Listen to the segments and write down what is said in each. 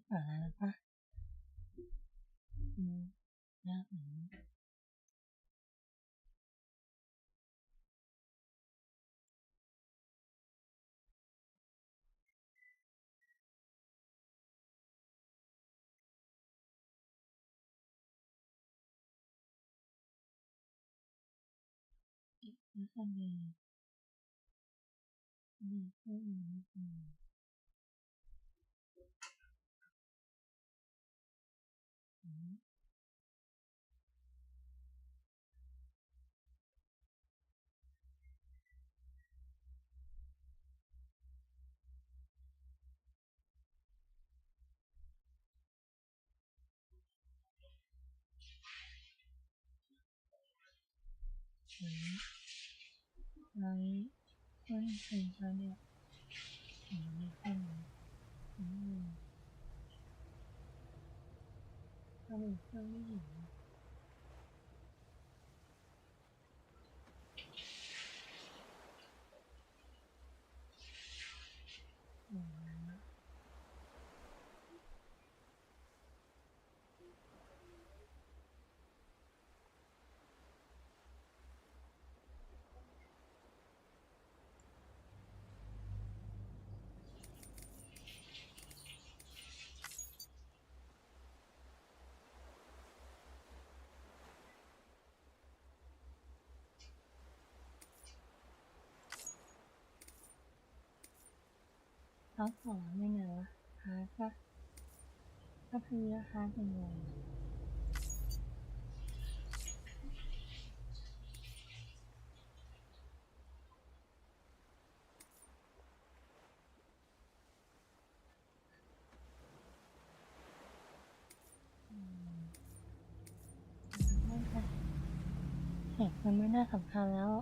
ก่อนแล้วปะยากไหมแล้วทำไงดีขึ้นนิดนึงไว้ก็ยังเป็นเขาเนี่ยไม่ค่อยถ้าเป็นเครื่องไม่เห็นเขาสอนยังไงวะฮาร์ดปะถ้าคือฮาร์ดยังไงเด็กมันไม่น่าสำคัญแล้ว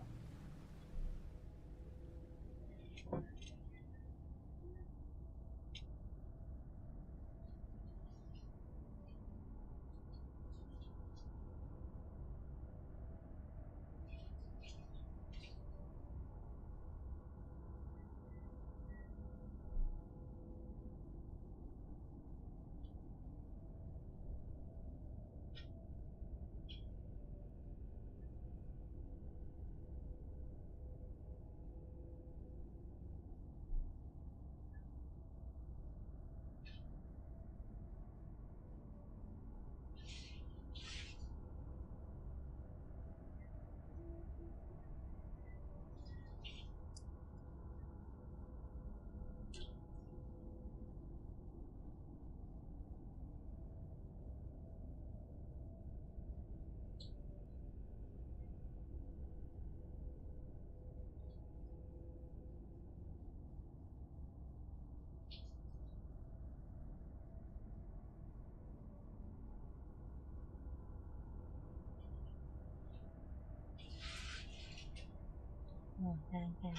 มองทางกัน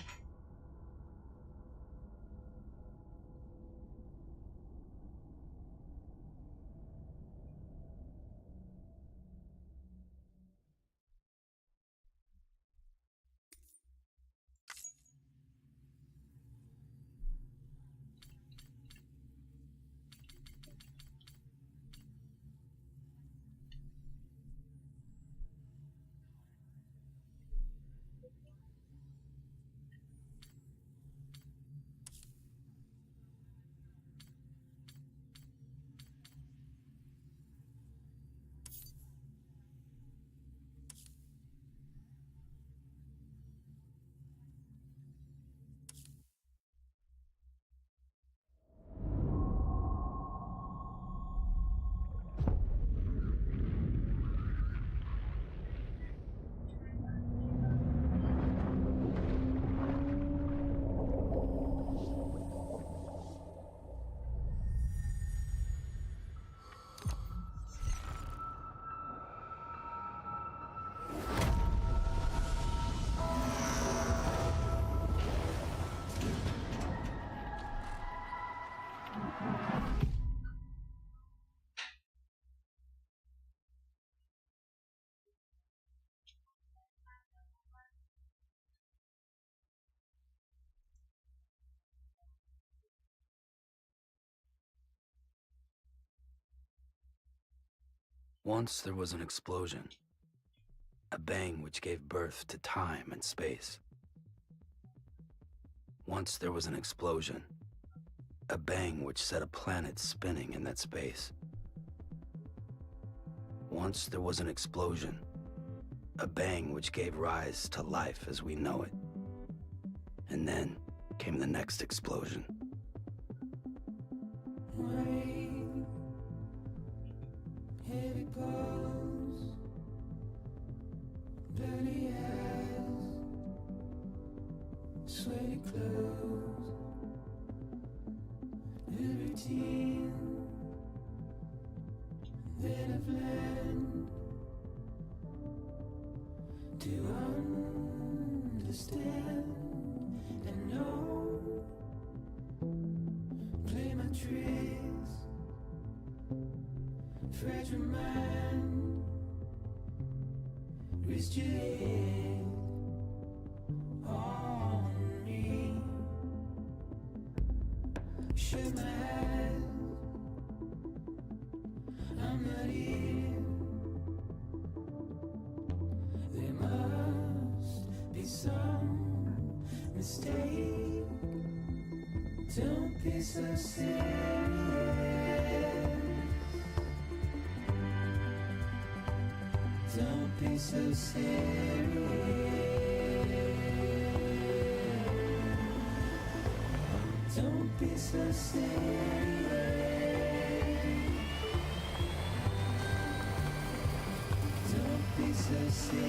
Once there was an explosion, a bang which gave birth to time and space. Once there was an explosion, a bang which set a planet spinning in that space. Once there was an explosion, a bang which gave rise to life as we know it. And then came the next explosion. Rain, heavy clothes, dirty eyes, sweaty clothes, a routine that I've learned to understand and know. Play my tricks, fragile mind, risk your head on me. Shut my eyes, I'm not here. There must be some mistake. Don't be so serious. Don't be so serious. Don't be so serious. Don't be so serious.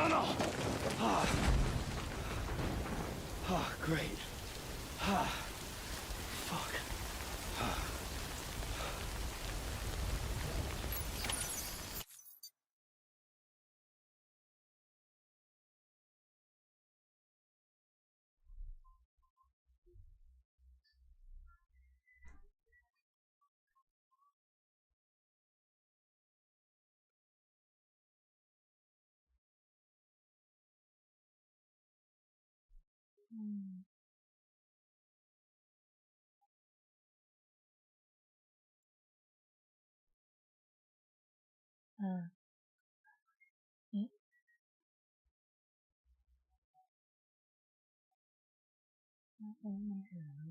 No. Great. Fuck. เอ๊ะมันหาย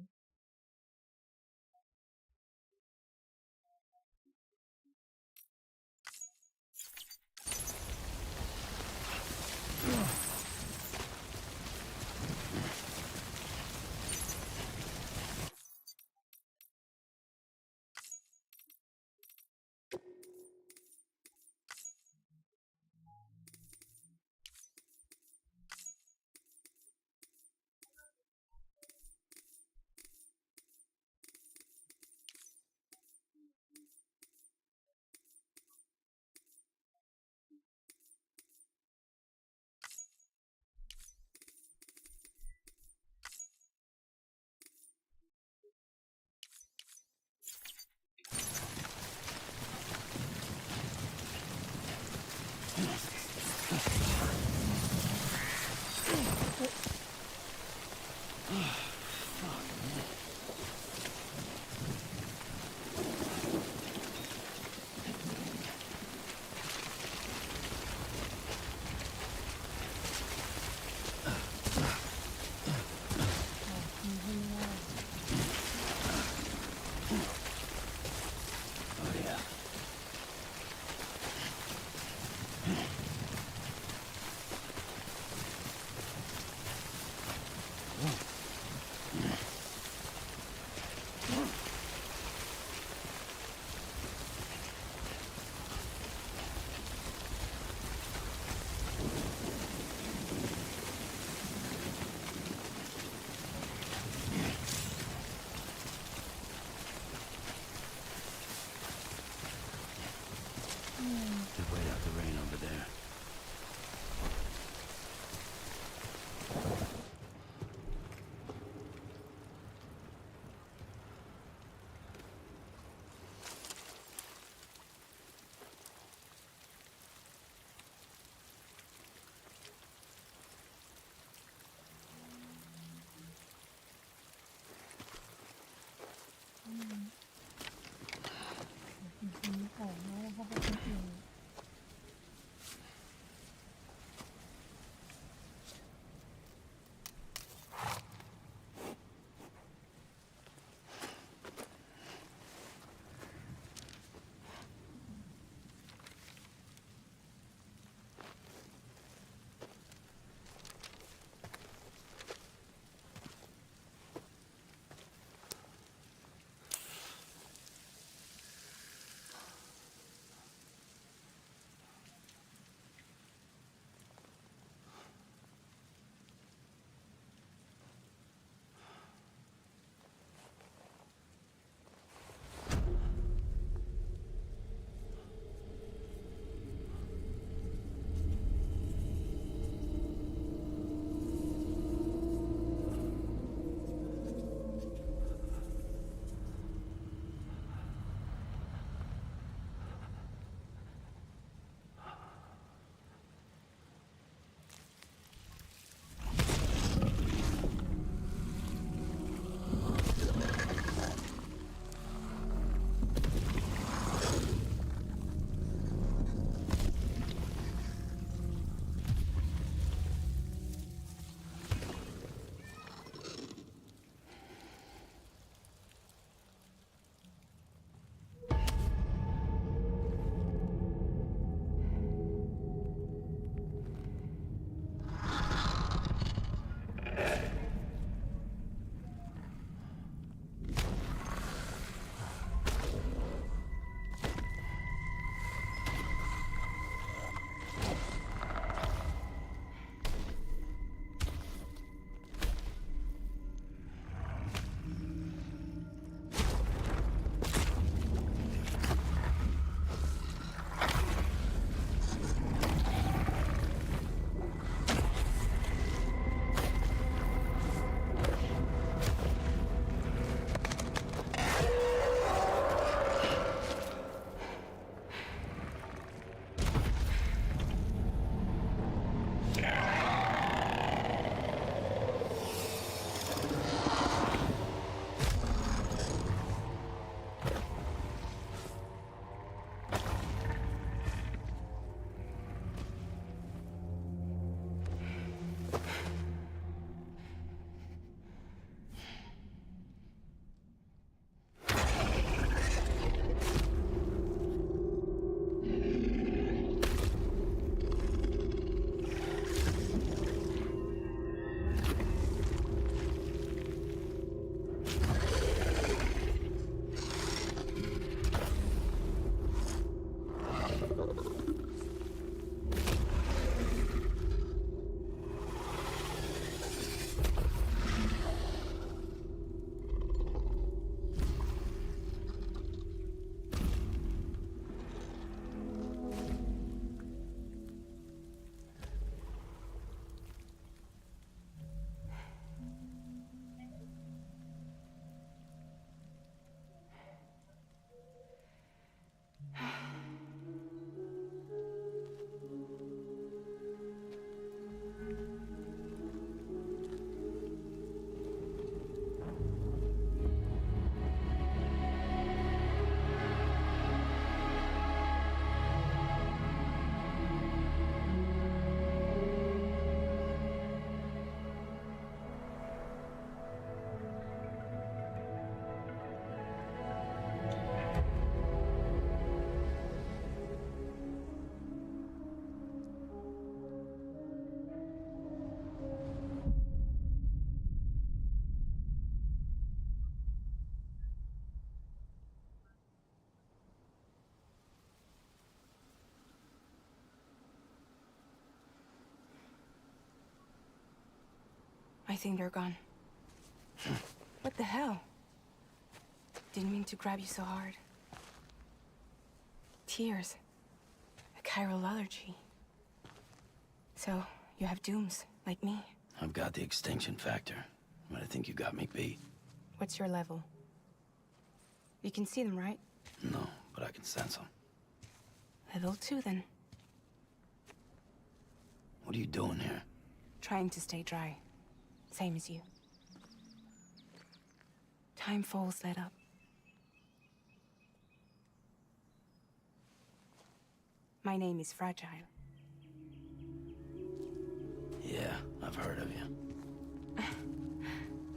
I think they're gone. What the hell? Didn't mean to grab you so hard. Tears. A chiral allergy. So, you have dooms, like me. I've got the extinction factor, but I think you got me beat. What's your level? You can see them, right? No, but I can sense them. Level 2, then. What are you doing here? Trying to stay dry. Same as you. Time falls let up. My name is Fragile. Yeah, I've heard of you.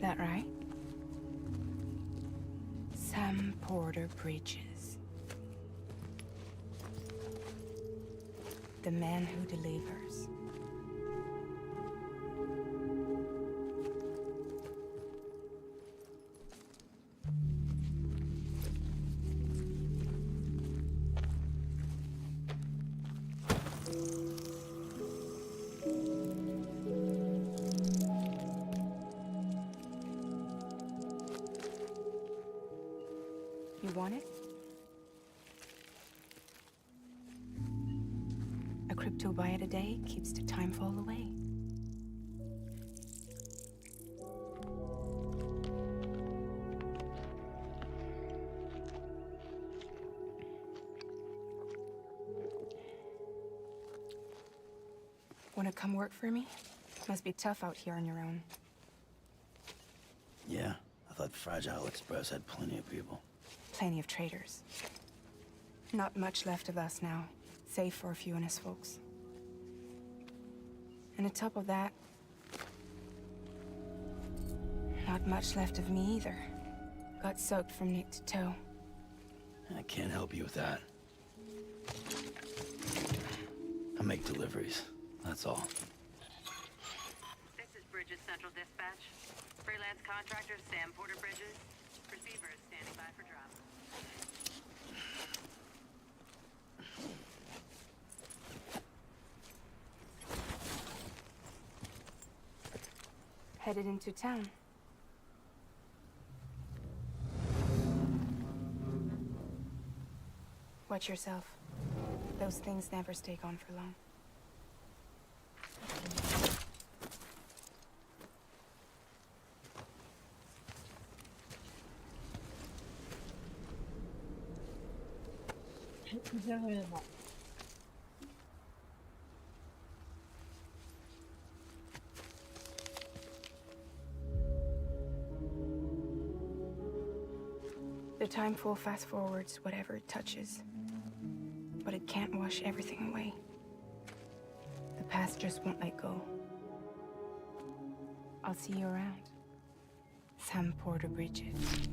That right? Sam Porter Bridges. The man who delivers. You want it? A crypto byte a day keeps the time fall away. Wanna come work for me? Must be tough out here on your own. Yeah, I thought Fragile Express had plenty of people. Plenty of traitors. Not much left of us now, save for a few honest folks. And on top of that, not much left of me either. Got soaked from neck to toe. I can't help you with that. I make deliveries, that's all. This is Bridges Central Dispatch. Freelance contractor Sam Porter Bridges. Receiver is standing by for drop. Headed into town. Watch yourself. Those things never stay gone for long. The time full fast forwards whatever it touches, but it can't wash everything away. The past just won't let go. I'll see you around. Sam Porter Bridges.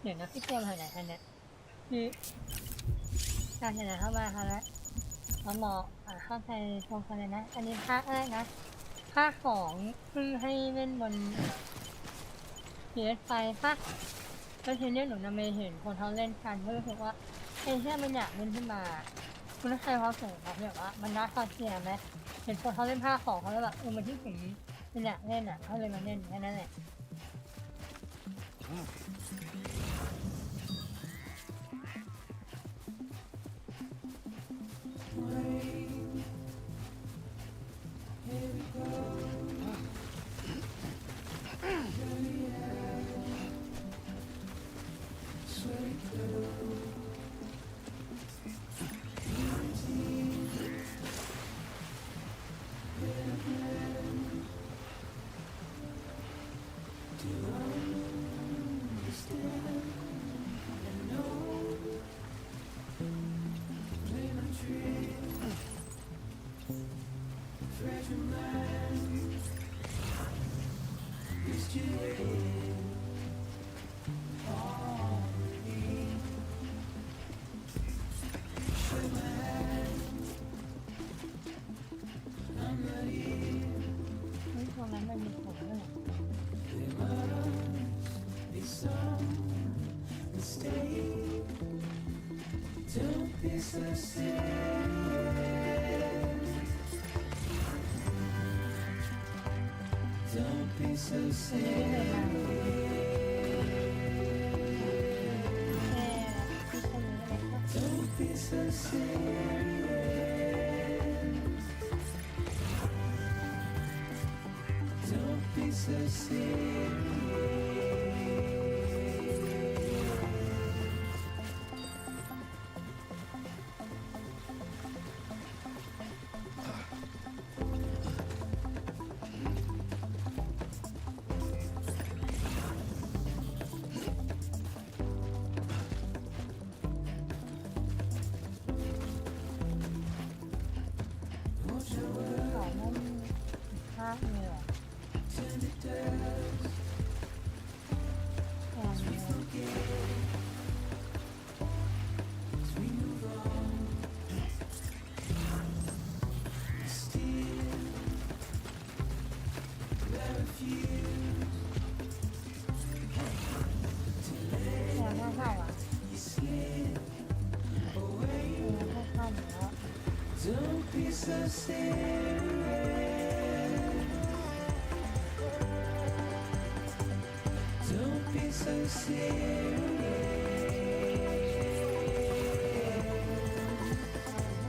เดี๋ยวนะพี่เจมส์หายไหนอันเนี้ยคือการเห็นเข้ามาค่ะแล้วหมอเข้าใจตรงกันเลยนะอันนี้ภาคแรกนะภาคของเพิ่งให้เล่นบนPS5ป่ะแล้วทีนี้หนูนำไปเห็นคนเขาเล่นกันก็รู้สึกว่าไอ้เหี้ยมันอยากเล่นขึ้นมาคุณนักใครเขาส่งมาแบบว่ามันน่าคาเทียไหมเห็นคนเขาเล่นภาคของเขาแล้วแบบมันที่ถึงมันอยากเล่นอ่ะเขาเลยมาเล่นแค่นั้นแหละ be so serious. Don't be so ที่เคยมา serious. Don't be so serious. Won't you ขอนั่นภาคเหนือ turn it down? แอนเหนือ As we move on, still there are few แอนน่าเข้าอ่ะ you slip away. แอนน่าเข้าเหนือ Don't be so serious. Don't be so serious.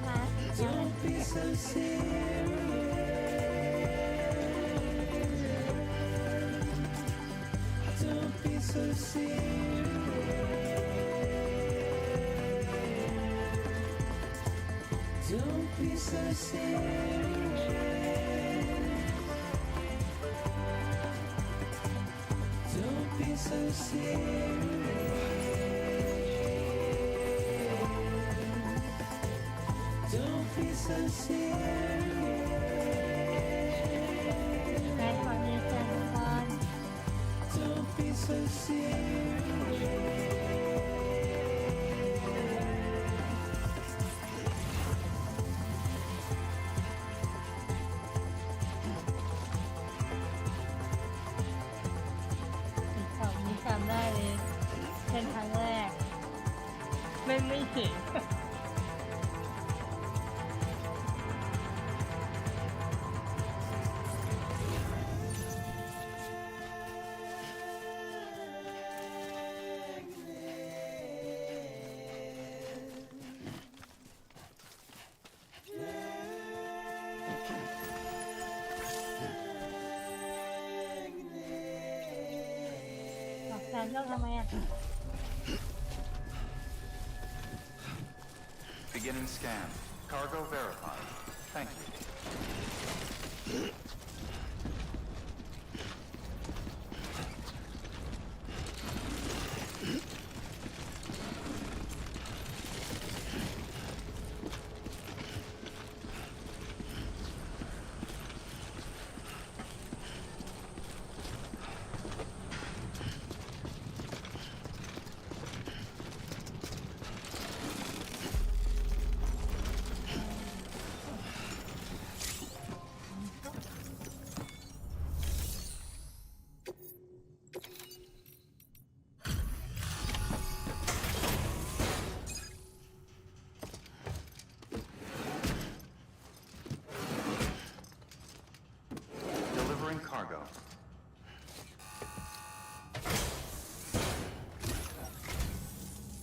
นะ Don't be so serious. Don't be so serious. Don't be so serious. Don't be so serious. Don't be so serious. แอนขอมีแฟนทุกคน Don't be so serious. อีกสองนี้จำได้เลยเป็นครั้งแรกไม่ถึง บอกแฟนเลิกทำไมอ่ะ Beginning scan. Cargo verified. Thank you. Delivering cargo.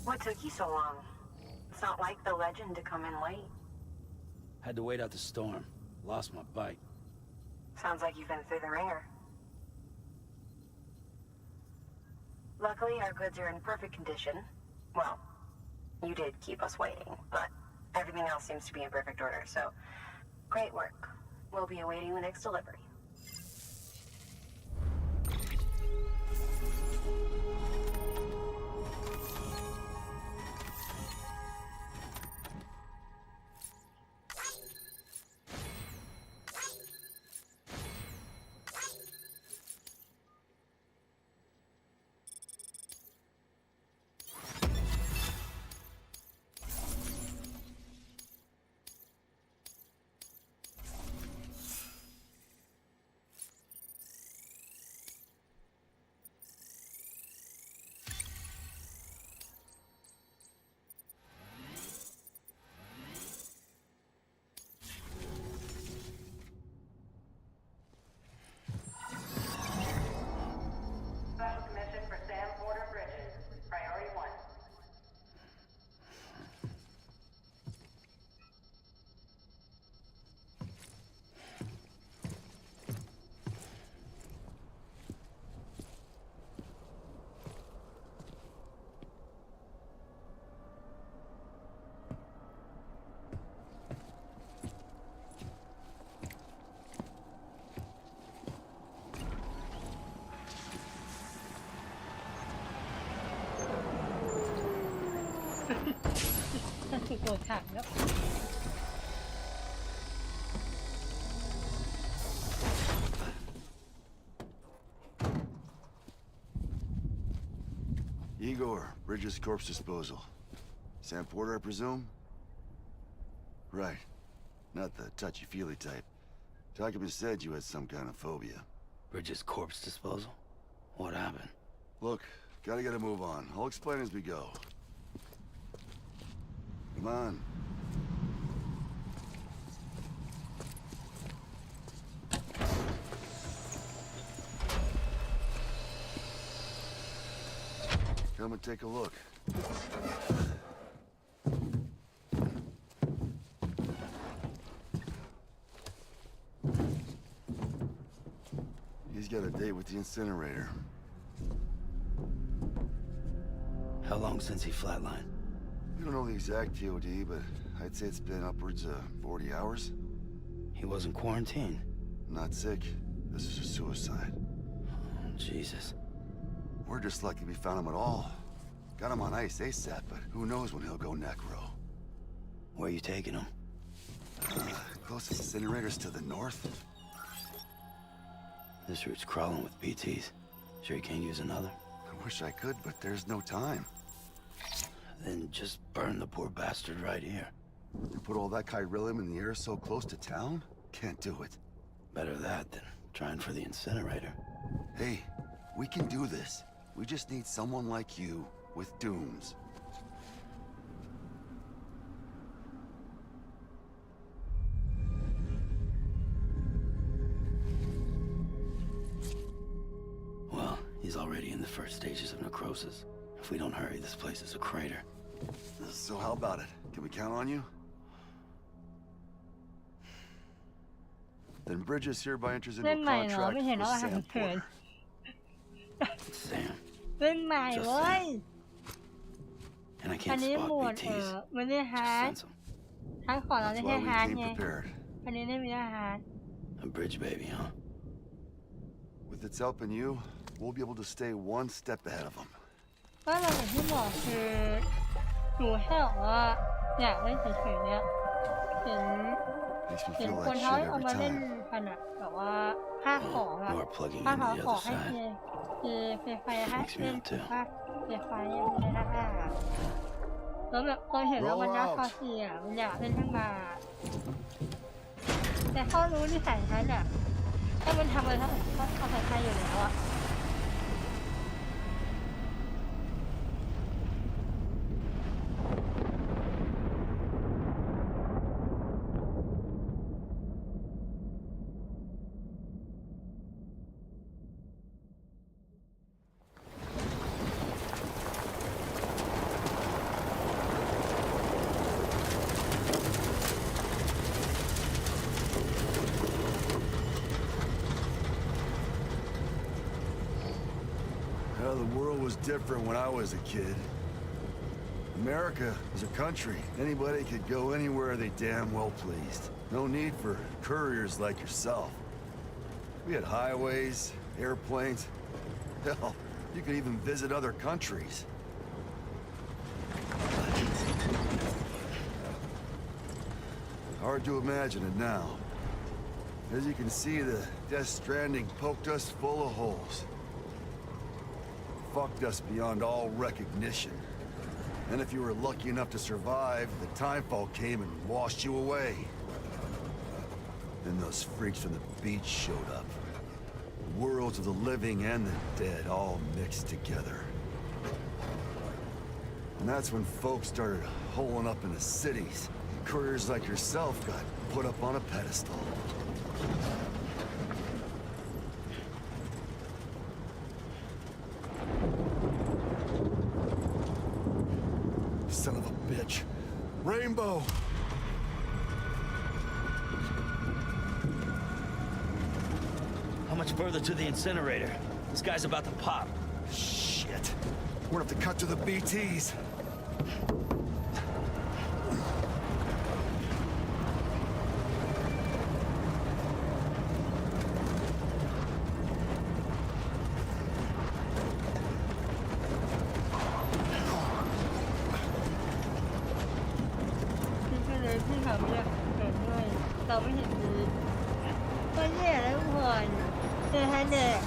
What took you so long? It's not like the legend to come in late. Had to wait out the storm. Lost my bike. Sounds like you've been through the ringer. Luckily, our goods are in perfect condition. Well, you did keep us waiting, but everything else seems to be in perfect order, so great work. We'll be awaiting the next delivery. ถ้าถูกโกรธขังแล้ว Igor, Bridges Corpse Disposal. Sam Porter, I presume? Right. Not the touchy-feely type. Documents said you had some kind of phobia. Bridges corpse disposal? What happened? Look, gotta get a move on. I'll explain as we go. Come on. Come and take a look. He's got a date with the incinerator. How long since he flatlined? We don't know the exact TOD, but I'd say it's been upwards of 40 hours. He wasn't quarantined. Not sick. This is a suicide. Oh, Jesus. We're just lucky we found him at all. Got him on ice ASAP, but who knows when he'll go necro. Where are you taking him? Closest incinerator's to the north. This route's crawling with BTs. Sure you can't use another? I wish I could, but there's no time. Then just burn the poor bastard right here. You put all that chiralium in the air so close to town? Can't do it. Better that than trying for the incinerator. Hey, we can do this. We just need someone like you with dooms. Well, he's already in the first stages of necrosis. If we don't hurry, this place is a crater. So how about it? Can we count on you? Then Bridges hereby enters into a เล่นใหม่เหรอ contract ไม่เห็น with เราอาหาร Sam เขิน Porter. Sam. เล่นใหม่เว้ย And I อัน can't นี้หมว spot ด BTs. ไม่ได้ฮา Just ร์ด sense them. ทั้งก่อนเรา That's ได้ why แค่ we ฮาร์ด came ไง prepared. อันนี้ไม่มีได้ฮาร์ด A bridge baby, huh? With its help and you, we'll be able to stay one step ahead of them. ก็เราอย่างที่บอกคือหนูแค่บอกว่าอยากเล่นเฉยๆเนี่ยเห็น Makes me เห็น feel คน like เขา shit เอา every มาเล่น time. กันอะแบบว่าภาคของอะ You are plugging ภาค into ของ the ขอ other ให้ side. เคไฟฮะ Makes me เล่น up too. ภาคเคไฟเนี่ยในหน้าห้าแล้วแบบเราเห็นแล้วมันน่าคาเซียมันอยากเล่นขึ้นมา แต่เขารู้นิสัยฉันอะถ้ามันทำอะไรเขาทำใครอยู่แล้วอะ Well, the world was different when I was a kid. America was a country. Anybody could go anywhere they damn well pleased. No need for couriers like yourself. We had highways, airplanes. Hell, you could even visit other countries. Hard to imagine it now. As you can see, the Death Stranding poked us full of holes. Fucked us beyond all recognition. And if you were lucky enough to survive, the timefall came and washed you away. Then those freaks from the beach showed up. Worlds of the living and the dead all mixed together. And that's when folks started holing up in the cities. Couriers like yourself got put up on a pedestal. Son of a bitch. Rainbow! How much further to the incinerator? This guy's about to pop. Shit. We're gonna have to cut to the BTs. เราไม่เห็นมีก็แย่แล้วทุกคนเจอฮันเด็ก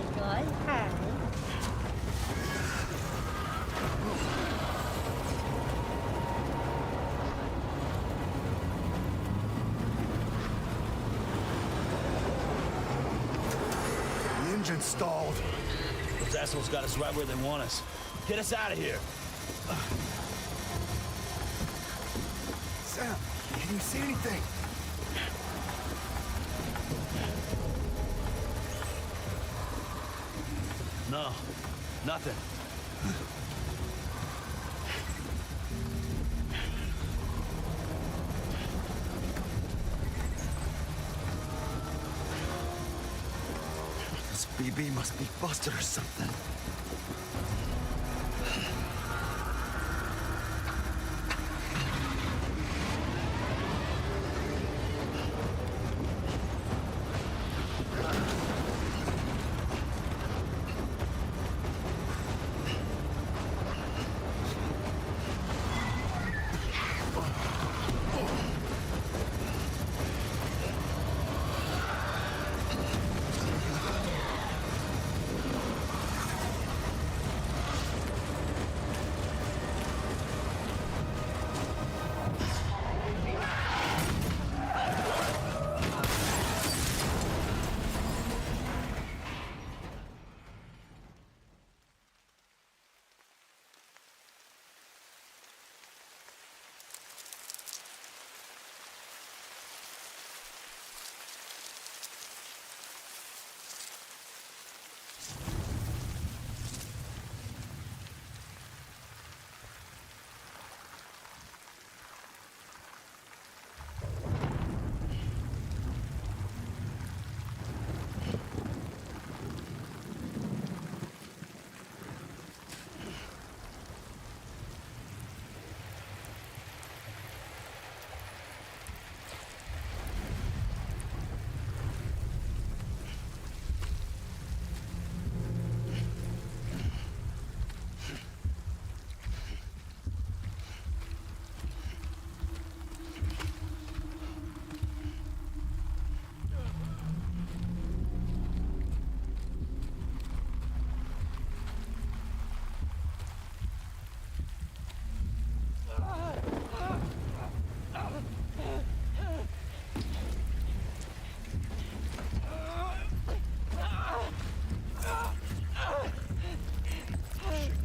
100ขาย The engine stalled. Those assholes got us right where they want us. Get us out of here. Sam, can you see anything? No, nothing. This BB must be busted or something.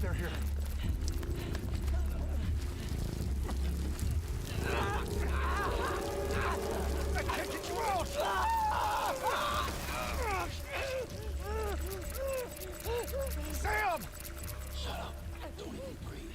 They're here. I can't get you out! Sam! Shut up. Don't even breathe.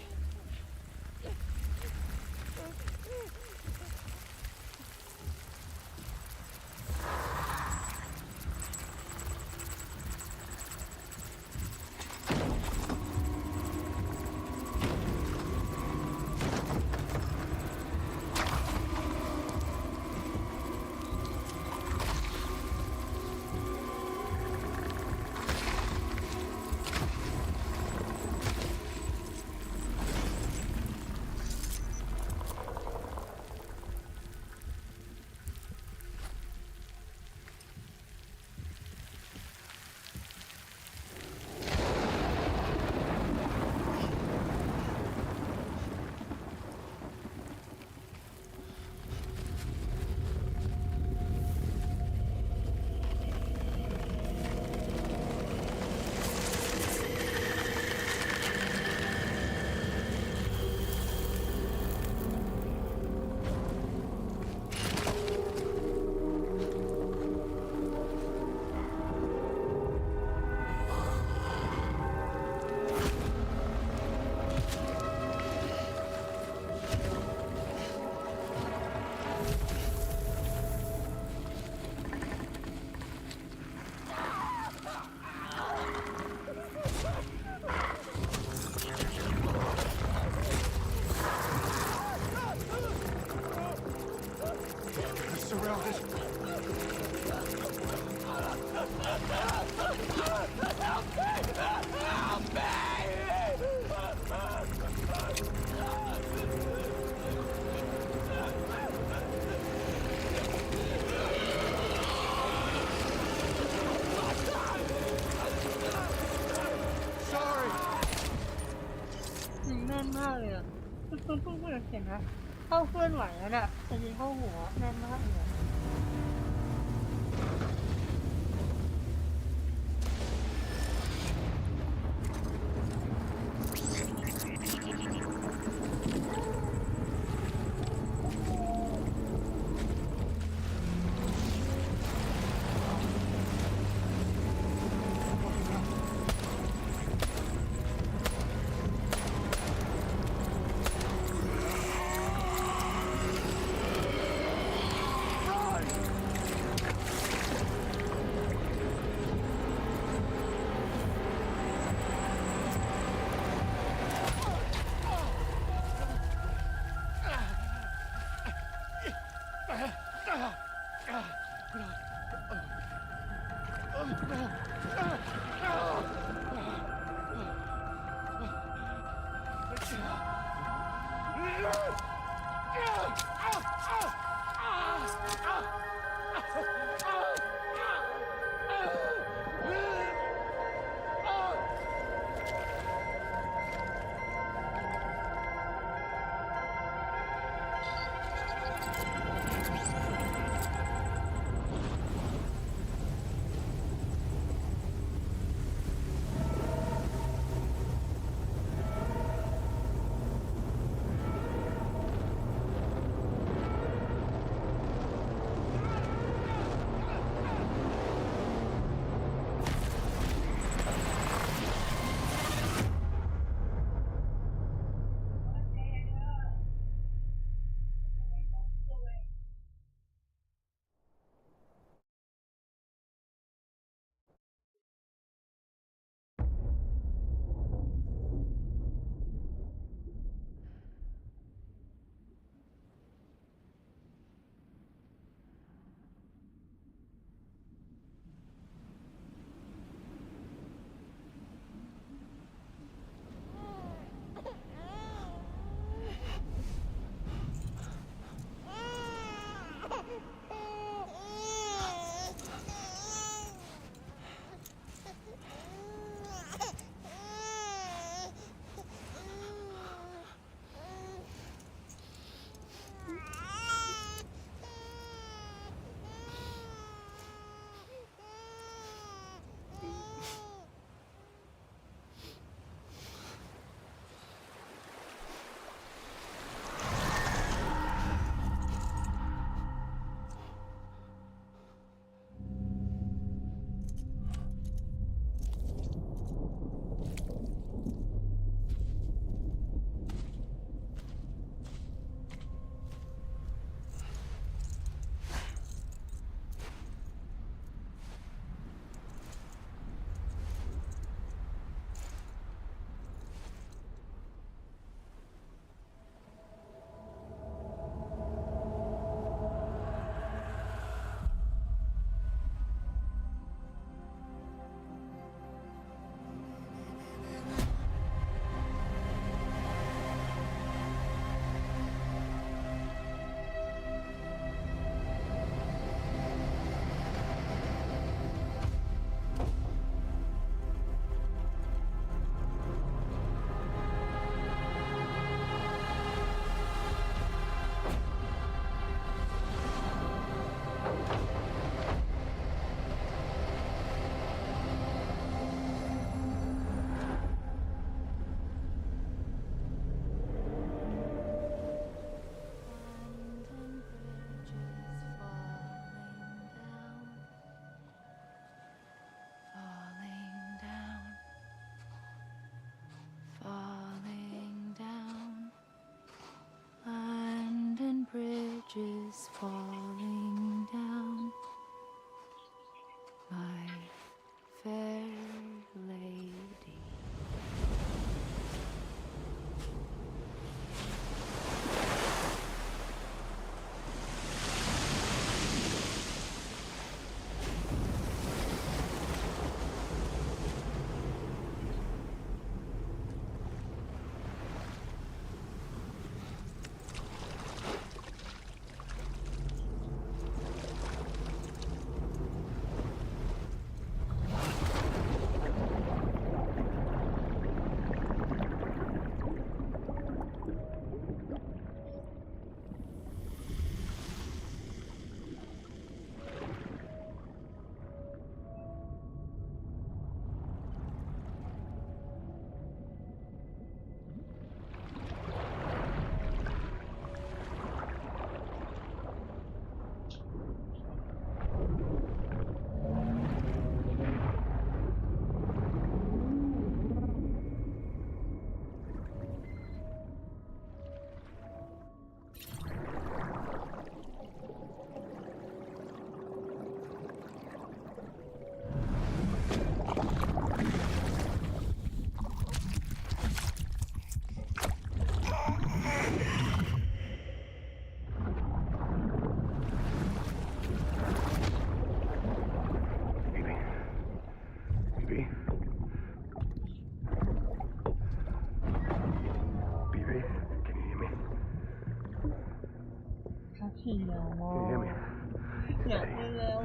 นมากเลยอ่ะคือเพิ่งเห็นนะเข้าเคลื่อนไหวแล้วน่ะจะยิงเข้าหัวแน่นมากเลย bridges falling down, my fair lady. เสียวมากอยากเล่นแล้ว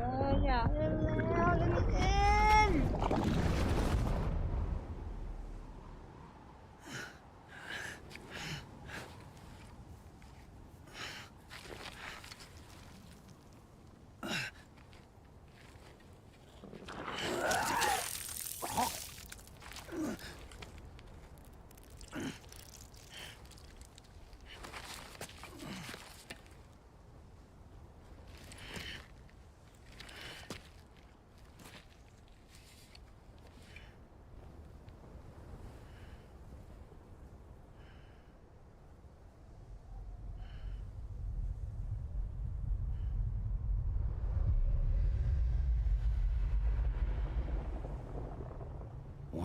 อยากเล่นแล้วเล่นไม่เล่น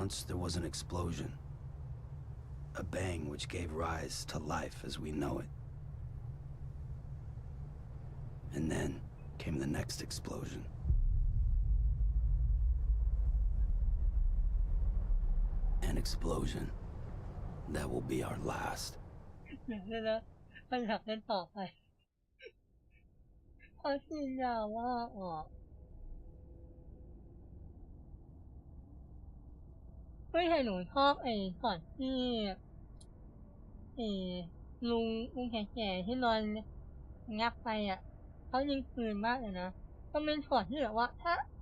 Once there was an explosion. A bang which gave rise to life as we know it. And then came the next explosion. An explosion that will be our last. อยากเล่นแล้วมันอยากเล่นต่อไปเพราะซีนยาวมากอ่ะไม่ใช่หนูชอบก่อนที่ไอ้ลุงแก่ๆที่นอนงับไปอ่ะเขายิงปืนมากเลยนะก็เป็นช็อตที่แบบว่า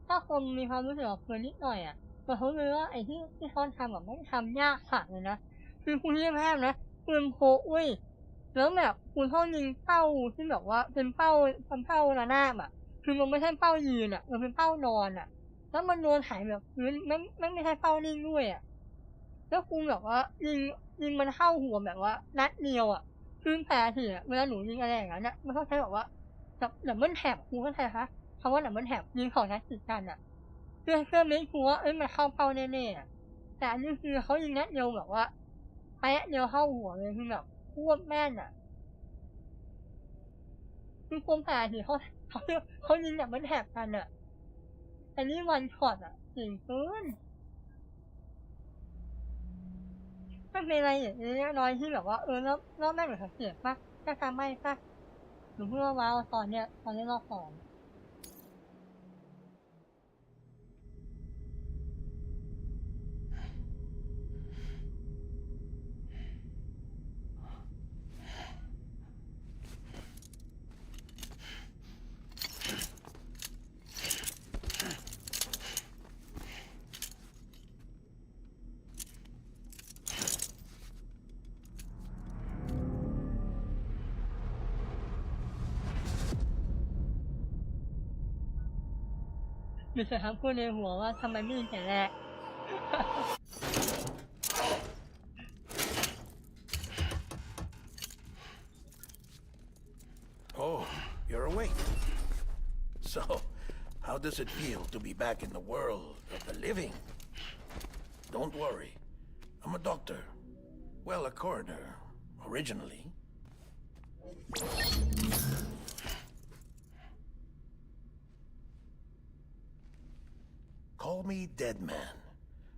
ถ้าคนมีความรู้สึกกับปืนนิดหน่อยอ่ะแต่เขาเลยว่าไอ้ที่เขาทำแบบไม่ทำยากขนาดเลยนะคือคุณเรียกแพทย์นะปืนโพกเว้ยแล้วแบบคุณเขายิงเป้าที่แบบว่าเป็นเป้าระนาบอ่ะคือมันไม่ใช่เป้ายืนอ่ะมันเป็นเป้านอนอ่ะแล้วมันโดนหายแบบพื้นไม่ใช่เป้านิ่งด้วยอ่ะแล้วคุณแบบว่ายิงมันเข้าหัวแบบว่านัดเดียวอ่ะคือแผลถี่อ่ะเวลาหนูยิงอะไรอย่างนั้นอ่ะมันต้องใช้แบบว่าดับเบิลแท็บคุณเข้าใจคะคำว่าดับเบิลแท็บยิงของนัดติดกันอ่ะเพื่อไม่กลัวมันเข้าเป้าแน่ๆอ่ะแต่อันนี้คือเขายิงนัดเดียวแบบว่าแป๊ะเดียวเข้าหัวเลยคือแบบโคตรแม่นอ่ะคือคมแผลถี่เขายิงดับเบิลแท็บกันอ่ะแต่นี่วันช็อตอ่ะเก่งเกินไม่เป็นไรอย่างนี้น้อยที่แบบว่าแล้วแม่งเหมือนสังเกตป่ะจะทำไม่ป่ะหนูเพิ่งว่าว้าวตอนเนี้ยรอบสองมีแต่คำพูดในหัวว่าทำไมไม่ยิงแต่แรก Oh, you're awake. So, how does it feel to be back in the world of the living? Don't worry. I'm a doctor. Well, a coroner, originally. Call me Dead Man.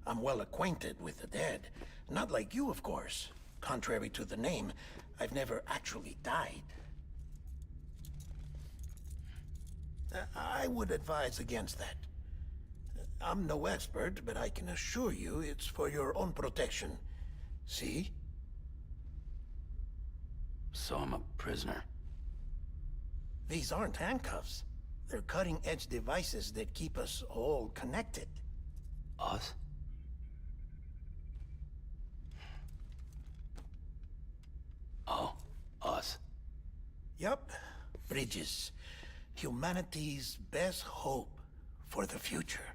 I'm well acquainted with the dead. Not like you, of course. Contrary to the name, I've never actually died. I would advise against that. I'm no expert, but I can assure you it's for your own protection. See? So I'm a prisoner. These aren't handcuffs. They're cutting-edge devices that keep us all connected. Us? Oh, us. Yup. Bridges. Humanity's best hope for the future.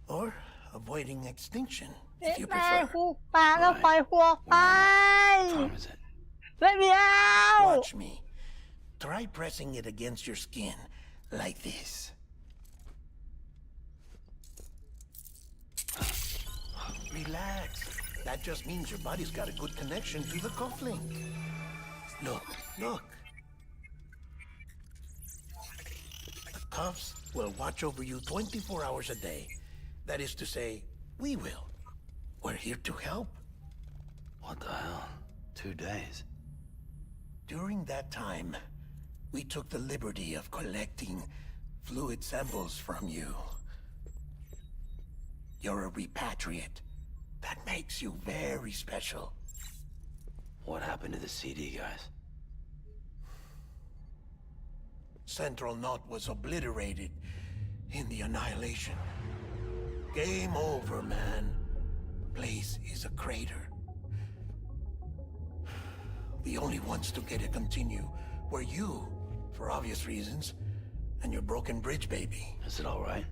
Or avoiding extinction, if you แม่ prefer. หูปากแล้วปล่อยหัวไป What time is it? Let me out Watch me. Try pressing it against your skin, like this. Relax. That just means your body's got a good connection to the cufflink. Look, look. The cuffs will watch over you 24 hours a day. That is to say, we will. We're here to help. What the hell? 2 days. During that time, we took the liberty of collecting fluid samples from you. You're a repatriate. That makes you very special. What happened to the CD, guys? Central Knot was obliterated in the annihilation. Game over, man. Place is a crater. The only ones to get it continue were you, for obvious reasons, and your broken bridge baby. Is it all right?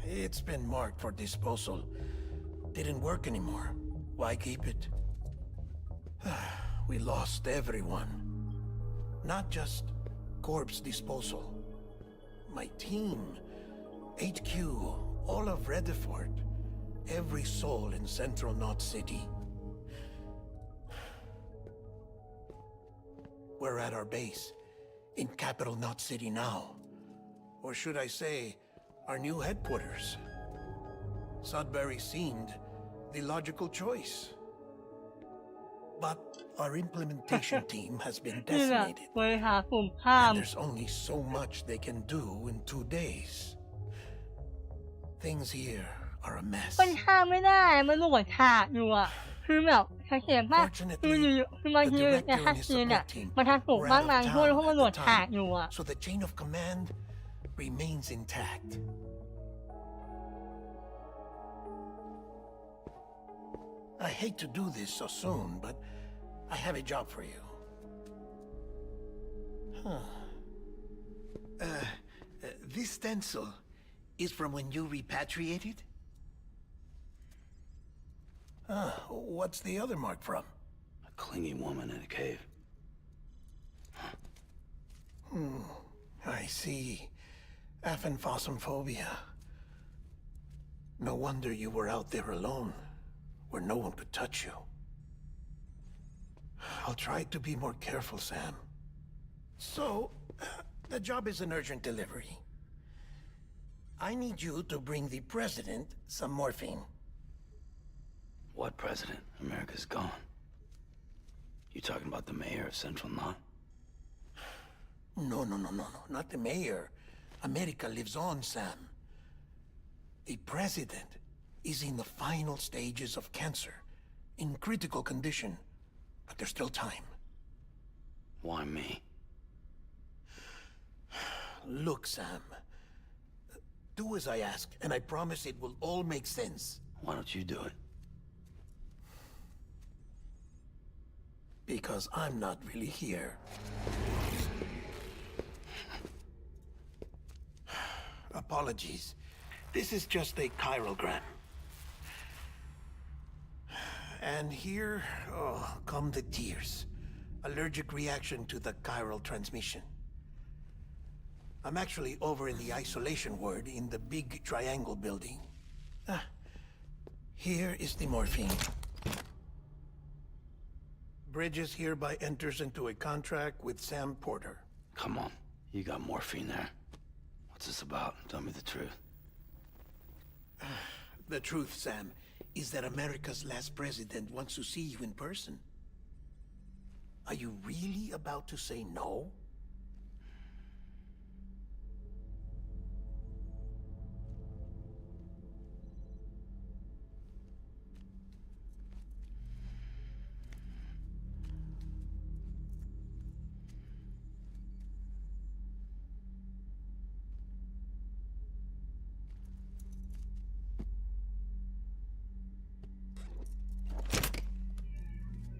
It's been marked for disposal. Didn't work anymore. Why keep it? We lost everyone. Not just corpse disposal. My team, HQ, all of Redford, every soul in Central Knot City. We're at our base, in Capital Knot City now. Or should I say, our new headquarters. Sudbury seemed the logical choice. But our implementation team has been นี่แหละ decimated. บริหารกลุ่มข้าม And there's only so much they can do in 2 days. Things here are a mess. มันข้ามไม่ได้มันหลวดขาดอยู่อ่ะคือแบบสังเกตป่ะคืออยู่คือบางทีในฮัตซีนอ่ะมันทำถูกบ้างบางช่วงเพราะมันหลวดขาดอยู่อ่ะ So the chain of command remains intact. I hate to do this so soon, but I have a job for you. This stencil is from when you repatriated? What's the other mark from? A clingy woman in a cave. I see. Aphanphosmphobia. No wonder you were out there alone, where no one could touch you. I'll try to be more careful, Sam. So, the job is an urgent delivery. I need you to bring the president some morphine. What president? America's gone. You talking about the mayor of Central Knot? No. Not the mayor. America lives on, Sam. The president is in the final stages of cancer, in critical condition, but there's still time. Why me? Look, Sam. Do as I ask, and I promise it will all make sense. Why don't you do it? Because I'm not really here. Apologies. This is just a chirogram. And here, come the tears. Allergic reaction to the chiral transmission. I'm actually over in the isolation ward in the big triangle building. Here is the morphine. Bridges hereby enters into a contract with Sam Porter. Come on. You got morphine there. What's this about? Tell me the truth. The truth, Sam, is that America's last president wants to see you in person. Are you really about to say no?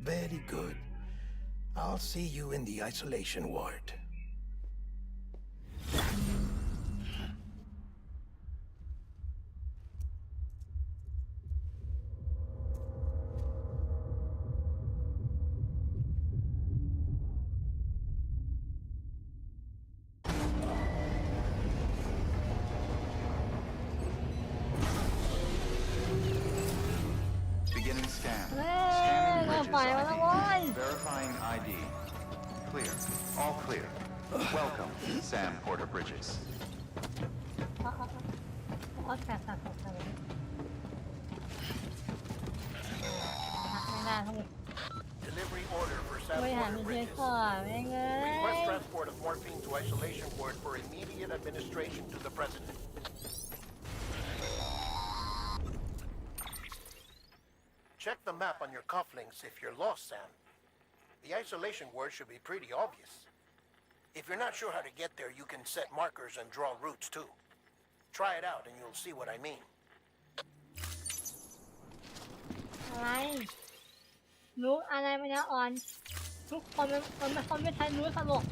Very good. I'll see you in the isolation ward. Beginning scan. ปล่อยมาแล้วเว้ย Verifying ID. Clear. All clear. Welcome, Sam Porter Bridges. เอาแฉกตัดออกไปเลยไม่ได้ทั้งหมด Delivery order for ไม่ Sam หา มีเพียงขอแม่งเอ้ย Request transport of morphine to isolation ward for immediate administration to the president. Check the map on your cufflinks if you're lost, Sam. The isolation word should be pretty obvious. If you're not sure how to get there, you can set markers and draw routes too. Try it out and you'll see what I mean. อะไรรู้อะไรมันจะอ่อนทุกคนมันไม่ทันรู้สลบ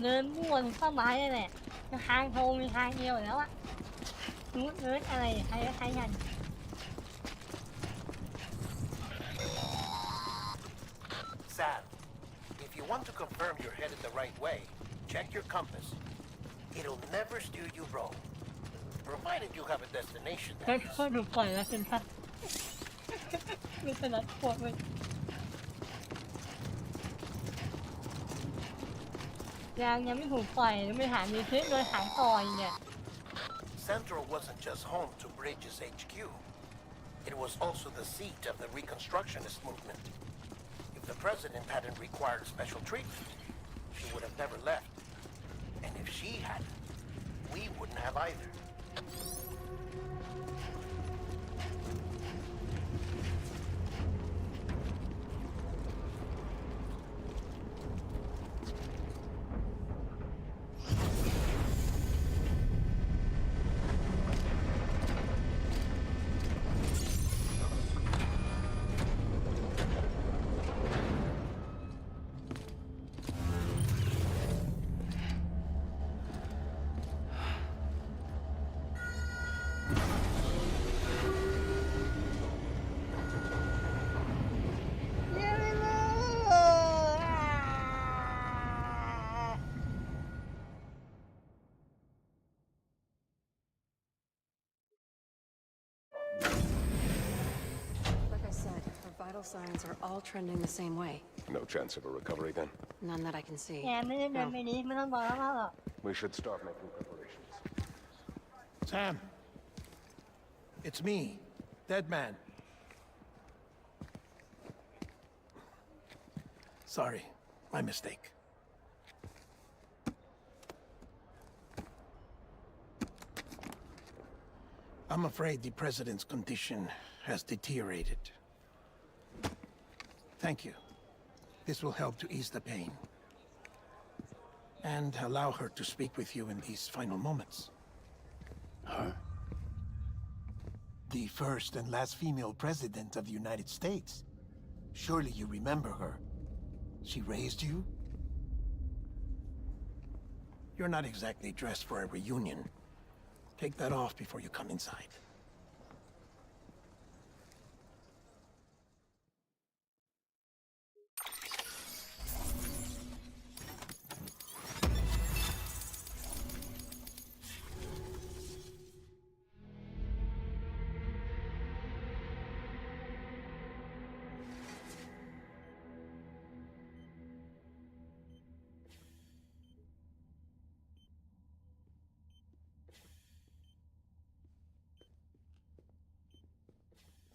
เดินมั่วถึงเป้าหมายเลยแหละทางโทรมีทางเดียวแล้วอะรู้เนิร์ดอะไรใครก็ใช้กัน Sam, if you want to confirm you're headed the right way, check your compass. It'll never steer you wrong, provided you have a destination. แค่ก็ดูปล่อยแล้วเป็นพัดไม่ถนัดปวดเลยยังไม่ถูกปล่อยไม่หามีซื้อโดยหางต่อยเนี่ย Central wasn't just home to Bridges HQ. It was also the seat of the Reconstructionist movement. If the president hadn't required special treatment, she would have never left. And if she hadn't, we wouldn't have either. Vital signs are all trending the same way. No chance of a recovery then? None that I can see. แกไม่ได้เดินไปนี้ไม่ต้องบอกแล้วหรอก We should start making preparations. Sam, it's me, Dead Man. Sorry, my mistake. I'm afraid the president's condition has deteriorated. Thank you. This will help to ease the pain. And allow her to speak with you in these final moments. Her? The first and last female president of the United States. Surely you remember her. She raised you? You're not exactly dressed for a reunion. Take that off before you come inside.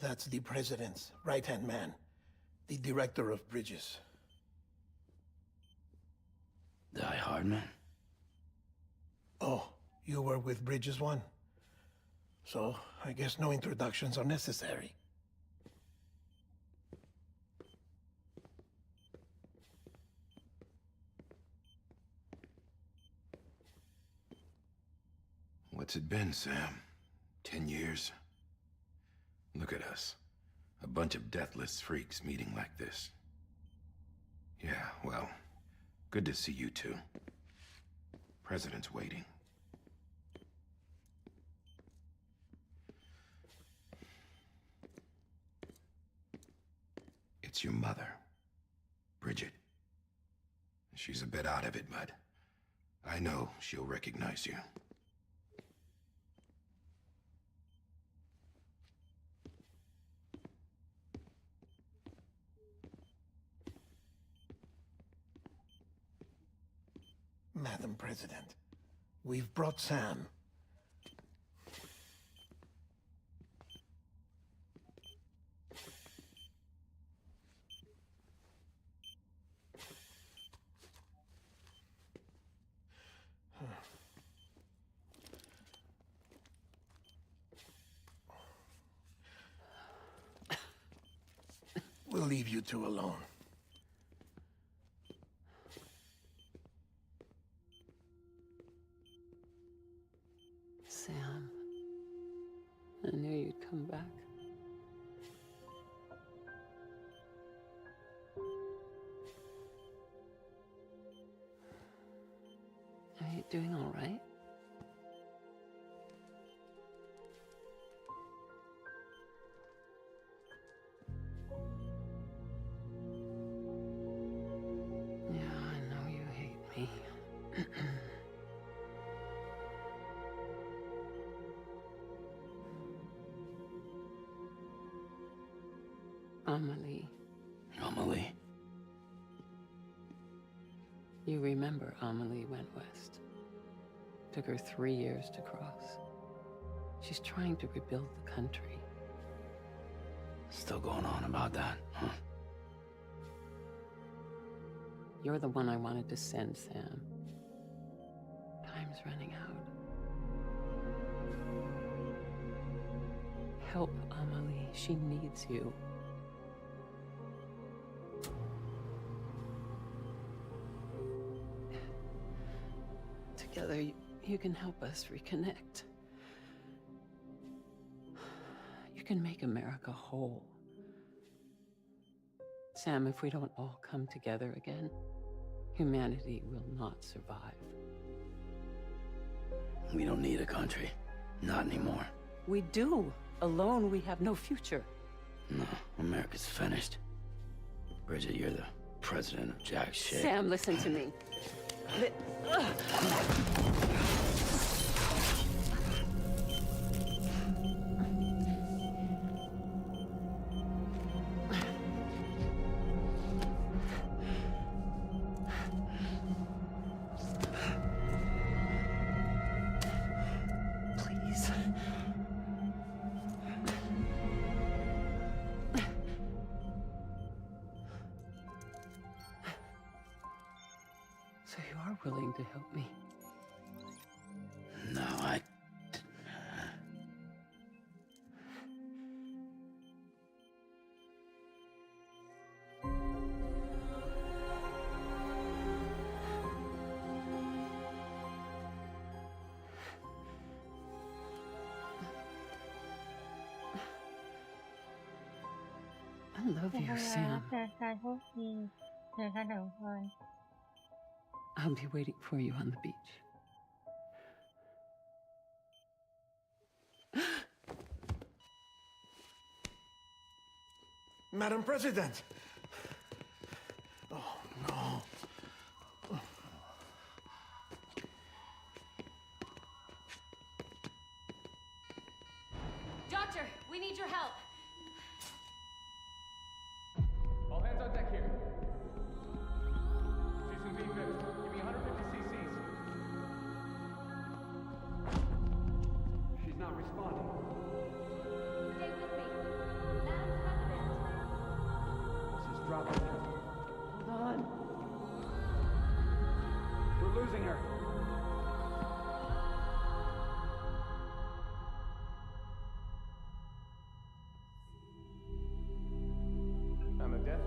That's the president's right-hand man, the director of bridges. Die Hardman? Oh, you were with Bridges 1? So, I guess no introductions are necessary. What's it been, Sam? 10 years? Look at us. A bunch of deathless freaks meeting like this. Yeah, well, good to see you two. President's waiting. It's your mother, Bridget. She's a bit out of it, but I know she'll recognize you. Madam President, we've brought Sam. We'll leave you two alone. Sam, I knew you'd come back. Are you doing all right? Yeah, I know you hate me. Amelie. Amelie? You remember Amelie went west. Took her 3 years to cross. She's trying to rebuild the country. Still going on about that, huh? You're the one I wanted to send, Sam. Time's running out. Help Amelie. She needs you. Together, you can help us reconnect. You can make America whole. Sam, if we don't all come together again, humanity will not survive. We don't need a country. Not anymore. We do. Alone, we have no future. No, America's finished. Bridget, you're the president of jack shit. Sam, listen to me. Please. So you are willing to help me? No, I love you, Sam. แต่การพูดทีในการถามคน I'll be waiting for you on the beach. Madam President! Oh, no. Doctor, we need your help. All hands on deck here. She's in V-fib. Give me 150 cc's. She's not responding. Stay with me. Madam President. This is dropping. Hold on. We're losing her. I'm a death.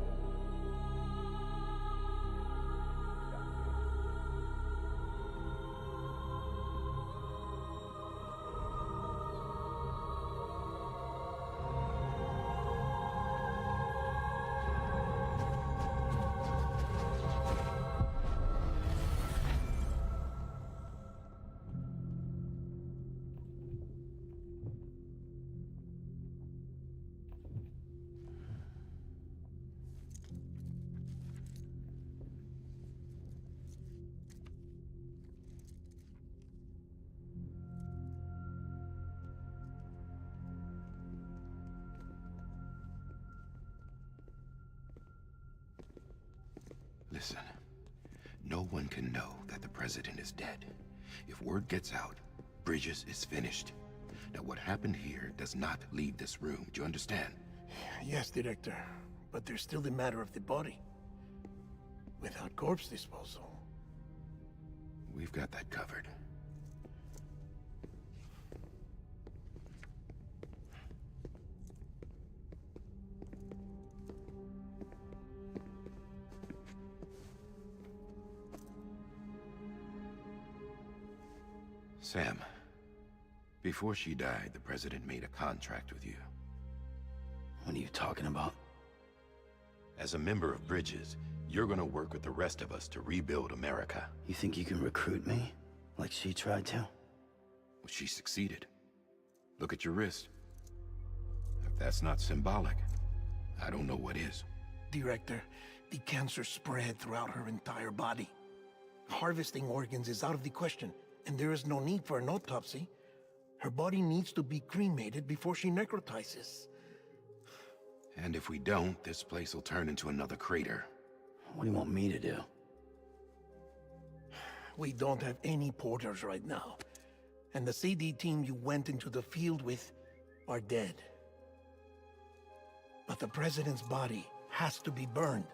Listen, no one can know that the president is dead. If word gets out, Bridges is finished. Now, what happened here does not leave this room. Do you understand? Yes, Director. But there's still the matter of the body. Without corpse disposal. We've got that covered. Sam, before she died, the president made a contract with you. What are you talking about? As a member of Bridges, you're gonna work with the rest of us to rebuild America. You think you can recruit me? Like she tried to? Well, she succeeded. Look at your wrist. If that's not symbolic, I don't know what is. Director, the cancer spread throughout her entire body. Harvesting organs is out of the question, and there is no need for an autopsy. Her body needs to be cremated before she necrotizes. And if we don't, this place will turn into another crater. What do you want me to do? We don't have any porters right now. And the CD team you went into the field with are dead. But the president's body has to be burned.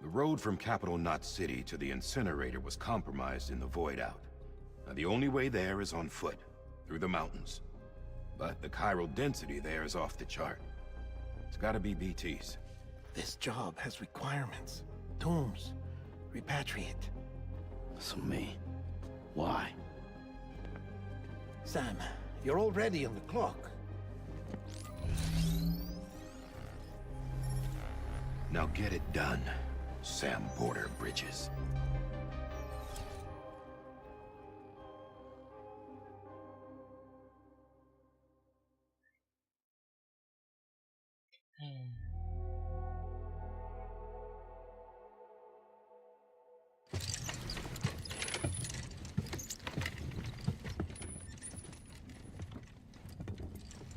The road from Capital Knot City to the incinerator was compromised in the void out. Now, the only way there is on foot, through the mountains. But the chiral density there is off the chart. It's gotta be BTs. This job has requirements. Tombs. Repatriate. So me. Why? Sam, you're already on the clock. Now get it done, Sam Porter Bridges.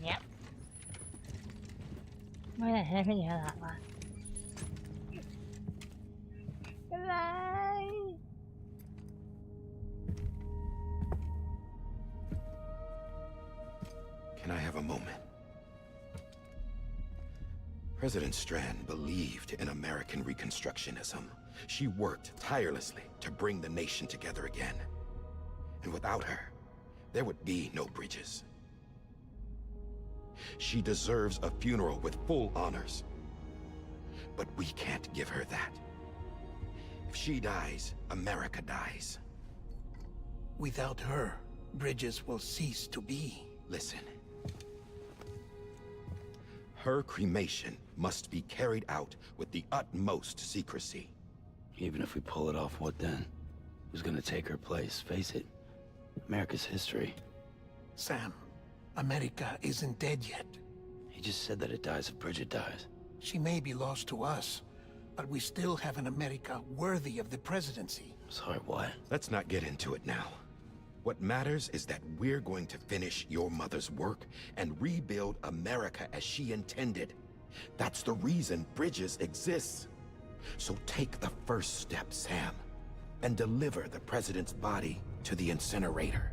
Yep. ไม่ได้ให้พี่หญิงหลักวะอะไร Can I have a moment? President Strand believed in American Reconstructionism. She worked tirelessly to bring the nation together again. And without her, there would be no Bridges. She deserves a funeral with full honors. But we can't give her that. If she dies, America dies. Without her, Bridges will cease to be. Listen. Her cremation must be carried out with the utmost secrecy. Even if we pull it off, what then? Who's gonna take her place? Face it, America's history. Sam, America isn't dead yet. He just said that it dies if Bridget dies. She may be lost to us, but we still have an America worthy of the presidency. Sorry, what? Let's not get into it now. What matters is that we're going to finish your mother's work and rebuild America as she intended. That's the reason Bridges exists. So take the first step, Sam, and deliver the president's body to the incinerator.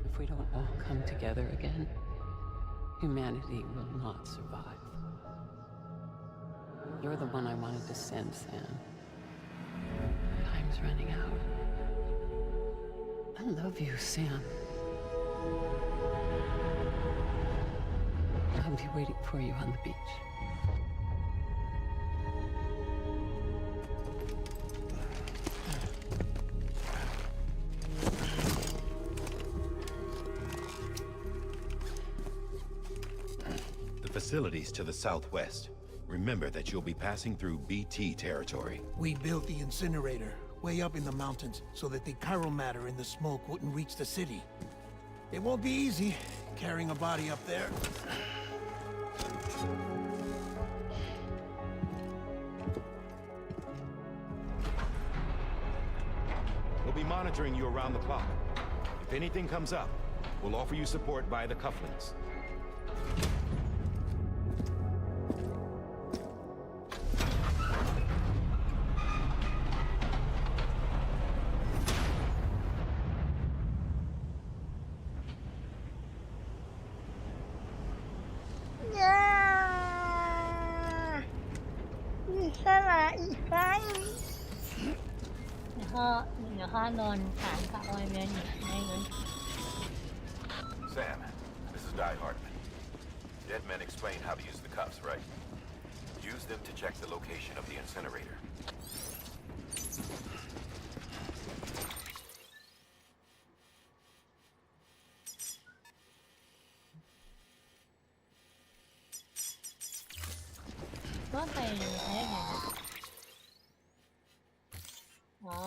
If we don't all come together again, humanity will not survive. You're the one I wanted to send, Sam. Time's running out. I love you, Sam. I'll be waiting for you on the beach. The facilities to the southwest. Remember that you'll be passing through BT territory. We built the incinerator way up in the mountains so that the chiral matter in the smoke wouldn't reach the city. It won't be easy carrying a body up there. We'll be monitoring you around the clock. If anything comes up, we'll offer you support via the cufflinks. Sam, this is Di Hartman. Dead men explain how to use the cuffs, right? Use them to check the location of the incinerator. ว่าไปยังไงอ๋อ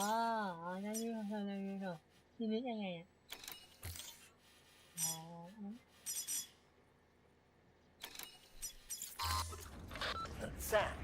นั่นนี่คืออะไรนี่เหรอชีวิตยังไงอ่ะอ๋อ Sam.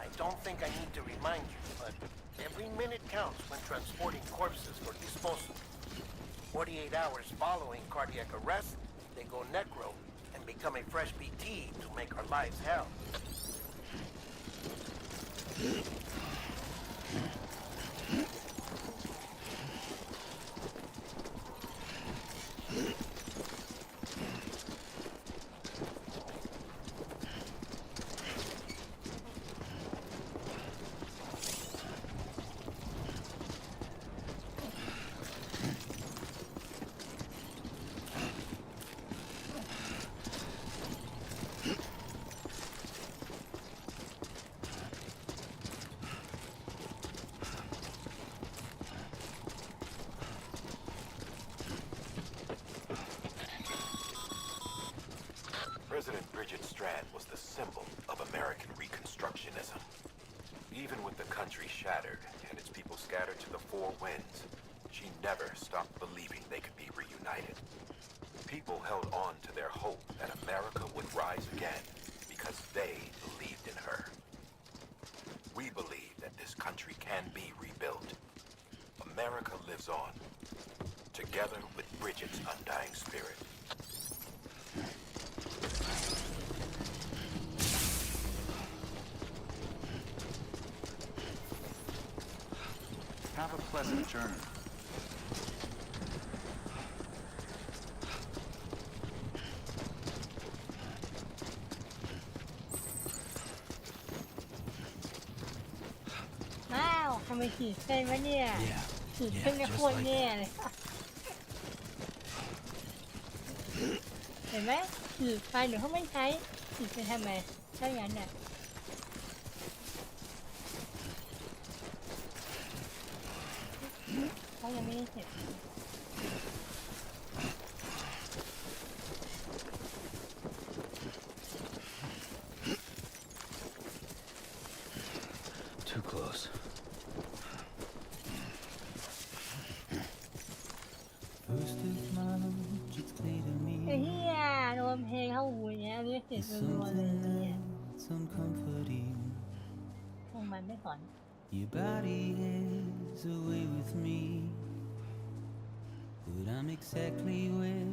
I don't think I need to remind you, but every minute counts when transporting corpses for disposal. 48 hours following cardiac arrest, they go necro and become a fresh BT to make our lives hell. President Bridget Strand was the symbol of American Reconstructionism. Even with the country shattered and its people scattered to the four winds, she never stopped believing they could be reunited. People held on to their hope that America would rise again because they believed in her. We believe that this country can be rebuilt. America lives on, together with Bridget's undying spirit. Have a pleasant journey. Wow, ทำไมขีดเส้นวะเนี่ยขีดเส้นเนี่ยโคตรแย่เลยเห็นไหมขีดไปหรือเขาไม่ใช้ขีดไปทำไมถ้าอย่างนั้นเนี่ยเขายังไม่ได้เสร็จ Too close. ไอ้เหี้ยโดนเพลงเข้าหูอย่างเงี้ยเรียกเสียงรัวๆเลยเนี่ยพวกมันไม่สอน Your body is away with me, but I'm exactly where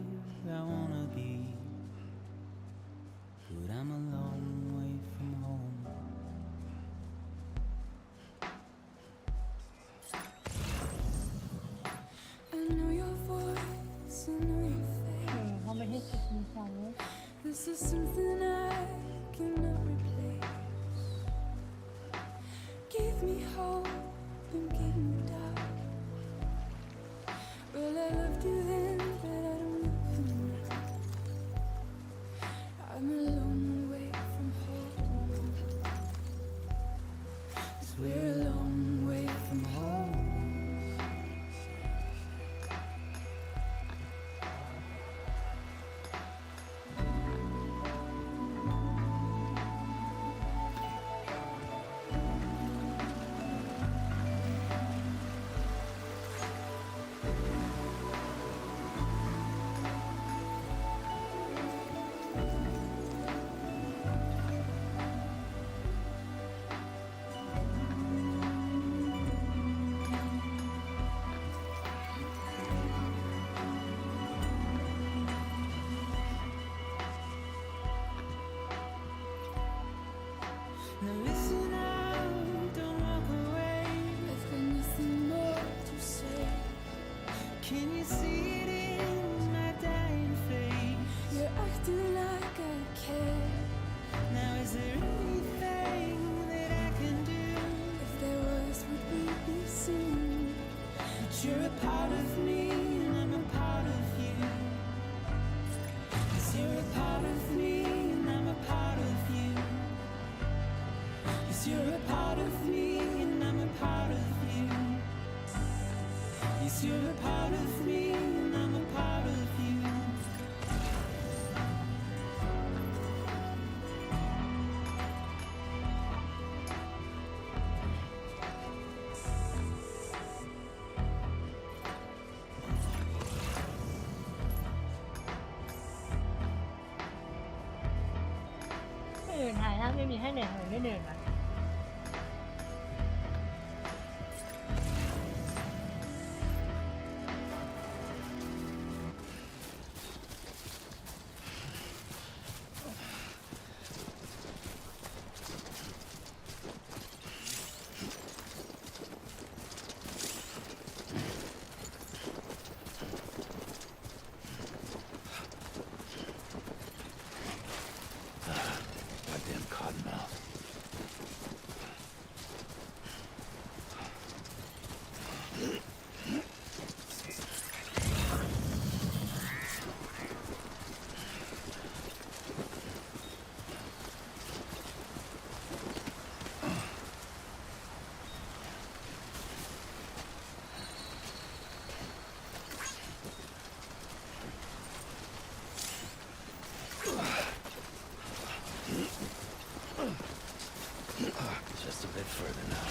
I wanna be. But I'm a long way from home. I know your voice, I know your face. เขาไม่ให้จุดมีฟังเลย This is something I cannot replace. Give me hope and give me doubt. Well, I loved you then, but I don't love you now. I'm a long way from home. 'Cause we're a long way from home. Now listen out, don't walk away. I've got nothing more to say. Can you see you're a part of me and I'm a part of you. 'Cause you're a part of me and I'm a part of you. 'Cause you're a part of me and I'm a part of you. Yes, you're a part of me and I'm a part of you. อื่นถ่ายถ้าไม่มีให้เหนื่อยเลยไม่เหนื่อยนะ Goddamn cottonmouth. Just a bit further now.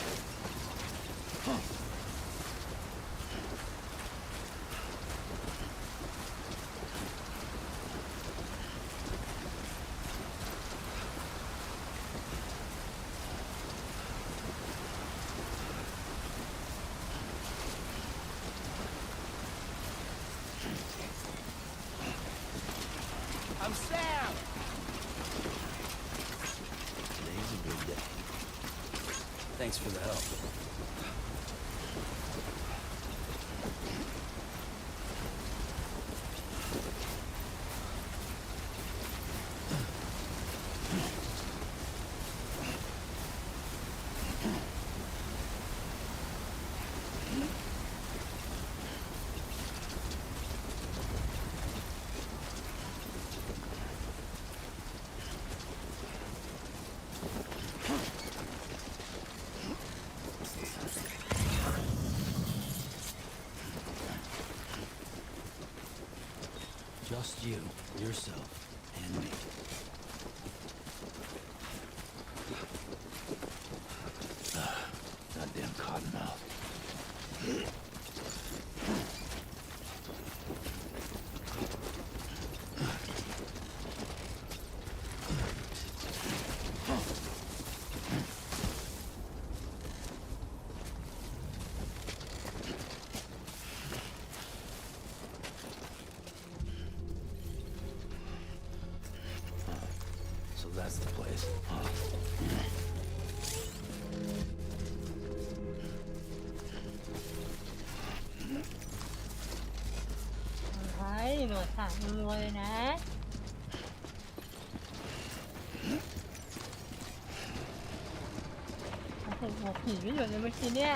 I'm Sam! Today's a good day. Thanks for the help. Just you, yourself, and me. Goddamn cottonmouth. So that's the place, huh? เฮ้ยหมดสั่งรัวๆเลยนะโอ้โหผีไม่หยุดเลยเมื่อกี้เนี่ย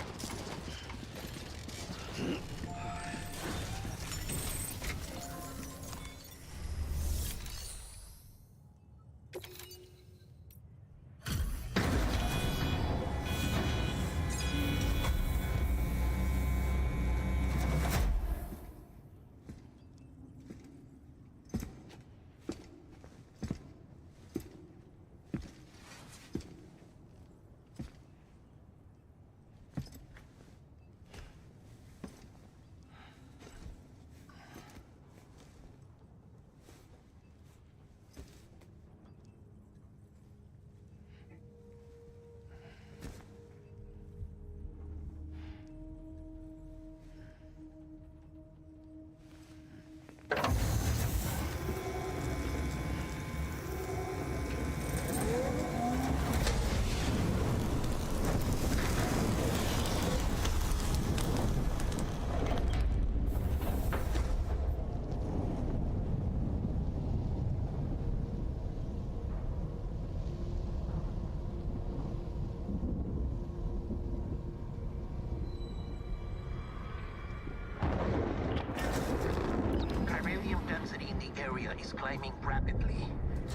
militia is climbing rapidly.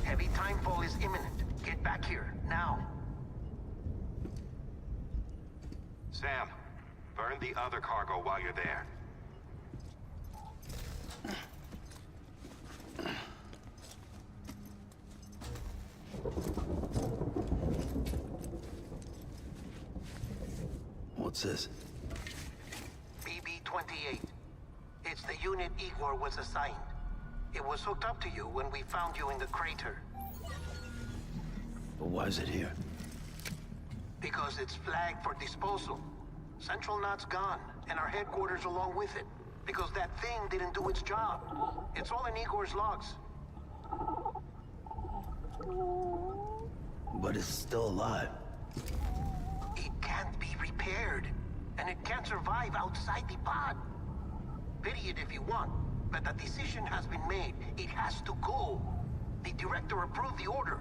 Heavy timefall is imminent. Get back here, now. Sam, burn the other cargo while you're there. What's this? BB-28. It's the unit Igor was assigned. It was hooked up to you when we found you in the crater. But why is it here? Because it's flagged for disposal. Central Knot's gone, and our headquarters along with it. Because that thing didn't do its job. It's all in Igor's logs. But it's still alive. It can't be repaired, and it can't survive outside the pod. Pity it if you want, but the decision has been made. It has to go. The director approved the order.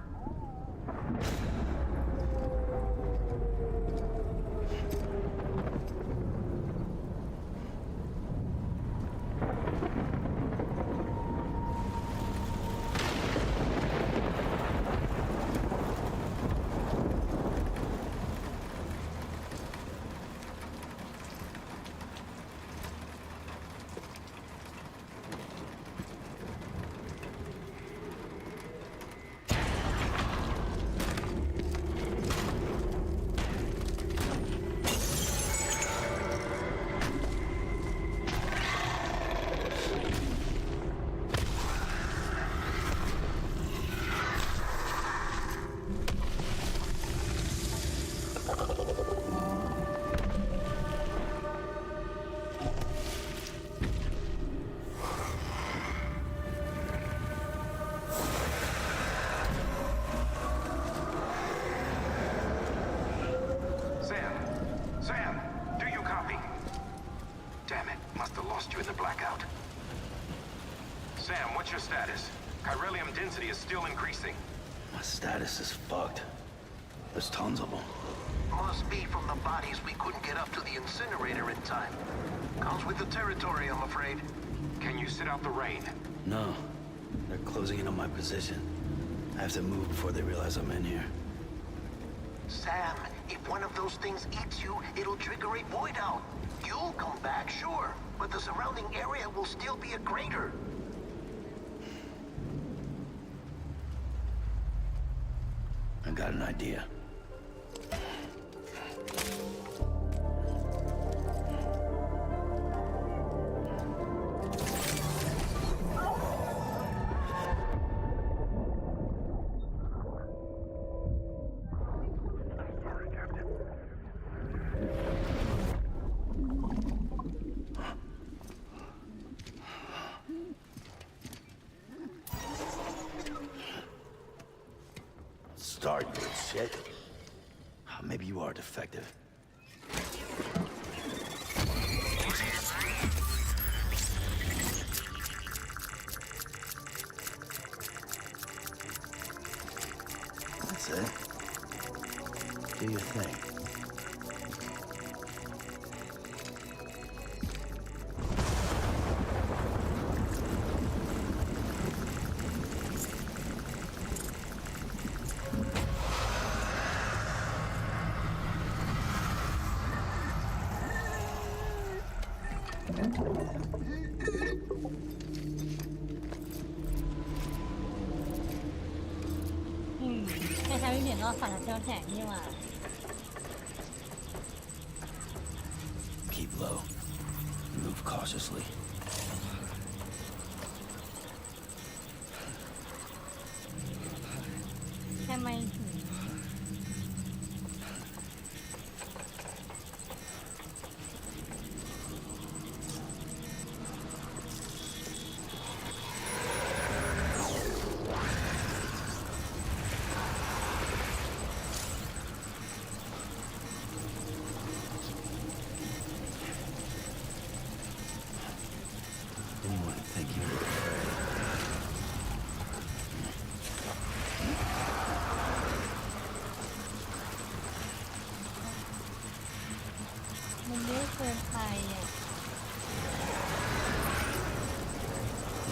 Sam, do you copy? Damn it, must have lost you in the blackout. Sam, what's your status? Chiralium density is still increasing. My status is fucked. There's tons of them. Must be from the bodies we couldn't get up to the incinerator in time. Comes with the territory, I'm afraid. Can you sit out the rain? No. They're closing in on my position. I have to move before they realize I'm in here. Sam, if one of those things eats you, it'll trigger a void out. You'll come back, sure, but the surrounding area will still be a crater. I got an idea. Start, you shit. Maybe you are defective. That's it. Do your thing. Keep low. Move cautiously. Anyone think you were afraid?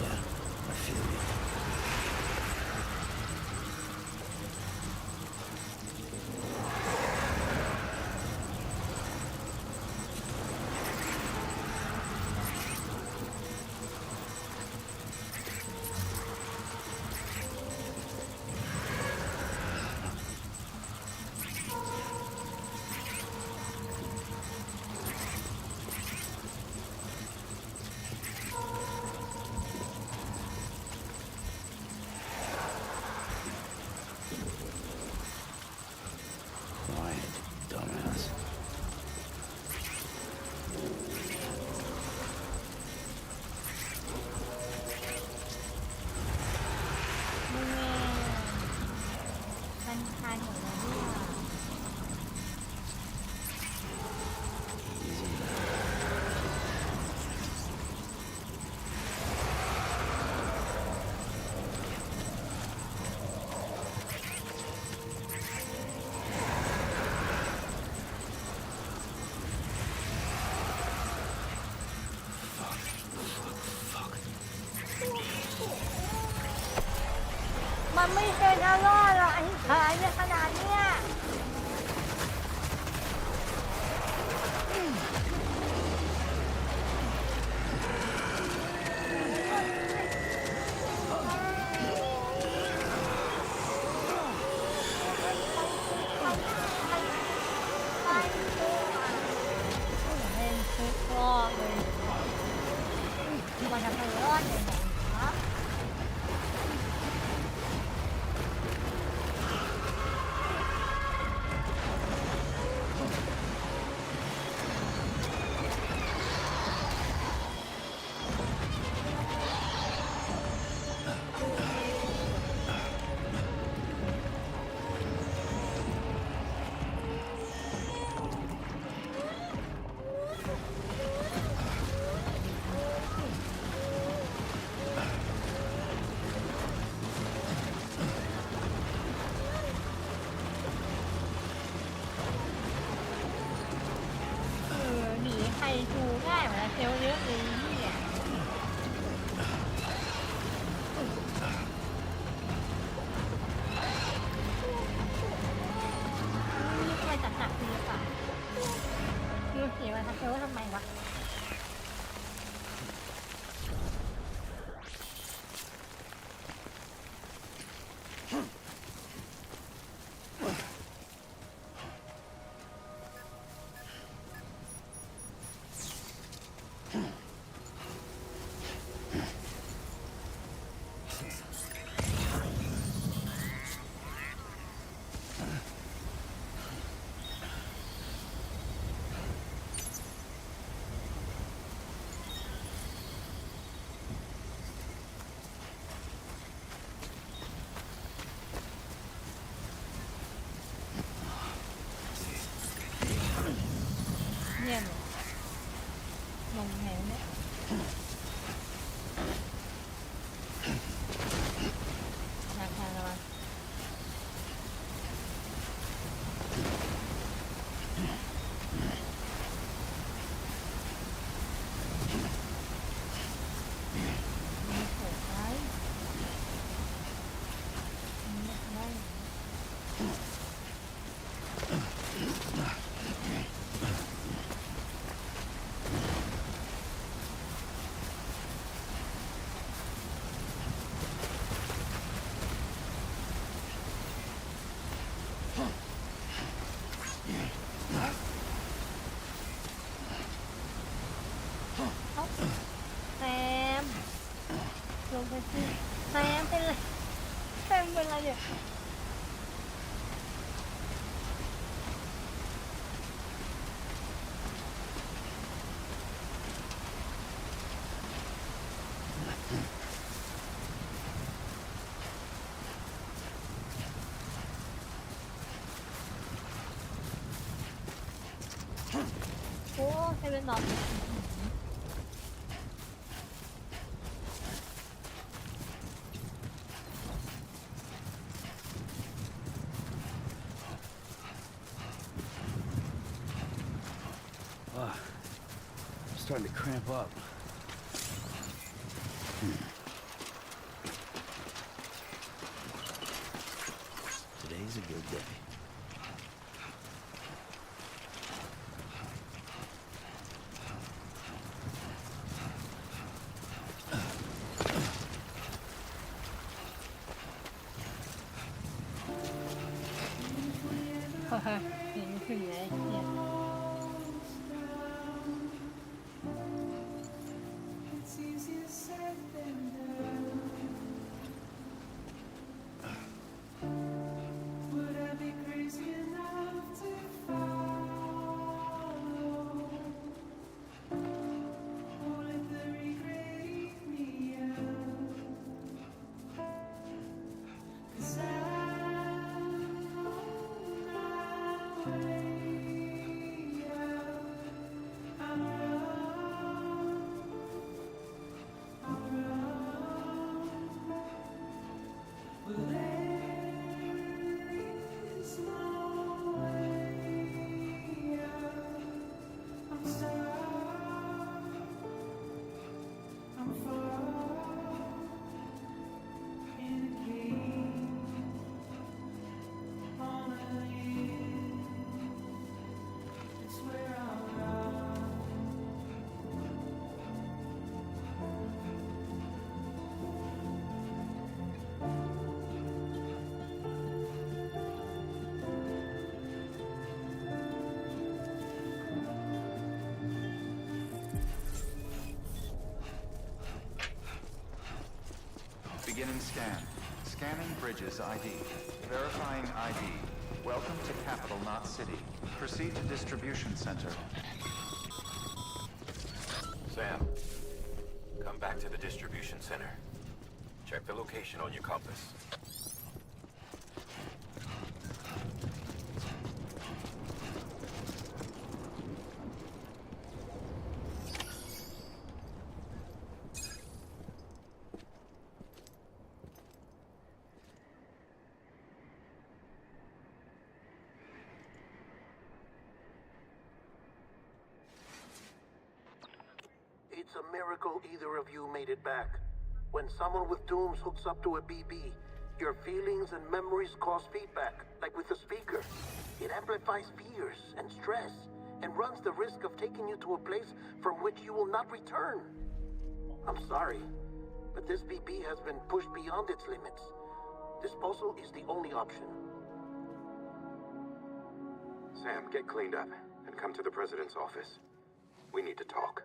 Yeah, I feel you. มันไม่เคยทะเลาะหรอกไอ้ขายเนี่ยขนาดเนี้ยมันทำให้รอดเลยนะใครดูง่ายเหมือนเซลล์เยอะเลยเนี่ยนี่ใครจัดหนักดีกว่าดูเสียวันทักเซลล์ทำไมวะเนี่ยลงแหนเนี่ยราคาละวันแซมลงไปสิแซมเป็นไรแซมเป็นไรเนี่ยโอ้ให้เป็นนอนI'm starting to cramp up. Today's a good day. Haha, ini tuh ya, ya. Beginning scan. Scanning Bridges ID. Verifying ID. Welcome to Capital Knot City. Proceed to Distribution Center. Sam, come back to the distribution center. Check the location on your compass. It's a miracle either of you made it back. When someone with dooms hooks up to a BB, your feelings and memories cause feedback, like with a speaker. It amplifies fears and stress, and runs the risk of taking you to a place from which you will not return. I'm sorry, but this BB has been pushed beyond its limits. Disposal is the only option. Sam, get cleaned up and come to the president's office. We need to talk.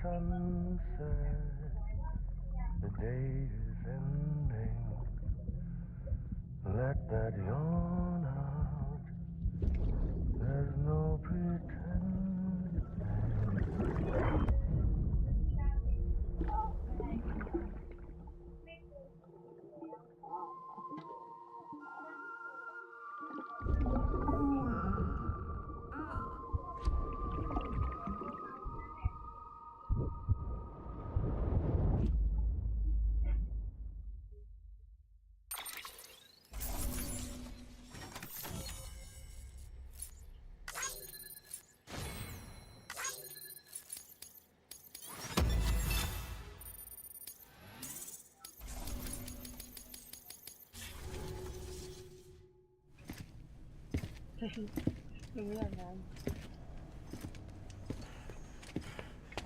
Sunset, the day is ending. Let that yawn out. There's no pretending.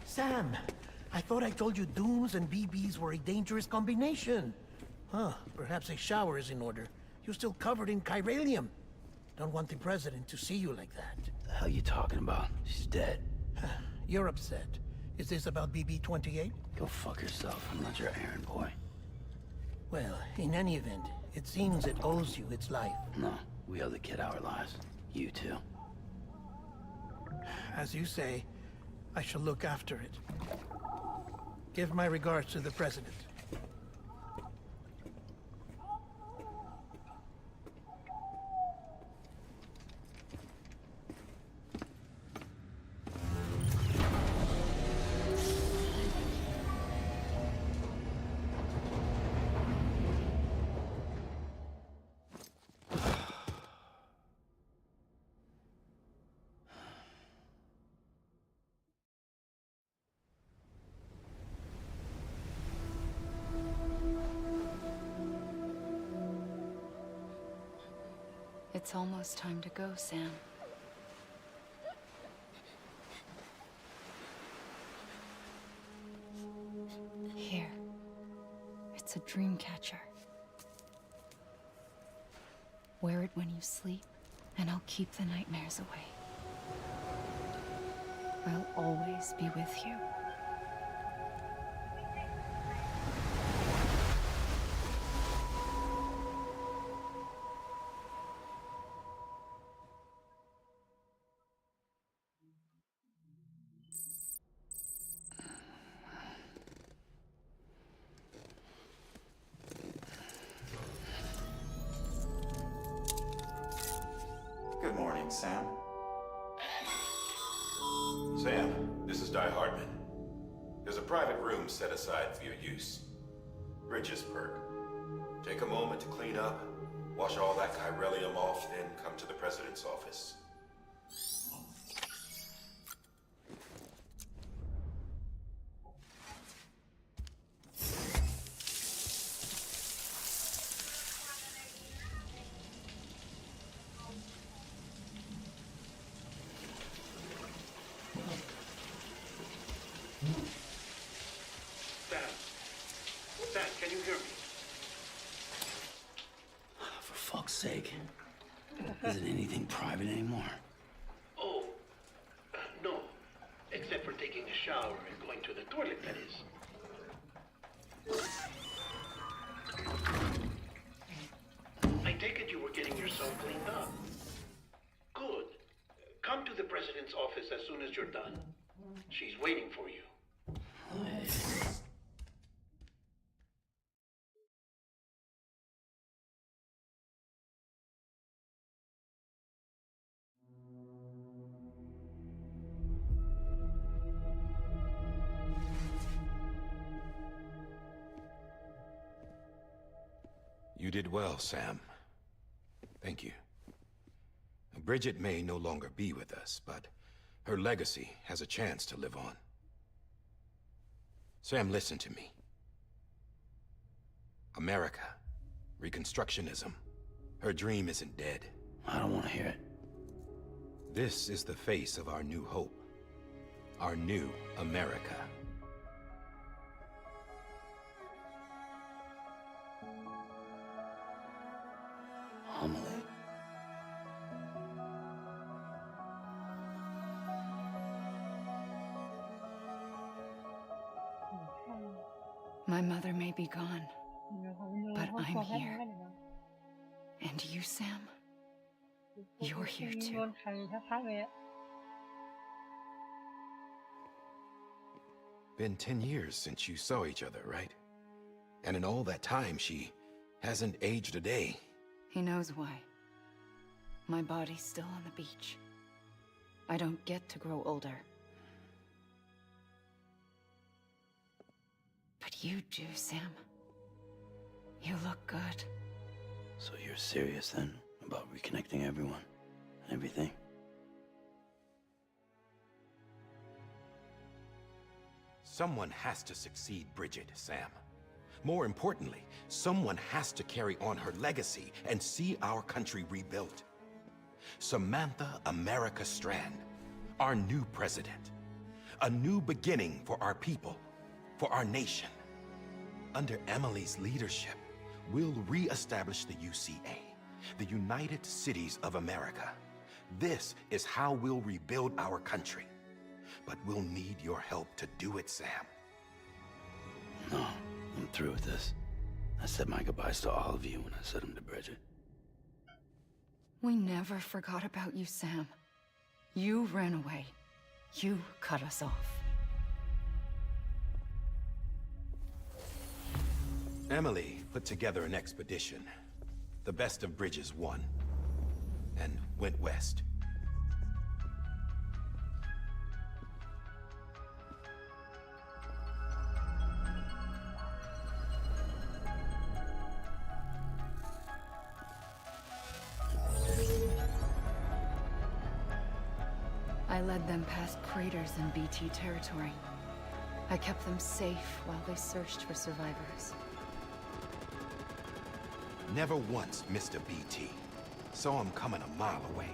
Sam, I thought I told you dooms and BBs were a dangerous combination. Huh, perhaps a shower is in order. You're still covered in chiralium. Don't want the president to see you like that. The hell you talking about? She's dead. You're upset. Is this about BB-28? Go fuck yourself. I'm not your errand boy. Well, in any event, it seems it owes you its life. No, we owe the kid our lives. You too. As you say, I shall look after it. Give my regards to the president. It's almost time to go, Sam. Here. It's a dream catcher. Wear it when you sleep, and I'll keep the nightmares away. I'll always be with you. Good morning, Sam. Sam, this is Di Hartman. There's a private room set aside for your use. Bridges perk. Take a moment to clean up, wash all that chiralium off, then come to the president's office. Sam, can you hear me? For fuck's sake. Isn't anything private anymore? Oh, no. Except for taking a shower and going to the toilet, that is. I take it you were getting yourself cleaned up. Good. Come to the president's office as soon as you're done. She's waiting for you. You did well, Sam. Thank you. Bridget may no longer be with us, but her legacy has a chance to live on. Sam, listen to me. America, Reconstructionism, her dream isn't dead. I don't want to hear it. This is the face of our new hope. Our new America. Homily. My mother may be gone, but I'm here. And you, Sam? You're here too. Been 10 years since you saw each other, right? And in all that time, she hasn't aged a day. He knows why. My body's still on the beach. I don't get to grow older. But you do, Sam. You look good. So you're serious then about reconnecting everyone and everything? Someone has to succeed Bridget, Sam. More importantly, someone has to carry on her legacy and see our country rebuilt. Samantha America Strand, our new president. A new beginning for our people, for our nation. Under Emily's leadership, we'll re-establish the UCA, the United Cities of America. This is how we'll rebuild our country. But we'll need your help to do it, Sam. No, I'm through with this. I said my goodbyes to all of you when I said them to Bridget. We never forgot about you, Sam. You ran away. You cut us off. Emily put together an expedition. The best of Bridges won. And went west. I led them past craters in BT territory. I kept them safe while they searched for survivors. Never once missed a BT. Saw him coming a mile away.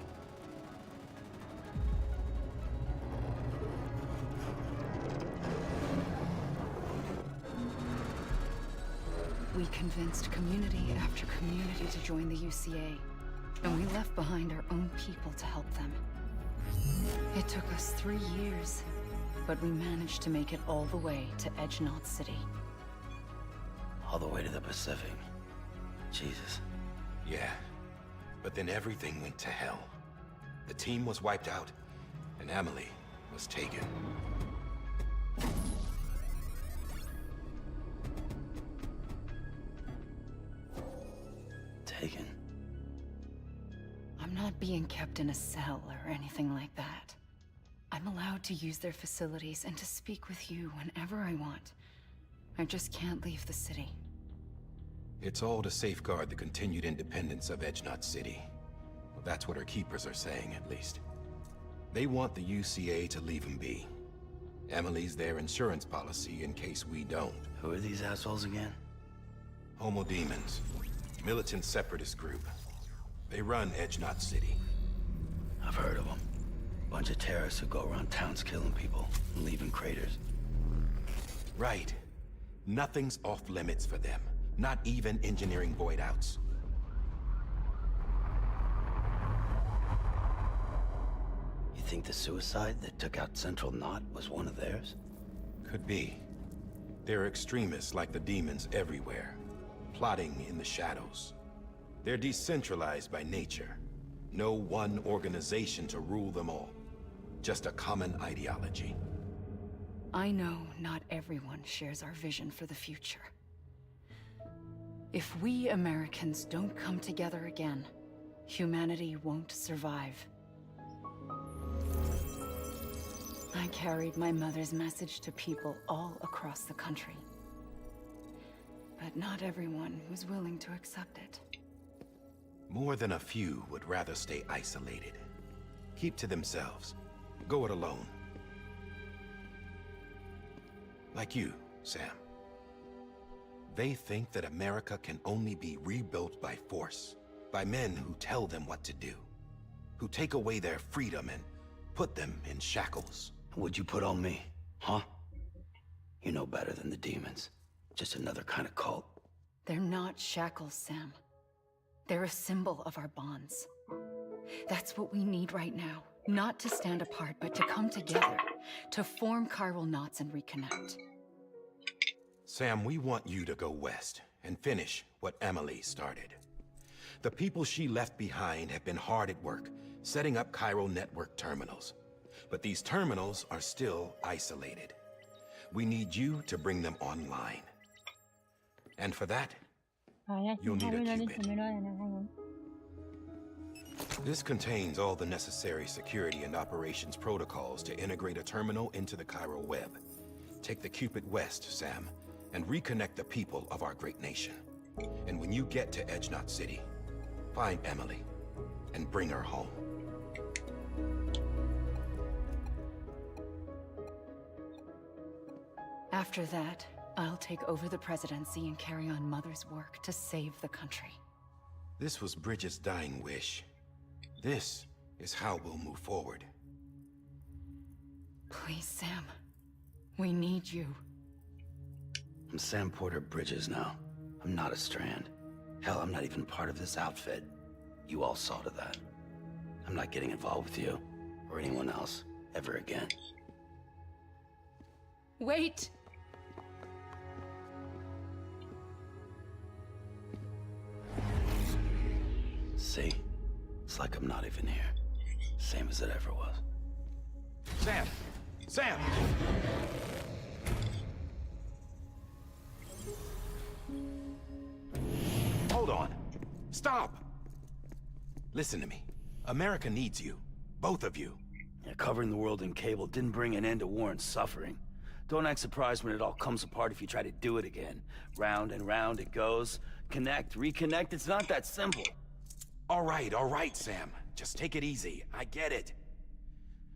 We convinced community after community to join the UCA, and we left behind our own people to help them. It took us 3 years, but we managed to make it all the way to Edgenaught City. All the way to the Pacific. Jesus. Yeah, but then everything went to hell. The team was wiped out, and Emily was taken. Taken? I'm not being kept in a cell or anything like that. I'm I'm allowed to use their facilities and to speak with you whenever I want. I just can't leave the city. It's all to safeguard the continued independence of Edgenot City. Well, that's what our keepers are saying, at least. They want the UCA to leave them be. Emily's their insurance policy in case we don't. Who are these assholes again? Homo Demons. Militant separatist group. They run Edgenot City. I've heard of them. Bunch of terrorists who go around towns killing people and leaving craters. Right. Nothing's off limits for them. Not even engineering void outs. You think the suicide that took out Central Knot was one of theirs? Could be. There are extremists like the demons everywhere, plotting in the shadows. They're decentralized by nature. No one organization to rule them all. Just a common ideology. I know not everyone shares our vision for the future. If we Americans don't come together again, humanity won't survive. I carried my mother's message to people all across the country. But not everyone was willing to accept it. More than a few would rather stay isolated. Keep to themselves. Go it alone. Like you, Sam. They think that America can only be rebuilt by force, by men who tell them what to do, who take away their freedom and put them in shackles. What'd you put on me, huh? You know better than the demons. Just another kind of cult. They're not shackles, Sam. They're a symbol of our bonds. That's what we need right now. Not to stand apart, but to come together, to form chiral knots and reconnect. Sam, we want you to go west and finish what Emily started. The people she left behind have been hard at work, setting up chiral network terminals. But these terminals are still isolated. We need you to bring them online. And for that, you'll need a Cupid. This contains all the necessary security and operations protocols to integrate a terminal into the chiral web. Take the Cupid west, Sam, and reconnect the people of our great nation. And when you get to Edgenot City, find Emily and bring her home. After that, I'll take over the presidency and carry on Mother's work to save the country. This was Bridget's dying wish. This is how we'll move forward. Please, Sam. We need you. I'm Sam Porter Bridges now. I'm not a Strand. Hell, I'm not even part of this outfit. You all saw to that. I'm not getting involved with you, or anyone else, ever again. Wait! See? It's like I'm not even here. Same as it ever was. Sam! Sam! Hold on. Stop! Listen to me. America needs you. Both of you. Yeah, covering the world in cable didn't bring an end to war and suffering. Don't act surprised when it all comes apart if you try to do it again. Round and round it goes. Connect, reconnect, it's not that simple. All right, Sam. Just take it easy. I get it.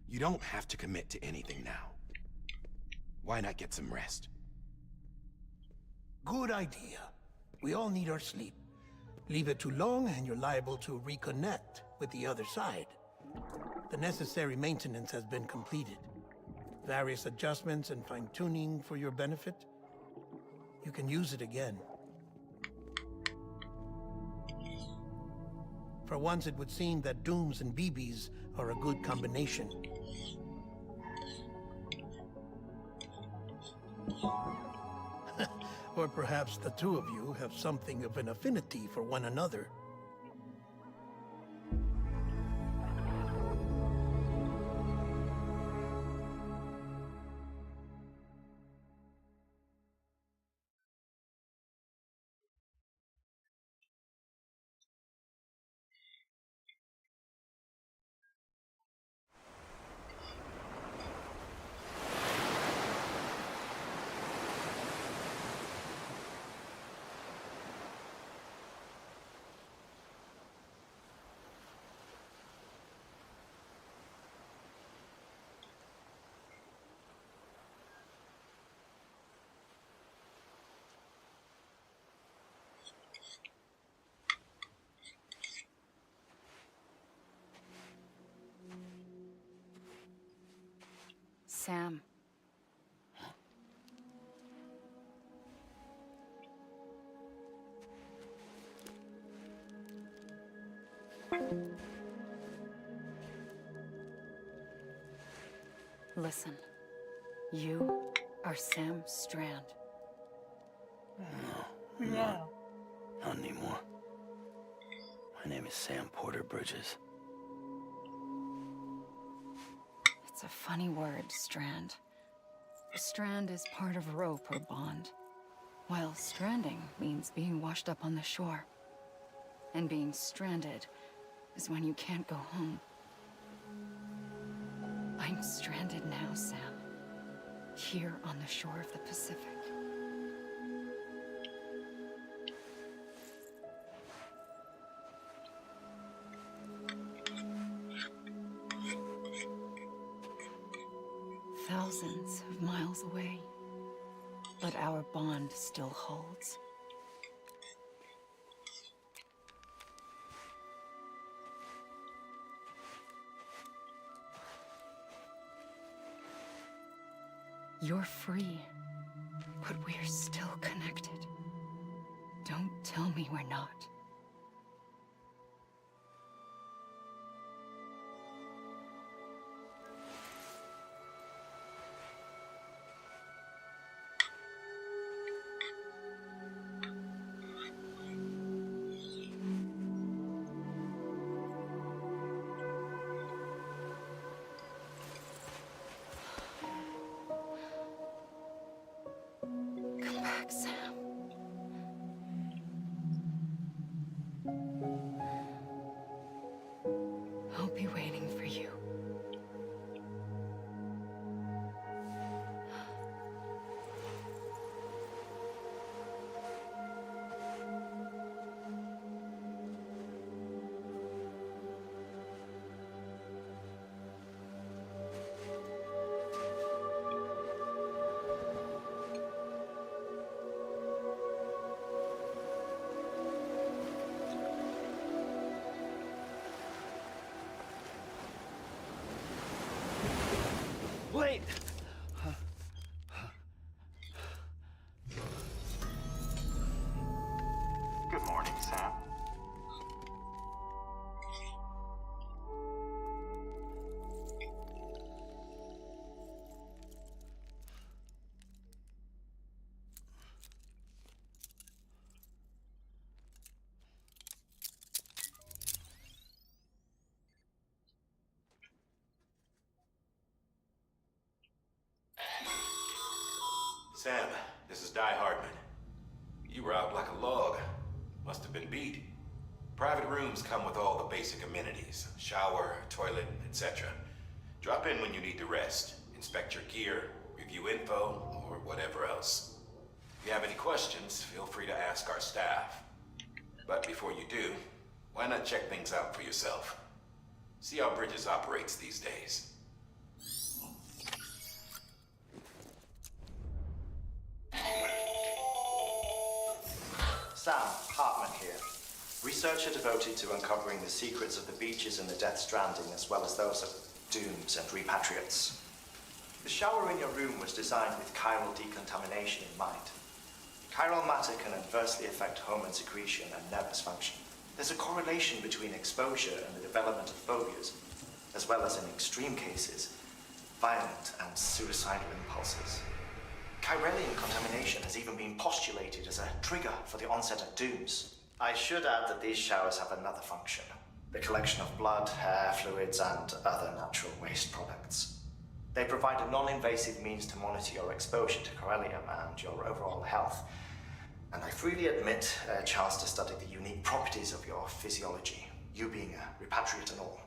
You don't have to commit to anything now. Why not get some rest? Good idea. We all need our sleep. Leave it too long and you're liable to reconnect with the other side. The necessary maintenance has been completed. Various adjustments and fine-tuning for your benefit. You can use it again. For once, it would seem that Dooms and BBs are a good combination. Or perhaps the two of you have something of an affinity for one another. Sam. Listen, you are Sam Strand. Yeah. Not anymore. My name is Sam Porter Bridges. It's a funny word, Strand. A strand is part of rope or bond, while stranding means being washed up on the shore. And being stranded is when you can't go home. I'm stranded now, Sam. Here on the shore of the Pacific. Thousands of miles away, but our bond still holds. You're free, but we're still connected. Don't tell me we're not. Come back, Sam. I'll be waiting for you. Wait! Good morning, Sam. Sam, this is Di Hardman. You were out like a log. Must have been beat. Private rooms come with all the basic amenities. Shower, toilet, etc. Drop in when you need to rest. Inspect your gear, review info, or whatever else. If you have any questions, feel free to ask our staff. But before you do, why not check things out for yourself? See how Bridges operates these days. Sam Hartman here, researcher devoted to uncovering the secrets of the beaches in the Death Stranding, as well as those of dooms and repatriates. The shower in your room was designed with chiral decontamination in mind. Chiral matter can adversely affect hormone secretion and nervous function. There's a correlation between exposure and the development of phobias, as well as in extreme cases, violent and suicidal impulses. Chiralian contamination has even been postulated as a trigger for the onset of dooms. I should add that these showers have another function: the collection of blood, hair, fluids, and other natural waste products. They provide a non-invasive means to monitor your exposure to chiralium and your overall health. And I freely admit a chance to study the unique properties of your physiology, you being a repatriate and all.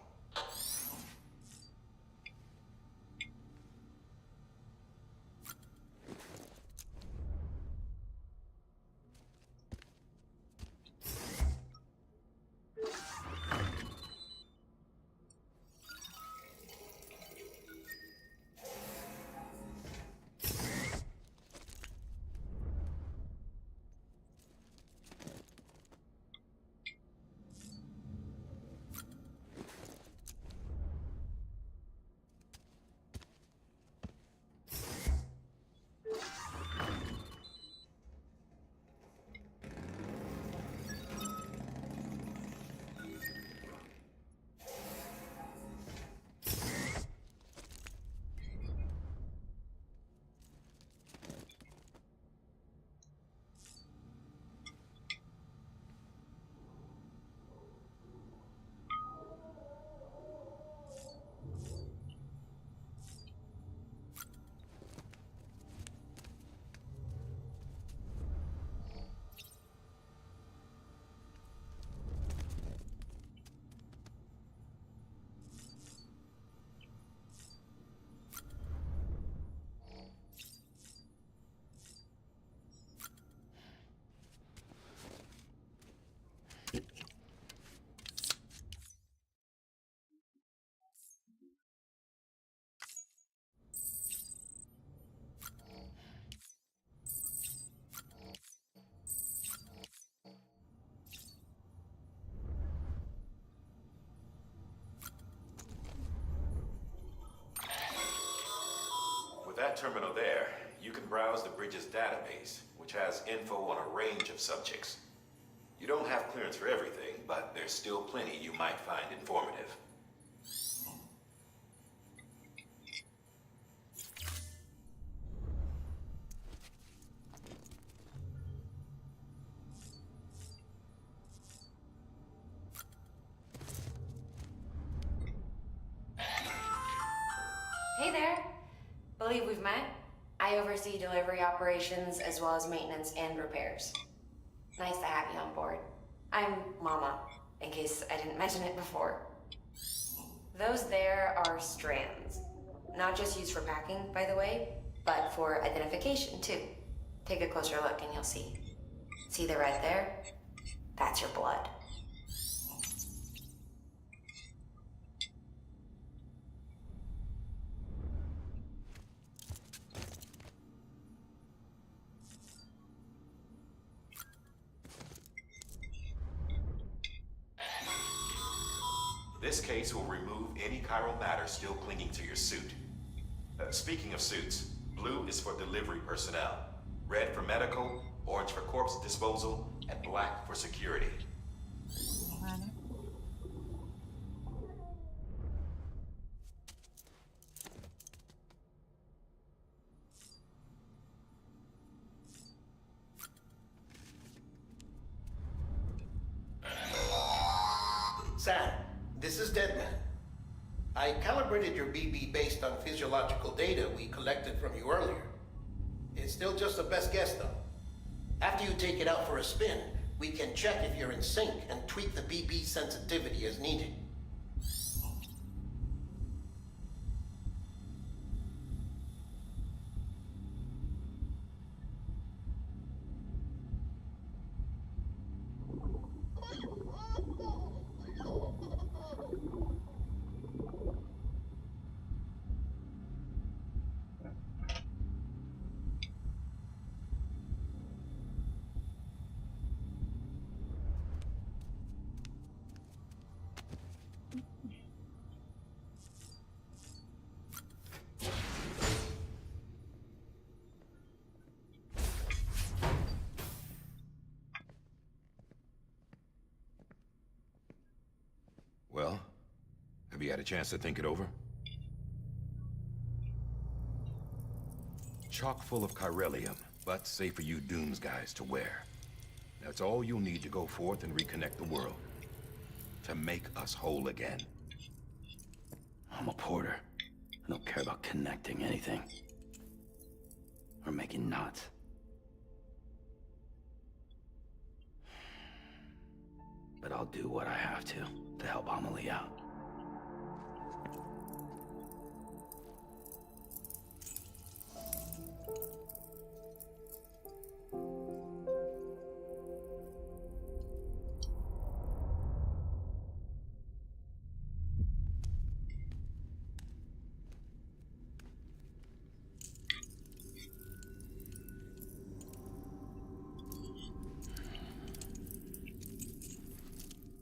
terminal there, you can browse the bridge's database, which has info on a range of subjects. You don't have clearance for everything, but there's still plenty you might find informative. Hey there. Believe we've met. I oversee delivery operations as well as maintenance and repairs. Nice to have you on board. I'm Mama, in case I didn't mention it before. Those there are strands. Not just used for packing, by the way, but for identification too. Take a closer look and you'll see. See the red there? That's your blood. This case will remove any chiral matter still clinging to your suit. Speaking of suits, blue is for delivery personnel, red for medical, orange for corpse disposal, and black for security. Sam, this is Deadman. I calibrated your BB based on physiological data we collected from you earlier. It's still just a best guess, though. After you take it out for a spin, we can check if you're in sync and tweak the BB sensitivity as needed. Well, have you had a chance to think it over? Chock full of chiralium, but safe for you Dooms guys to wear. That's all you'll need to go forth and reconnect the world. To make us whole again. I'm a porter. I don't care about connecting anything. Or making knots. But I'll do what I have to help Amelie out.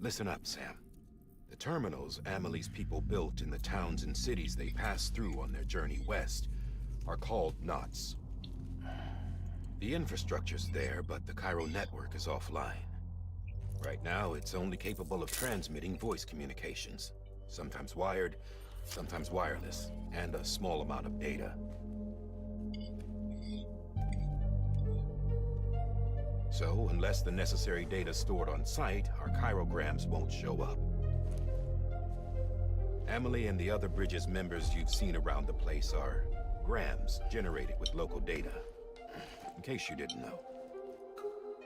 Listen up, Sam. The terminals Amelie's people built in the towns and cities they passed through on their journey west are called knots. The infrastructure's there, but the chiral network is offline. Right now, it's only capable of transmitting voice communications, sometimes wired, sometimes wireless, and a small amount of data. So, unless the necessary data stored on site, our chirograms won't show up. Amelie and the other Bridges members you've seen around the place are grams generated with local data, in case you didn't know.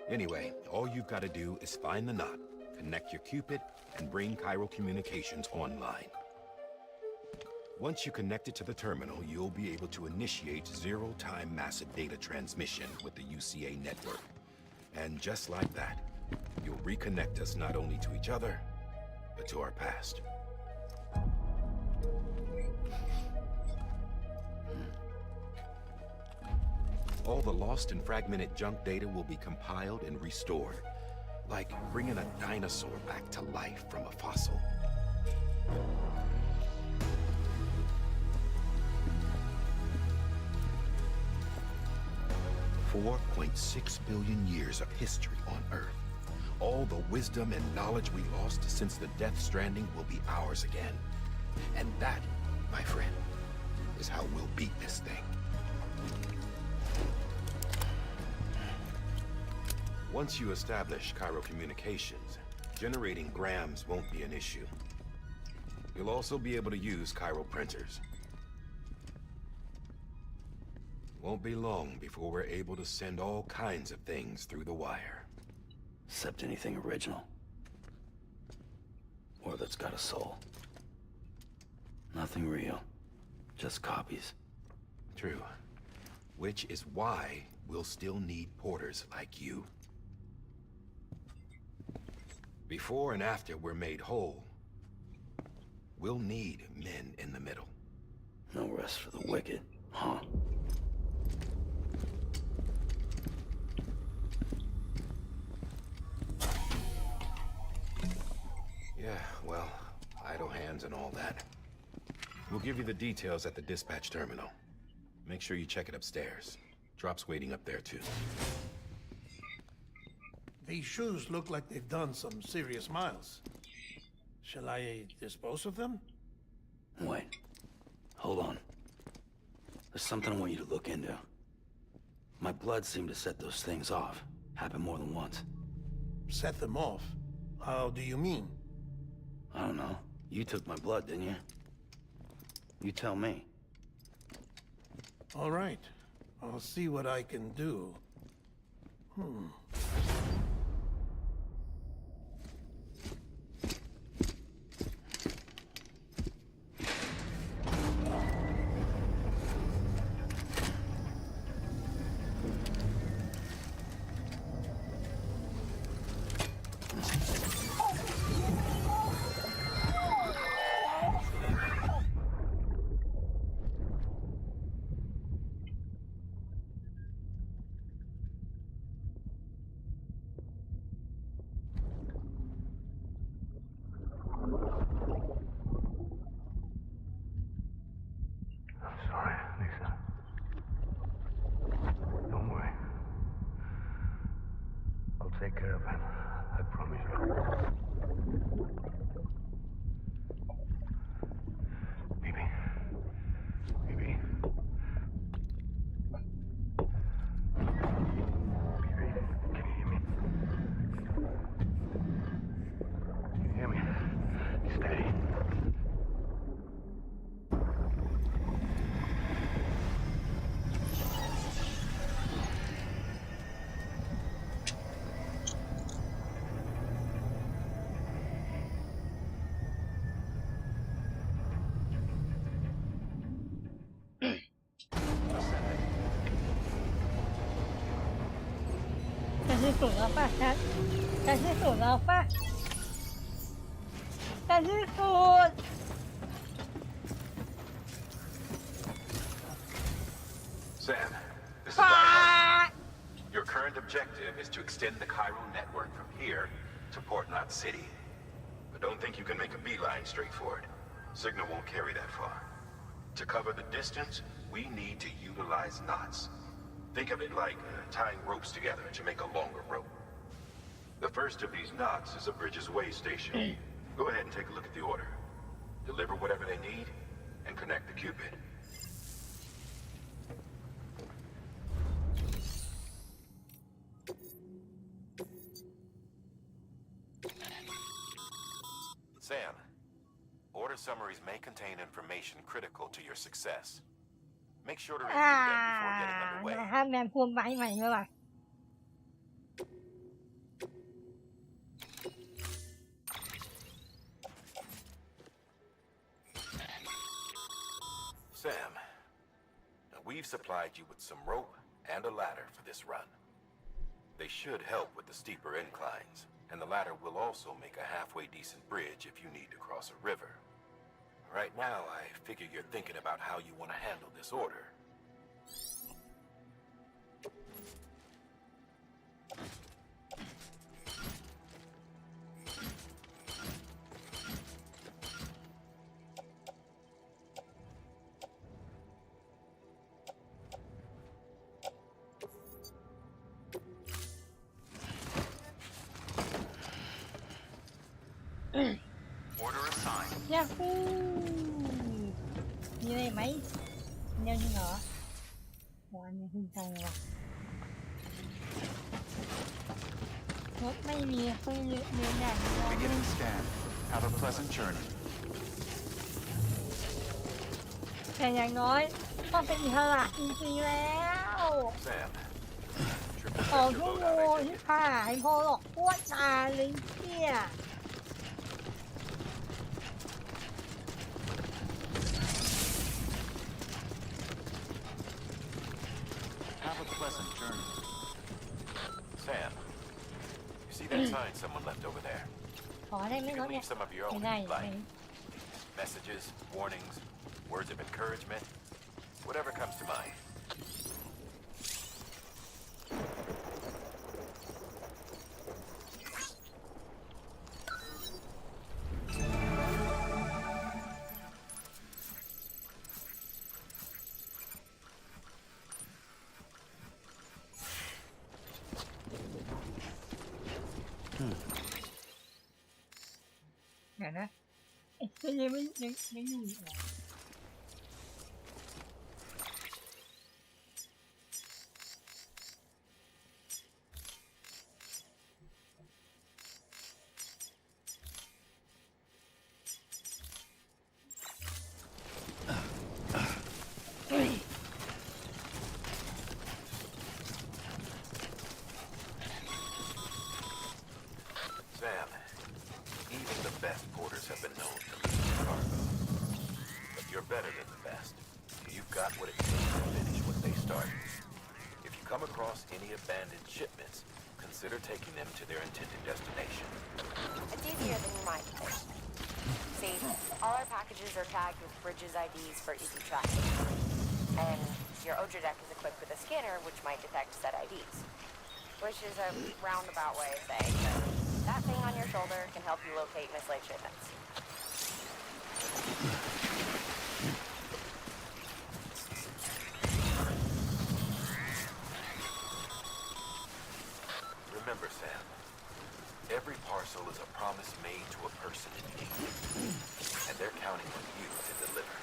Anyway, all you've got to do is find the knot, connect your Cupid, and bring chiral communications online. Once you connect it to the terminal, you'll be able to initiate zero-time massive data transmission with the UCA network. And just like that, you'll reconnect us not only to each other, but to our past. All the lost and fragmented junk data will be compiled and restored, like bringing a dinosaur back to life from a fossil. 4.6 billion years of history on Earth. All the wisdom and knowledge we lost since the Death Stranding will be ours again. And that, my friend, is how we'll beat this thing. Once you establish Cairo communications, generating grams won't be an issue. You'll also be able to use Cairo printers. Won't be long before we're able to send all kinds of things through the wire. Except anything original. Or that's got a soul. Nothing real. Just copies. True. Which is why we'll still need porters like you. Before and after we're made whole, we'll need men in the middle. No rest for the wicked, huh? Yeah, well, idle hands and all that. We'll give you the details at the dispatch terminal. Make sure you check it upstairs. Drop's waiting up there, too. These shoes look like they've done some serious miles. Shall I dispose of them? Wait. Hold on. There's something I want you to look into. My blood seemed to set those things off. Happened more than once. Set them off? How do you mean? I don't know. You took my blood, didn't you? You tell me. All right. I'll see what I can do. Sorry, Lisa. Don't worry. I'll take care of him. I promise you. Baby. Baby. Baby, can you hear me? Can you hear me? Steady.ที่สุดแล้วป่ะแคทแต่ที่สุดแล้วป่ะแต่ที่สุด Sam, this is Diane. Your current objective is to extend the Cairo network from here to Port Knot City. But don't think you can make a beeline straight for it. Signal won't carry that far. To cover the distance, we need to utilize knots. Think of it like tying ropes together to make a longer rope. The first of these knots is a Bridges Way station. Go ahead and take a look at the order. Deliver whatever they need, and connect the Cupid. Sam, order summaries may contain information critical to your success. Make sure to review them before getting underway. ห้ามแมนพูดใหม่ใหม่เลยว่ะ Sam, now we've supplied you with some rope and a ladder for this run. They should help with the steeper inclines, and the ladder will also make a halfway decent bridge if you need to cross a river. Right now, I figure you're thinking about how you want to handle this order. ยาฮูมีอะไรไหมเดียวนี่เหรออันนี้ขึ้นใจว่ะรถไม่มีคือเรียนอย่างนี้ Beginning scan. Have a pleasant journey. แต่อย่างน้อยต้องเป็นอิสระจริงๆแล้ว Sam. 2 ชั่วโมงที่ผ่านพอหรอกโคตรนานเลยเนี่ย Have a pleasant journey. Sam. You see that sign someone left over there? ขอได้ไหม You รถ can เนี่ย leave some of your ไม่ own, ได้ if you'd ไม่ like. Messages, warnings, words of encouragement, whatever comes to mind. Hmm. เดี๋ยวนะไอ้เรื่องนี้ไม่อยู่เหรอSam, even the best porters have been known to lose cargo. But you're better than the best. You've got what it takes to finish what they start. If you come across any abandoned shipments, consider taking them to their intended destination. It's easier than you might think. See, all our packages are tagged with Bridges IDs for easy tracking. And your Odra deck is equipped with a scanner which might detect said IDs. Which is a roundabout way of saying that that thing on your shoulder can help you locate mislaid shipments. Remember, Sam, every parcel is a promise made to a person in need. And they're counting on you to deliver.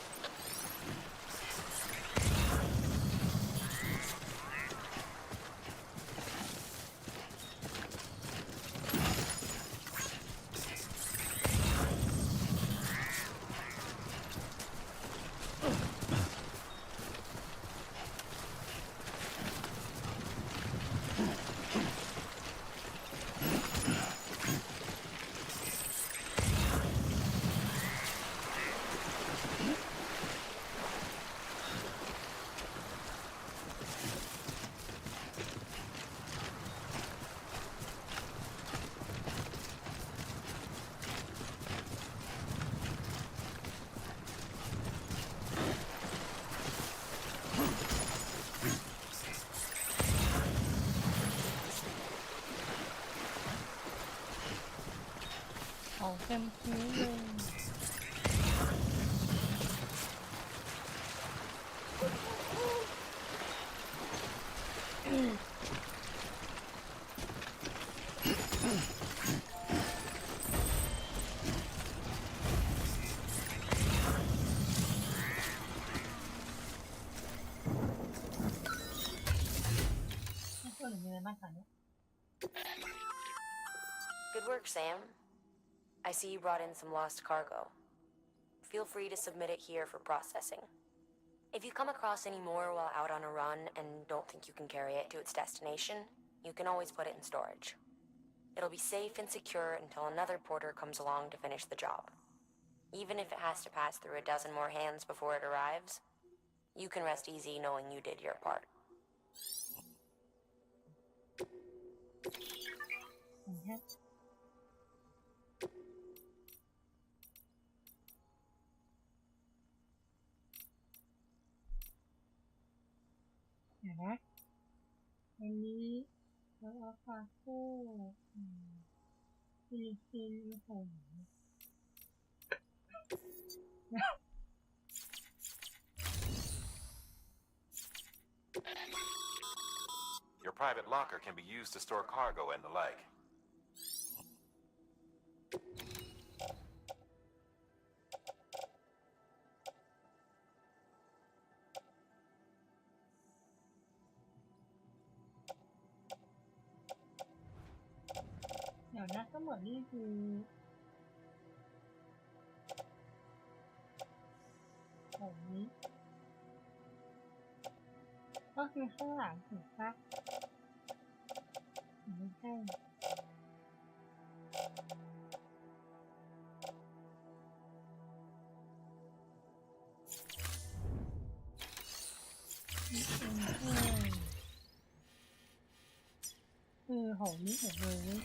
ของเต็มพื้นเลย Good work, Sam. I see you brought in some lost cargo. Feel free to submit it here for processing. If you come across any more while out on a run and don't think you can carry it to its destination, you can always put it in storage. It'll be safe and secure until another porter comes along to finish the job. Even if it has to pass through a dozen more hands before it arrives, you can rest easy knowing you did your part. Yeah. อันนี้แล้วเอาคาโก้ฟิลิปปินส์ผม Your private locker can be used to store cargo and the like. ยวนะทั้งหมดนี่คือแบบนี้ก็คือข้างหลังถูกปะไม่ใช่คือของนี้หมดเลย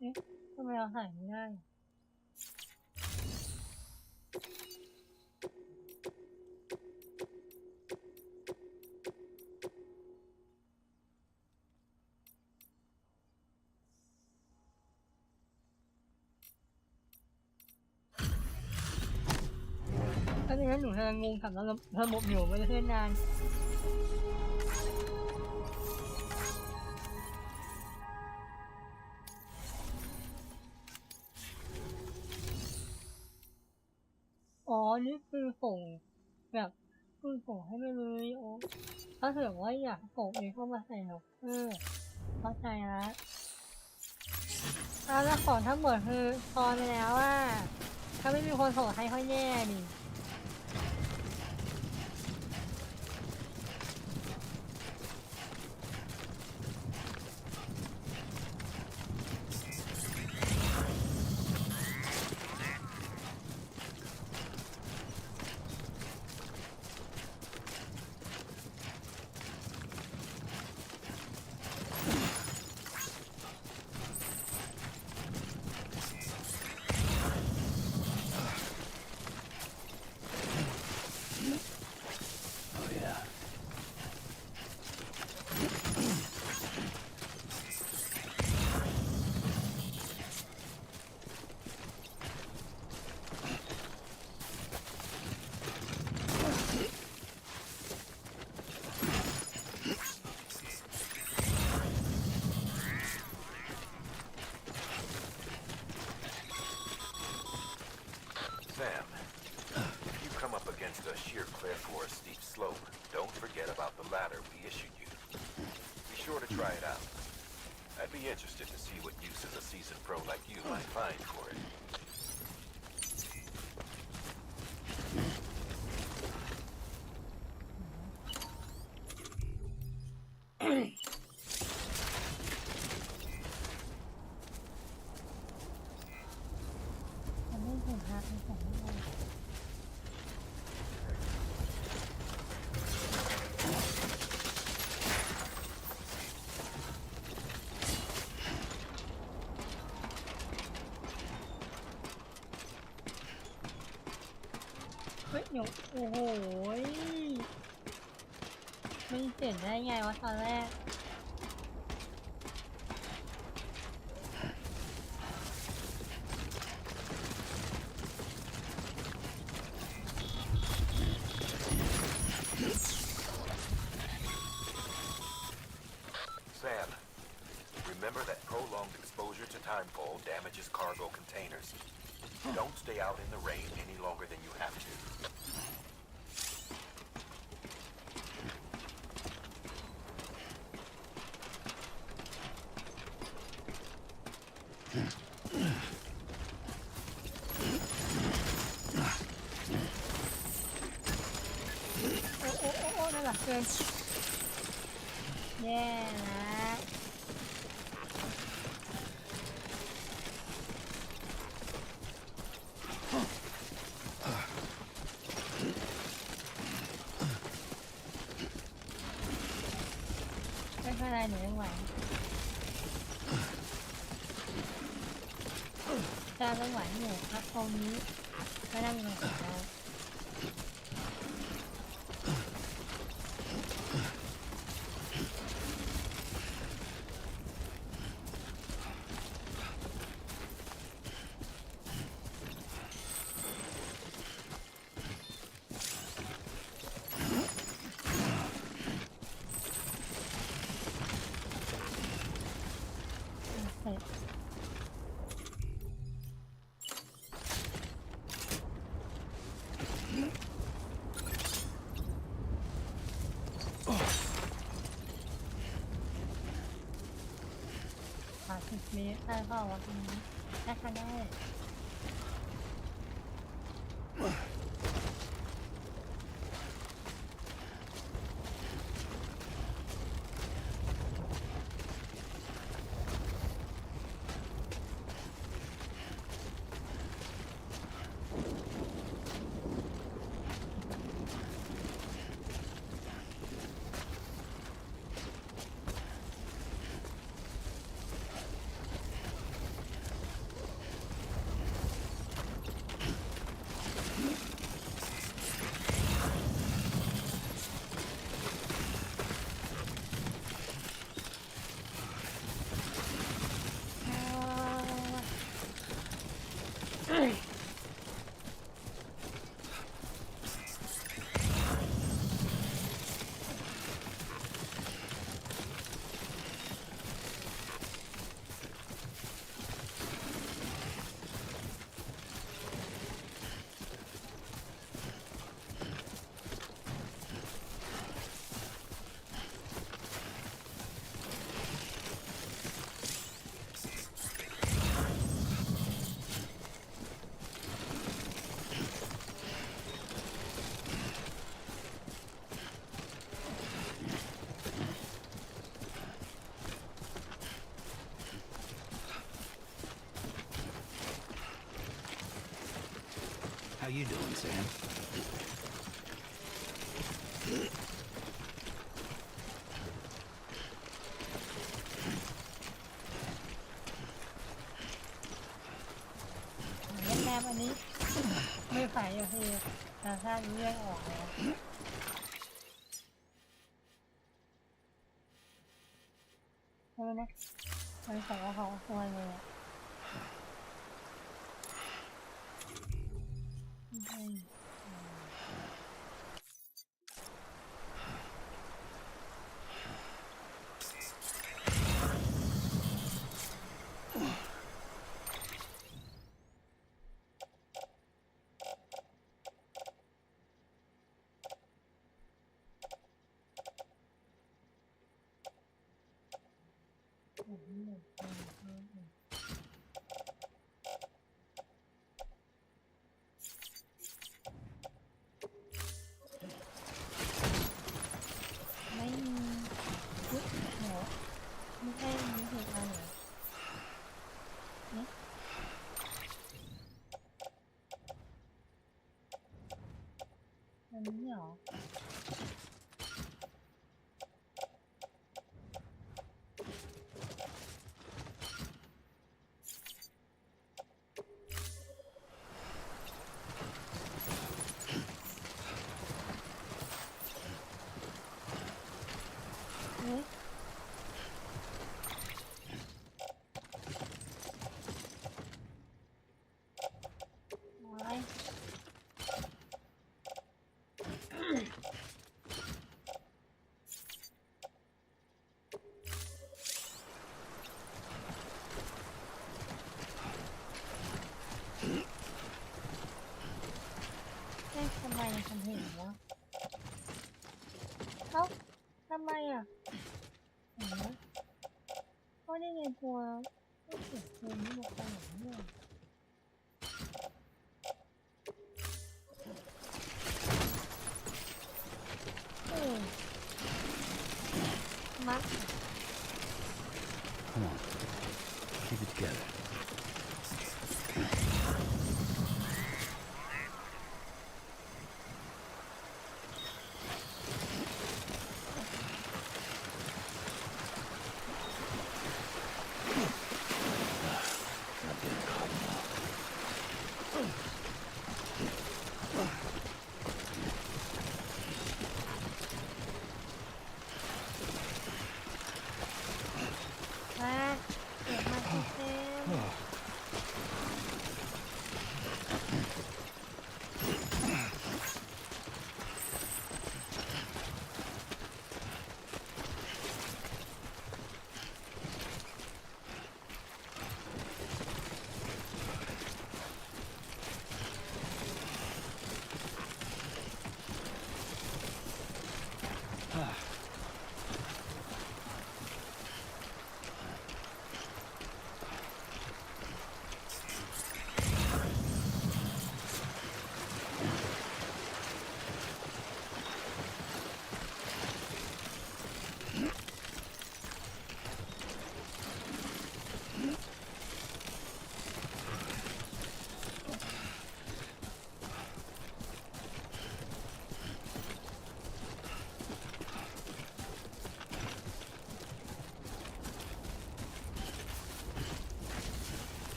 เอ๊ะทำไมเราหายไม่ได้ถ้าอย่างนั้นหนูกำลังงงกับระบบอยู่ไม่ได้เล่นนานอ๋อนี่คือส่งแบบคือส่งให้ไปเลยโอ้ถ้าเกิดว่าอยากส่งเองก็มาใส่หรอกเข้าใจแล้วแล้วของทั้งหมดคือพอไปแล้วว่าถ้าไม่มีคนส่งให้เขาแย่ดิSam, if you come up against a sheer cliff or a steep slope, don't forget about the ladder we issued you. Be sure to try it out. I'd be interested to see what uses a seasoned pro like you might find for it.โอ้โหไม่เห็นได้ไงวะตอนแรกSam, remember that prolonged exposure to timefall damages cargo containers. Don't stay out in the rain any longer than you have to. Oh, น่ารักเกินแย่นะไม่เป็นไรหนูยังไหวจะต้องไหวหนูครับตรงนี้ไม่ได้มีปัญหา 30 เมตรได้เปล่าวะตรงนี้ได้ค่ะได้ How you doing, Sam? แม่อันนี้ไม่ไผ่อะพี่แต่ถ้าเลือกออกแล้วใช่ไหมนะมันใส่ว่าเขาควรเลยไม่มีชุดหัวไม่ใช่มีเหตุการณ์เหรอเนี่ยอันนี้เหรอทำไมฉันเห็นวะเอ้าทำไมอ่ะเห็นไหมก็ได้ไงตัวก็เสียงเพลงนี่บอกไปไหนเนี่ยมัด Come on. Keep it together.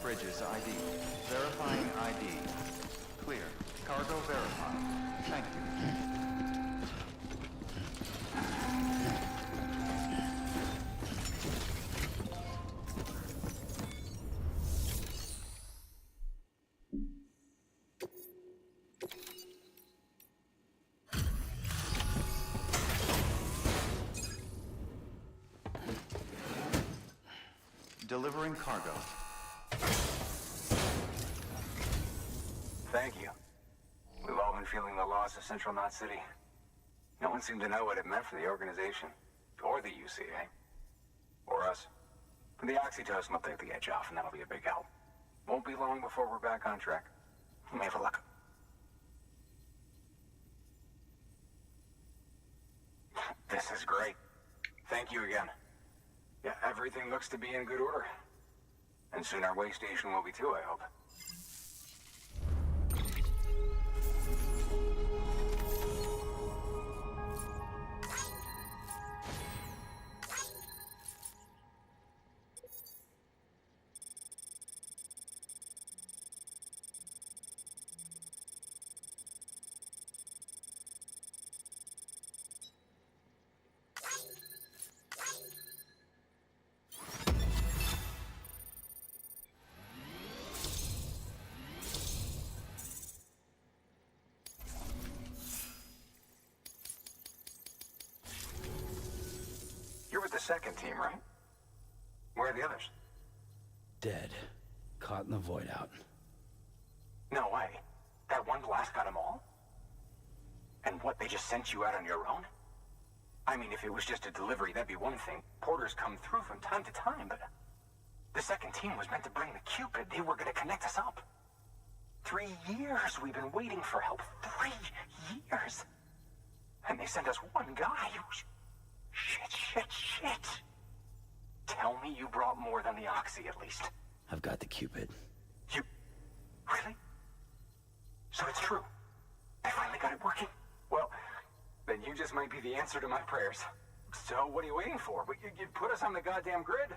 Bridges ID. Verifying ID. Clear. Cargo verified. Thank you. Delivering cargo. Thank you. We've all been feeling the loss of Central Knot City. No one seemed to know what it meant for the organization, or the UCA, or us. The oxytocin will take the edge off, and that'll be a big help. Won't be long before we're back on track. Let me have a look. This is great. Thank you again. Yeah, everything looks to be in good order. And soon our way station will be too, I hope. You're with the second team, right? Where are the others? Dead. Caught in the void out. No way. That one blast got them all? And what, they just sent you out on your own? I mean, if it was just a delivery, that'd be one thing. Porters come through from time to time, but... The second team was meant to bring the Cupid. They were gonna connect us up. 3 years we've been waiting for help. 3 years! And they sent us one guy. Shit. Tell me you brought more than the Oxy, at least. I've got the Cupid. You... Really? So it's true. I finally got it working. Well, then you just might be the answer to my prayers. So what are you waiting for? You put us on the goddamn grid.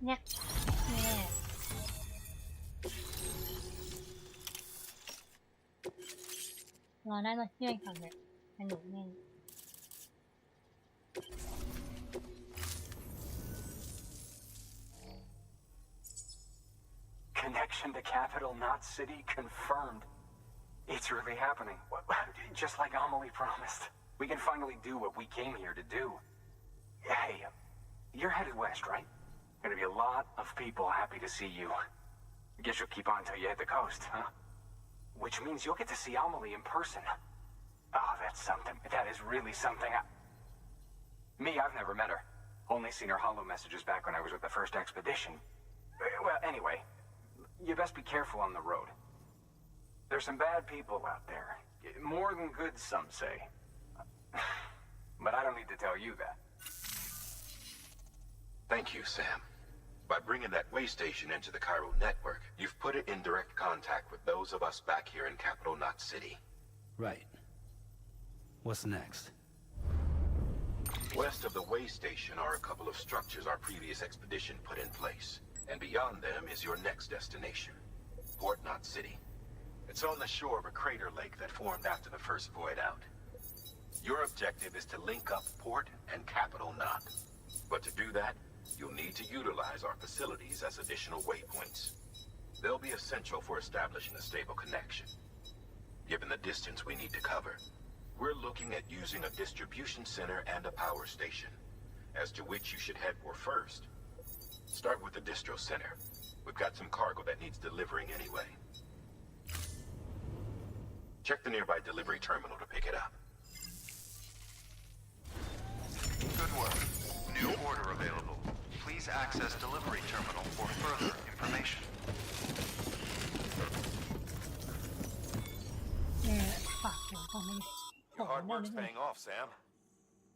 Nhắc nè. Ngồi đây mà chưa anh cảm nhận anh đủ nhanh. Connection to Capital Knot City confirmed. It's really happening. Just like Amelie promised. We can finally do what we came here to do. Hey, you're headed west, right? Gonna be a lot of people happy to see you. Guess you'll keep on till you hit the coast, huh? Which means you'll get to see Amelie in person. Oh, that's something. That is really something. Me, I've never met her. Only seen her holo messages back when I was with the first expedition. Well, anyway, you best be careful on the road. There's some bad people out there. More than good, some say. But I don't need to tell you that. Thank you, Sam. By bringing that way station into the Cairo network, you've put it in direct contact with those of us back here in Capital Knot City. Right. What's next? West of the way station are a couple of structures our previous expedition put in place. And beyond them is your next destination, Port Knot City. It's on the shore of a crater lake that formed after the first void out. Your objective is to link up Port and Capital Knot. But to do that, you'll need to utilize our facilities as additional waypoints. They'll be essential for establishing a stable connection. Given the distance we need to cover, we're looking at using a distribution center and a power station, as to which you should head for first. Start with the distro center. We've got some cargo that needs delivering anyway. Check the nearby delivery terminal to pick it up. Good work. New order available. Please access delivery terminal for further information. Your hard work's paying off, Sam.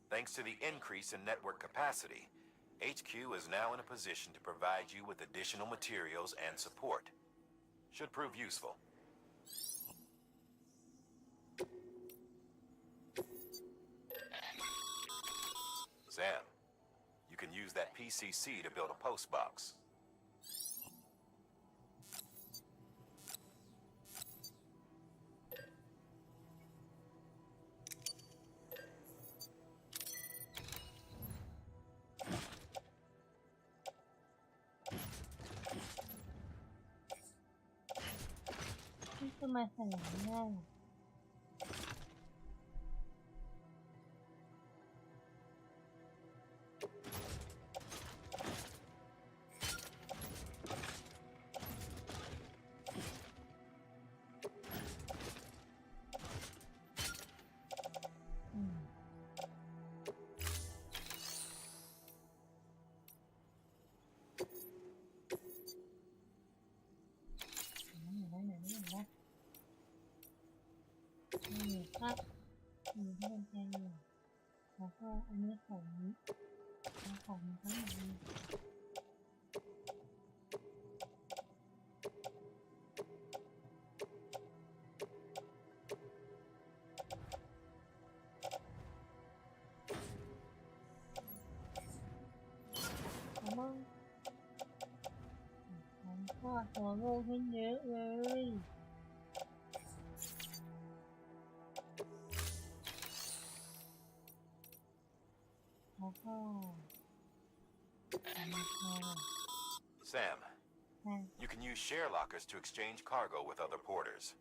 Thanks to the increase in network capacity, HQ is now in a position to provide you with additional materials and support. Should prove useful. Sam, you can use that PCC to build a post box. My phone now.นี่ครับมีที่เป็นแพงอยู่แล้วก็อันนี้ของทั้งหมดมั่งของก็หัวโลขึ้นเยอะเลยSam, you can use share lockers to exchange cargo with other porters.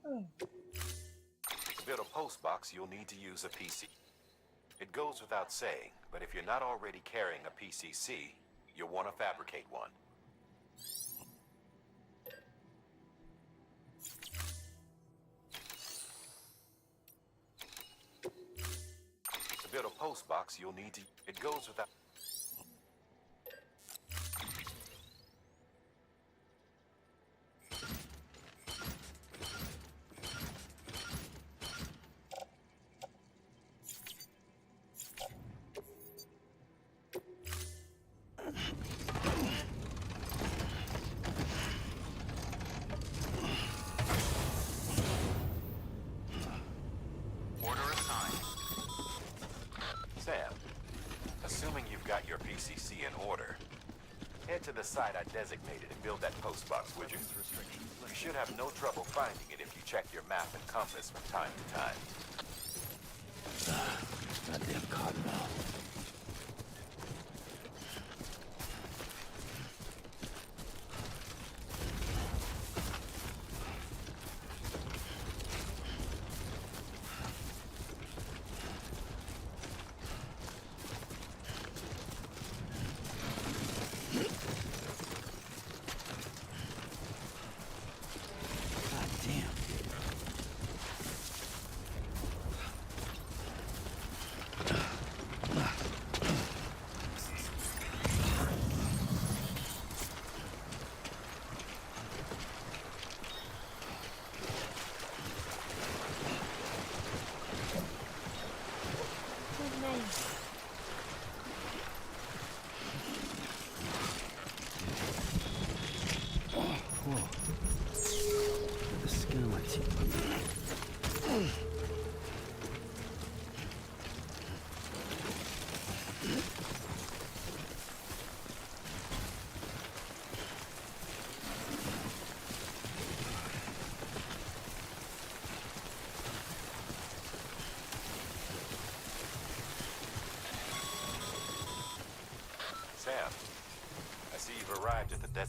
To build a post box, you'll need to use a PC. It goes without saying, but if you're not already carrying a PCC, you'll want to fabricate one. To build a post box, you'll need to... It goes without... Sam, assuming you've got your PCC in order, head to the site I designated and build that post box, would you? You should have no trouble finding it if you check your map and compass from time to time. Goddamn cardinal.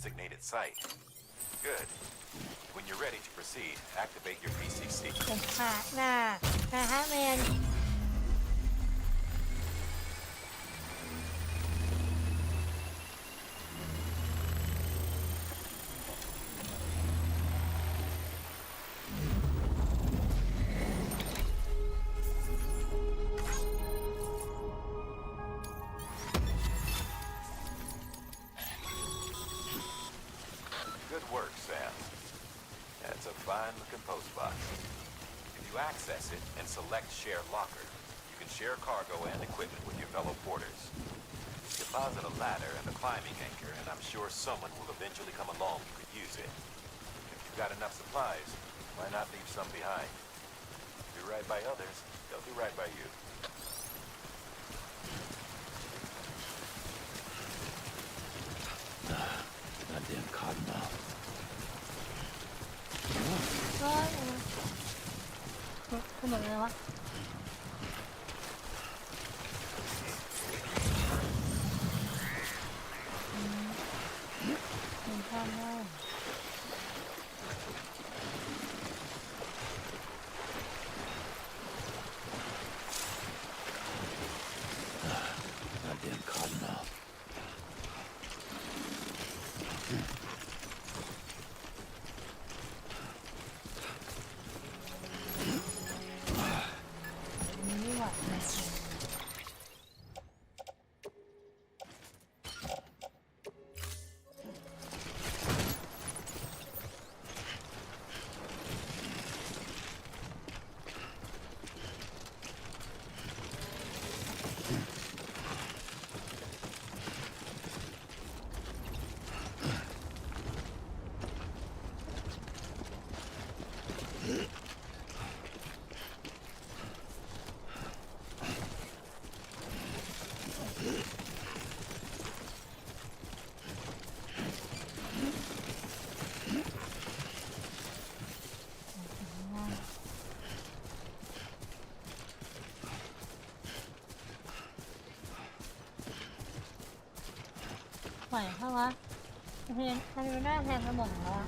designated site. Good. When you're ready to proceed, activate your PCC. เป็นขาหน้าฮะแมน Good work, Sam. That's a fine-looking post box. If you access it and select Share Locker, you can share cargo and equipment with your fellow porters. Deposit a ladder and a climbing anchor, and I'm sure someone will eventually come along who could use it. If you've got enough supplies, why not leave some behind? Do right by others, they'll do right by you. Goddamn cottonmouth. ขนมอะไรวะมันข้ามได้ Goddamn cottonmouth. ไม่ไหวเลย ไหวเข้าวะเห็นทำไม่ได้แทนสมองแล้วอะ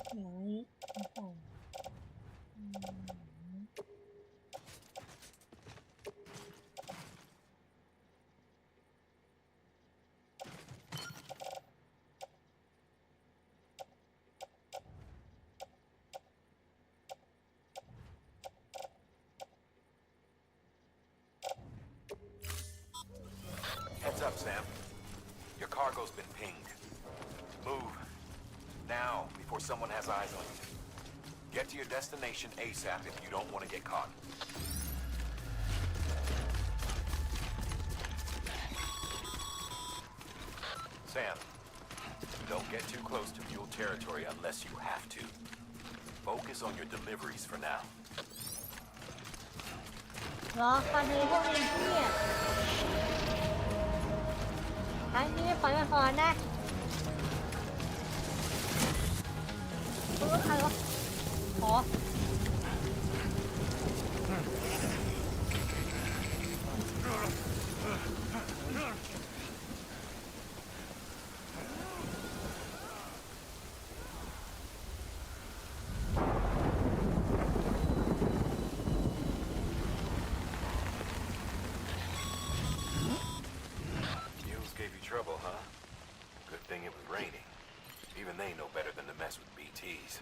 โอ้ยโอ้โหHeads up, Sam. Your cargo's been pinged. Move. Now, before someone has eyes on you. Get to your destination ASAP if you don't want to get caught. Sam, don't get too close to mule territory unless you have to. Focus on your deliveries for now. รอคันนี้พวกเองเนี่ยคันนี้ขอขอนะใครวะขอTrouble, huh? Good thing it was raining. Even they know better than to mess with BTs.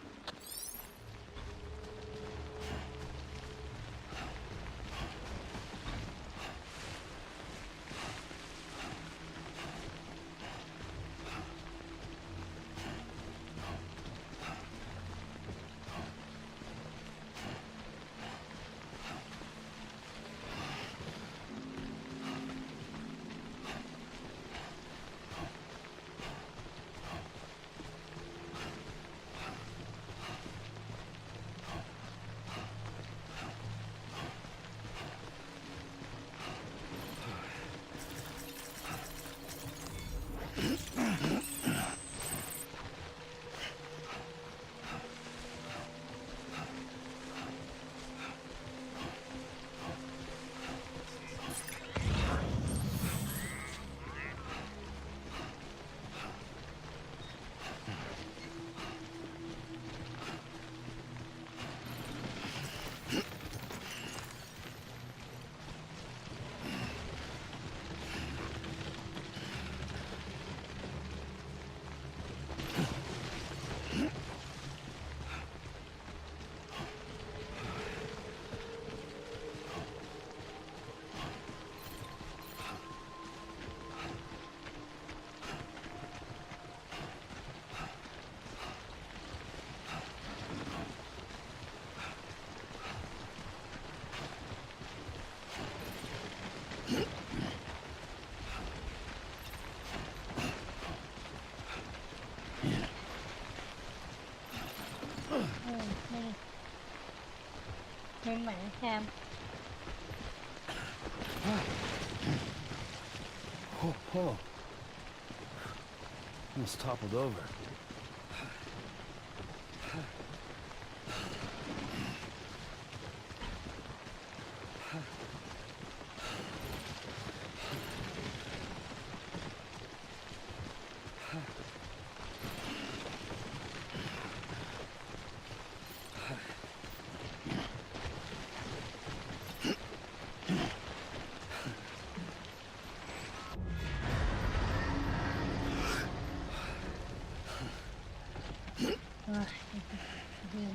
Oh. Almost toppled over.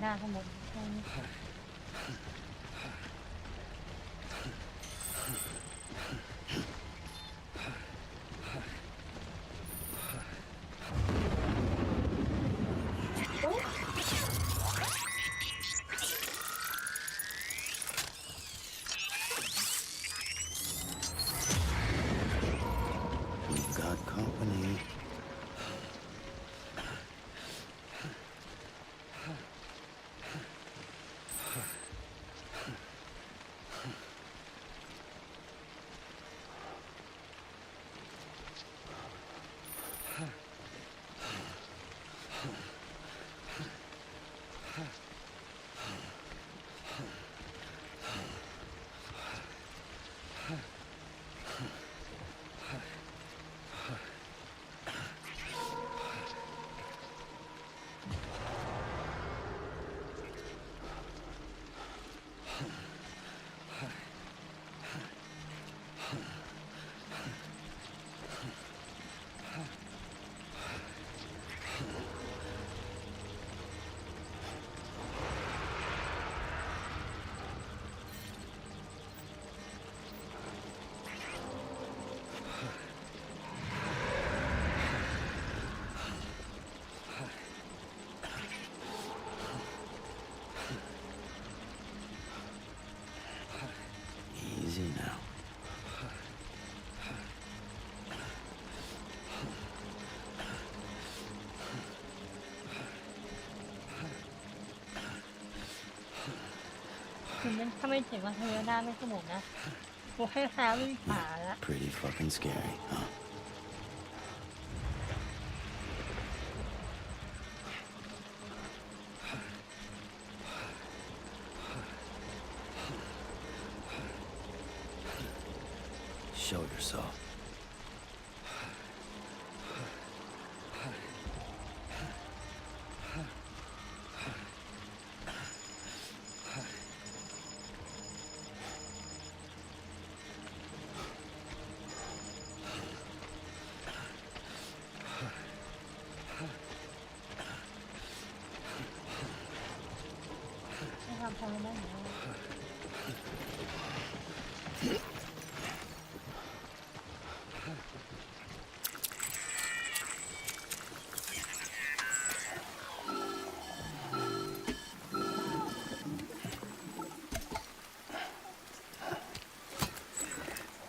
หน้าขโมย We've got company. Easy now. Pretty fucking scary, huh? Show yourself.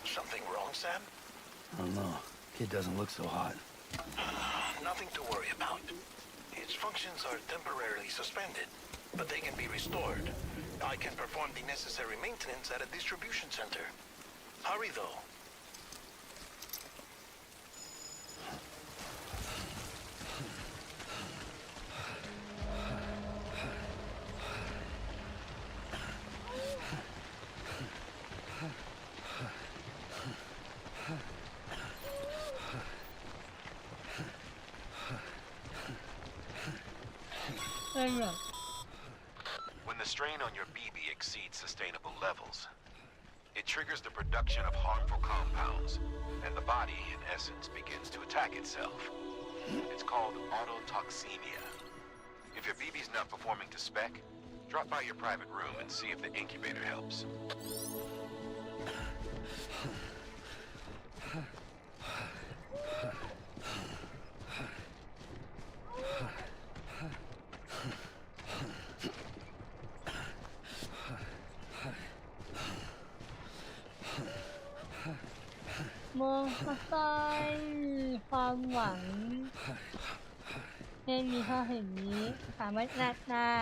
Something wrong, Sam? I don't know. Kid doesn't look so hot. Nothing to worry about. Its functions are temporarily suspended, but they can be restored. I can perform the necessary maintenance at a distribution center. Hurry, though. When the strain on your BB exceeds sustainable levels, it triggers the production of harmful compounds, and the body, in essence, begins to attack itself. It's called autotoxemia. If your BB's not performing to spec, drop by your private room and see if the incubator helps. More ความหวังไม่มีข้อเห็นนี้สามารถนัดได้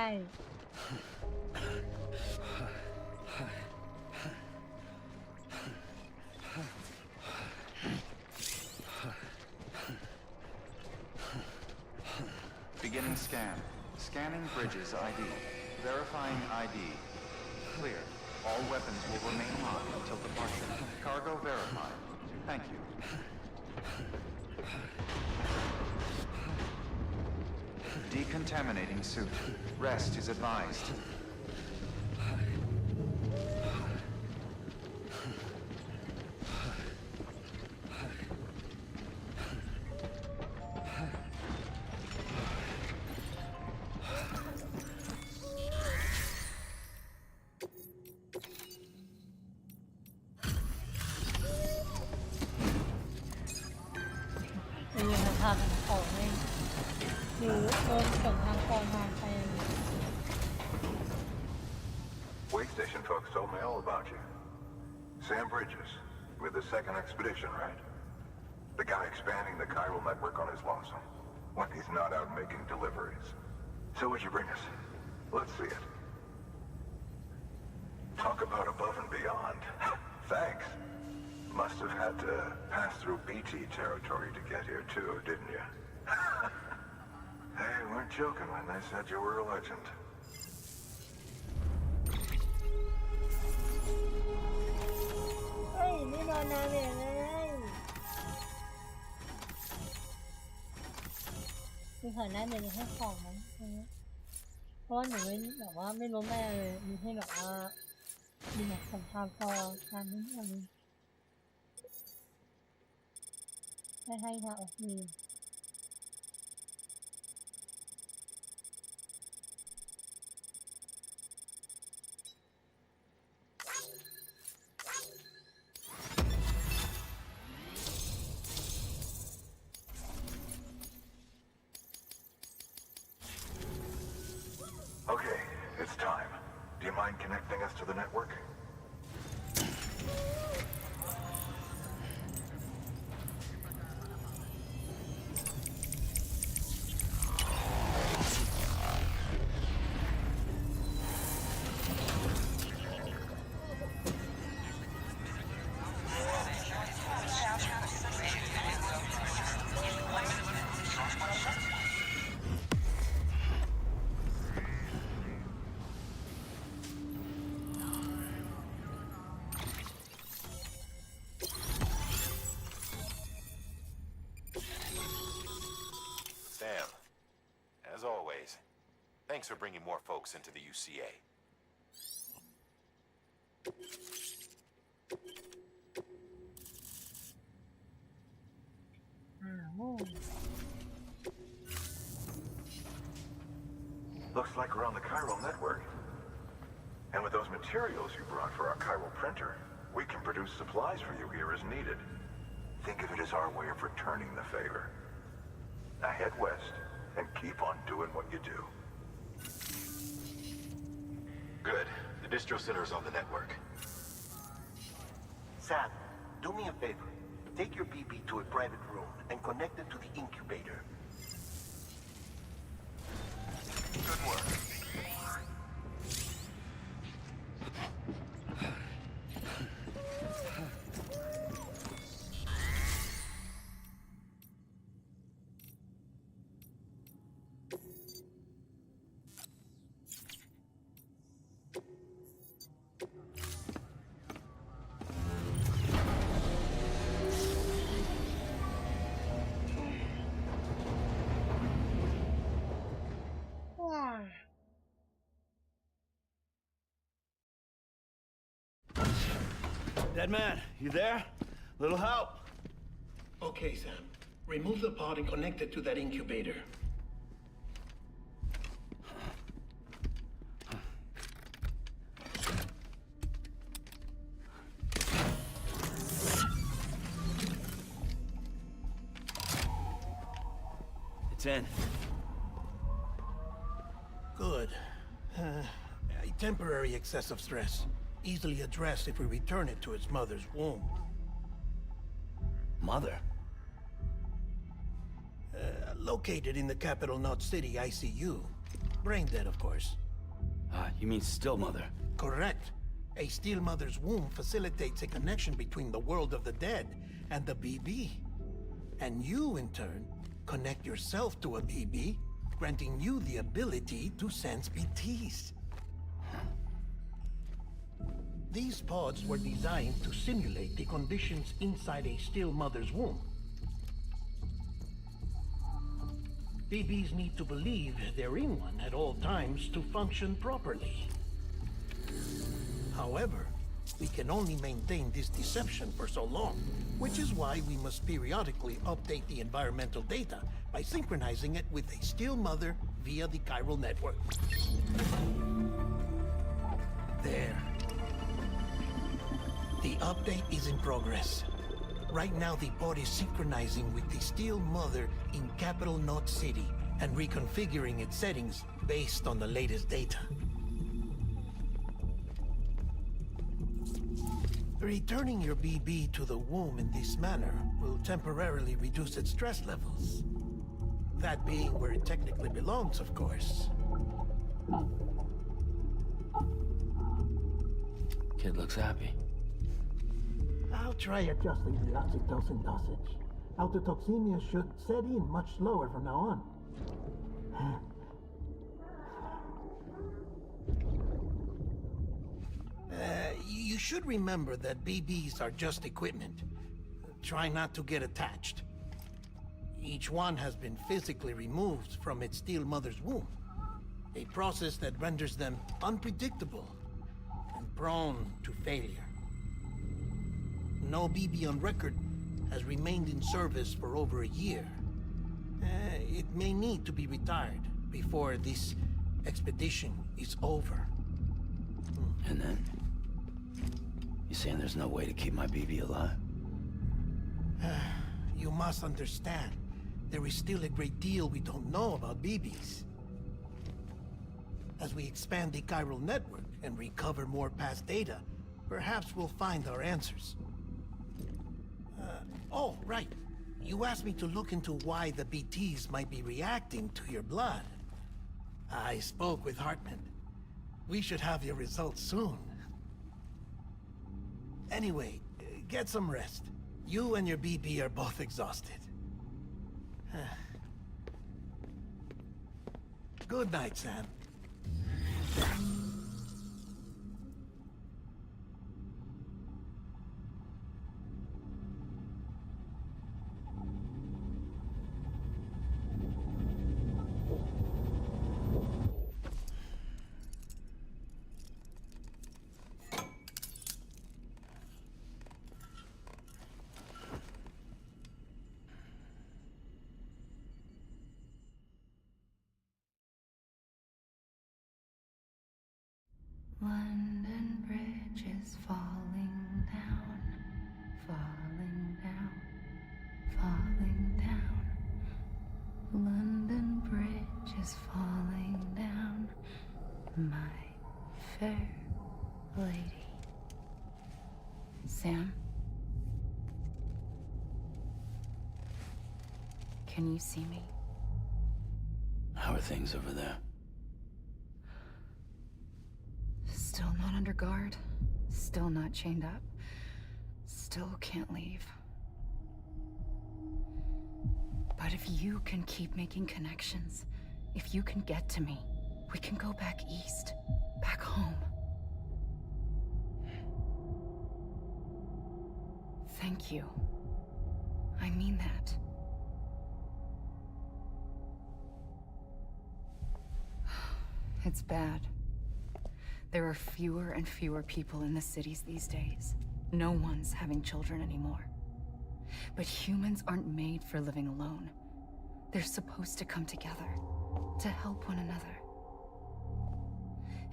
Scan. Scanning bridges ID. Verifying ID. Clear. All weapons will remain locked until departure. Cargo verified. Thank you. Decontaminating suit. Rest is advised. Way station folks told me all about you. Sam Bridges, with the second expedition, right? The guy expanding the chiral network on his lonesome, when he's not out making deliveries. So what'd you bring us? Let's see it. Talk about above and beyond. Thanks. Must have had to pass through BT territory to get here too, didn't you? They weren't joking when they said you were a legend. เฮ้ยนี่นอนนาเมะเลยมีขอหน้าเมะให้ของมั้งเพราะว่าหนูไม่แบบว่าไม่รู้แม่เลยมีให้แบบว่ามีแบบสงครามต่อการนี้อะไรให้ค่ะโอเค Okay, it's time. Do you mind connecting us to the network? Sam, as always, thanks for bringing more folks into the UCA. Looks like we're on the chiral network. And with those materials you brought for our chiral printer, we can produce supplies for you here as needed. Think of it as our way of returning the favor. Now head west and keep on doing what you do. Good. The distro center is on the network. Sam, do me a favor. Take your BB to a private room and connect it to the incubator. Good work. Dead man, you there? Little help? Okay, Sam. Remove the pod and connect it to that incubator. It's in. Good. A temporary excessive stress. Easily addressed if we return it to its mother's womb. Mother? Located in the capital Knot City ICU. Brain dead, of course. You mean still mother? Correct. A still mother's womb facilitates a connection between the world of the dead and the BB. And you, in turn, connect yourself to a BB granting you the ability to sense BTs. These pods were designed to simulate the conditions inside a still mother's womb. BBs need to believe they're in one at all times to function properly. However, we can only maintain this deception for so long, which is why we must periodically update the environmental data by synchronizing it with a still mother via the chiral network. There. The update is in progress. Right now, the pod is synchronizing with the still mother in Capital Knot City and reconfiguring its settings based on the latest data. Returning your BB to the womb in this manner will temporarily reduce its stress levels. That being where it technically belongs, of course. Kid looks happy. I'll try adjusting the oxytocin dosage. Autotoxemia should set in much slower from now on. You should remember that BBs are just equipment. Try not to get attached. Each one has been physically removed from its still mother's womb, a process that renders them unpredictable and prone to failure. No BB on record has remained in service for over a year. It may need to be retired before this expedition is over. And then? You saying there's no way to keep my BB alive? You must understand, there is still a great deal we don't know about BBs. As we expand the chiral network and recover more past data, perhaps we'll find our answers. Oh, right. You asked me to look into why the BTs might be reacting to your blood. I spoke with Hartman. We should have your results soon. Anyway, get some rest. You and your BB are both exhausted. Good night, Sam. London Bridge is falling down, falling down, falling down. London Bridge is falling down, my fair lady. Sam? Can you see me? How are things over there? Still not under guard, still not chained up, still can't leave. But if you can keep making connections, if you can get to me, we can go back east, back home. Thank you. I mean that. It's bad. There are fewer and fewer people in the cities these days. No one's having children anymore. But humans aren't made for living alone. They're supposed to come together, to help one another.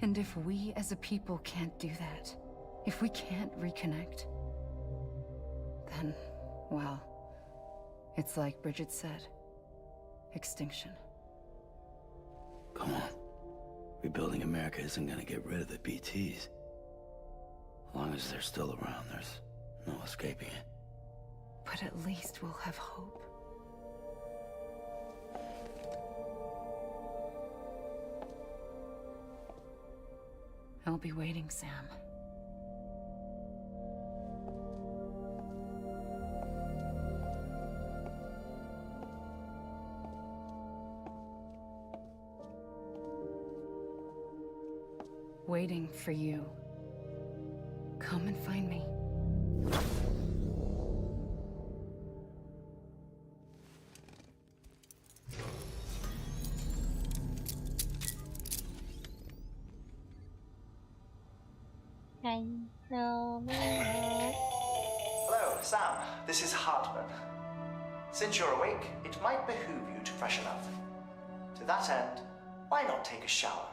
And if we as a people can't do that, if we can't reconnect, then, well, it's like Bridget said, extinction. Come on. Rebuilding America isn't gonna get rid of the BTs. As long as they're still around, there's no escaping it. But at least we'll have hope. I'll be waiting, Sam. waiting for you. Come and find me. ใครเราไม่รัก Hello, Sam. This is Hartman. Since you're awake, it might behoove you to freshen up. To that end, why not take a shower?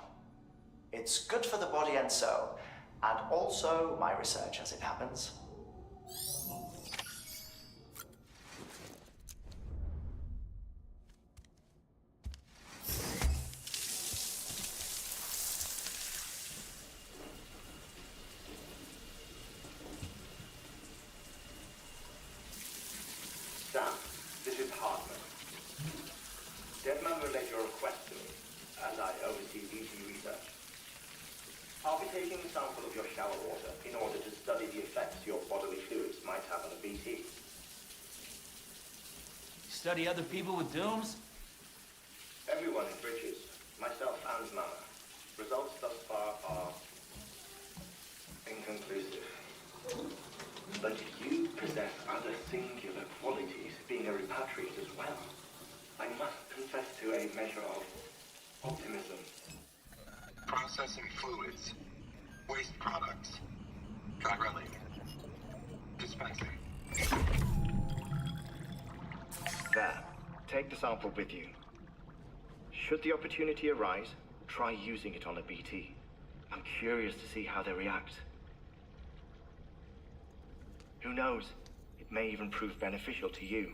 It's good for the body and soul, and also my research as it happens. Sam, this is Hartman. Deadman relayed your request to me, as I oversee BT research. I'll be taking a sample of your shower water in order to study the effects your bodily fluids might have on a BT. Study other people with dooms? Everyone in Bridges, myself and Mama. Results thus far are inconclusive. But you possess other singular qualities, being a repatriate as well. I must confess to a measure of optimism. Processing fluids. Waste products. Dryling. Dispensing. There. Take the sample with you. Should the opportunity arise, try using it on a BT. I'm curious to see how they react. Who knows? It may even prove beneficial to you.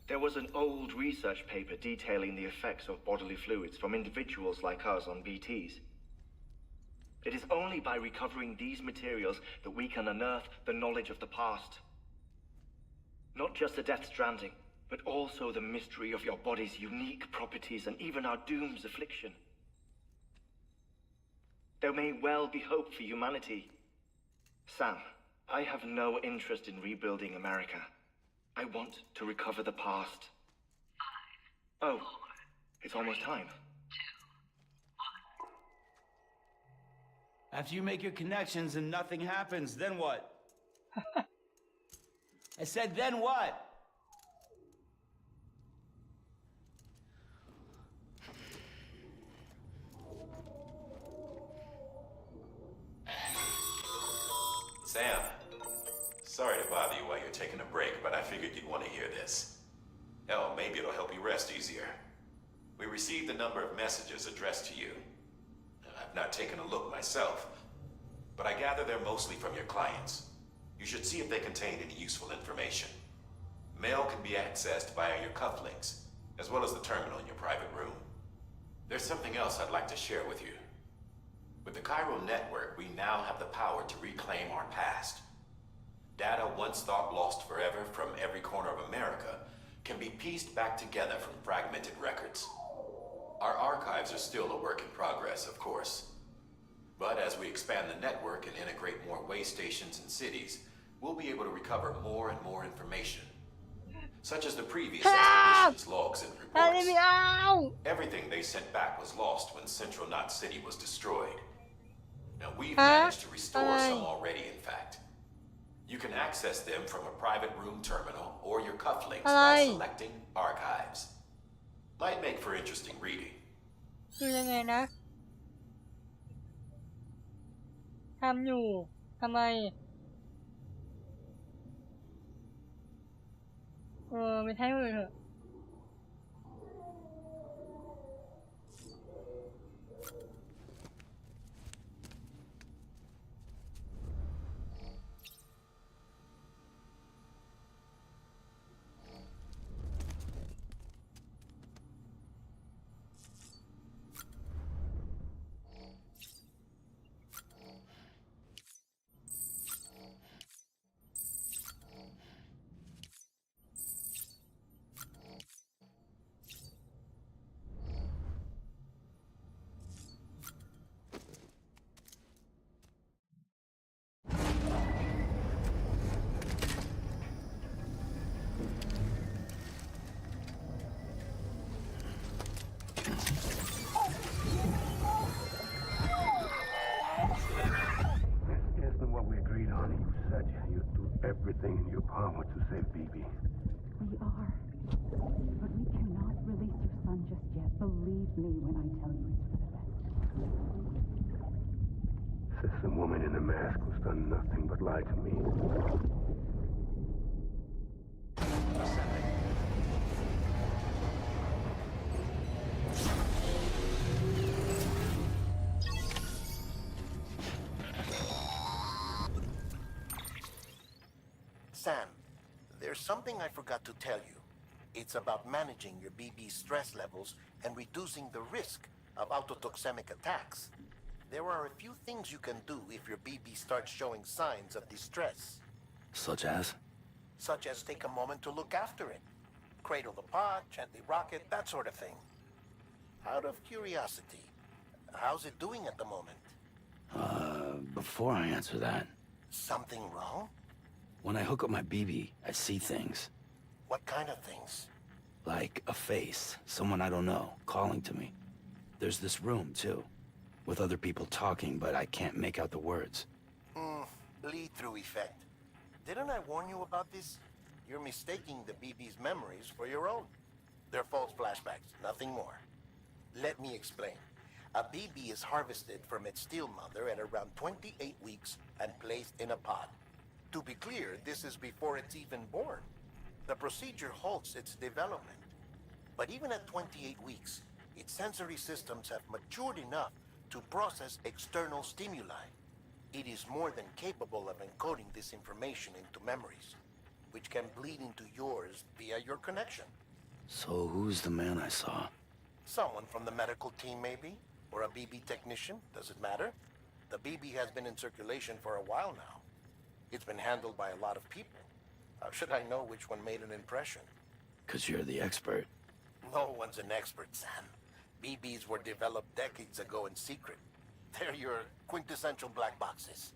There was an old research paper detailing the effects of bodily fluids from individuals like us on BTs. It is only by recovering these materials that we can unearth the knowledge of the past. Not just the Death Stranding, but also the mystery of your body's unique properties and even our doom's affliction. There may well be hope for humanity. Sam, I have no interest in rebuilding America. I want to recover the past. 5, oh, 4, it's almost time. 2, 1. After you make your connections and nothing happens, then what? I said, then what? Sam, sorry to bother you while you're taking a break, but I figured you'd want to hear this. Hell, maybe it'll help you rest easier. We received a number of messages addressed to you. I've not taken a look myself, but I gather they're mostly from your clients. You should see if they contain any useful information. Mail can be accessed via your cufflinks, as well as the terminal in your private room. There's something else I'd like to share with you. With the Chiral network, we now have the power to reclaim our past. Data once thought lost forever from every corner of America can be pieced back together from fragmented records. Our archives are still a work in progress, of course. But as we expand the network and integrate more way stations and cities, we'll be able to recover more and more information. Such as the previous expedition's logs and reports. Everything they sent back was lost when Central Knot City was destroyed. Now we've managed to restore some already, in fact. You can access them from a private room terminal or your cufflinks by selecting Archives. Might make for interesting reading. คือยังไงนะทำอยู่ทำไมไม่ใช่เลยเถอะ save BB. We are. But we cannot release your son just yet. Believe me when I tell you it's for the best. Says the woman in the mask who's done nothing but lie to me. Sam, there's something I forgot to tell you. It's about managing your BB stress levels and reducing the risk of autotoxemic attacks. There are a few things you can do if your BB starts showing signs of distress. Such as? Such as take a moment to look after it. Cradle the pot, gently rock it, that sort of thing. Out of curiosity, how's it doing at the moment? Before I answer that... Something wrong? When I hook up my BB, I see things. What kind of things? Like a face, someone I don't know, calling to me. There's this room, too, with other people talking, but I can't make out the words. Lead-through effect. Didn't I warn you about this? You're mistaking the BB's memories for your own. They're false flashbacks, nothing more. Let me explain. A BB is harvested from its steel mother at around 28 weeks and placed in a pod. To be clear, this is before it's even born. The procedure halts its development. But even at 28 weeks, its sensory systems have matured enough to process external stimuli. It is more than capable of encoding this information into memories, which can bleed into yours via your connection. So who's the man I saw? Someone from the medical team, maybe? Or a BB technician, does it matter? The BB has been in circulation for a while now. It's been handled by a lot of people. How should I know which one made an impression? 'Cause you're the expert. No one's an expert, Sam. BBs were developed decades ago in secret. They're your quintessential black boxes.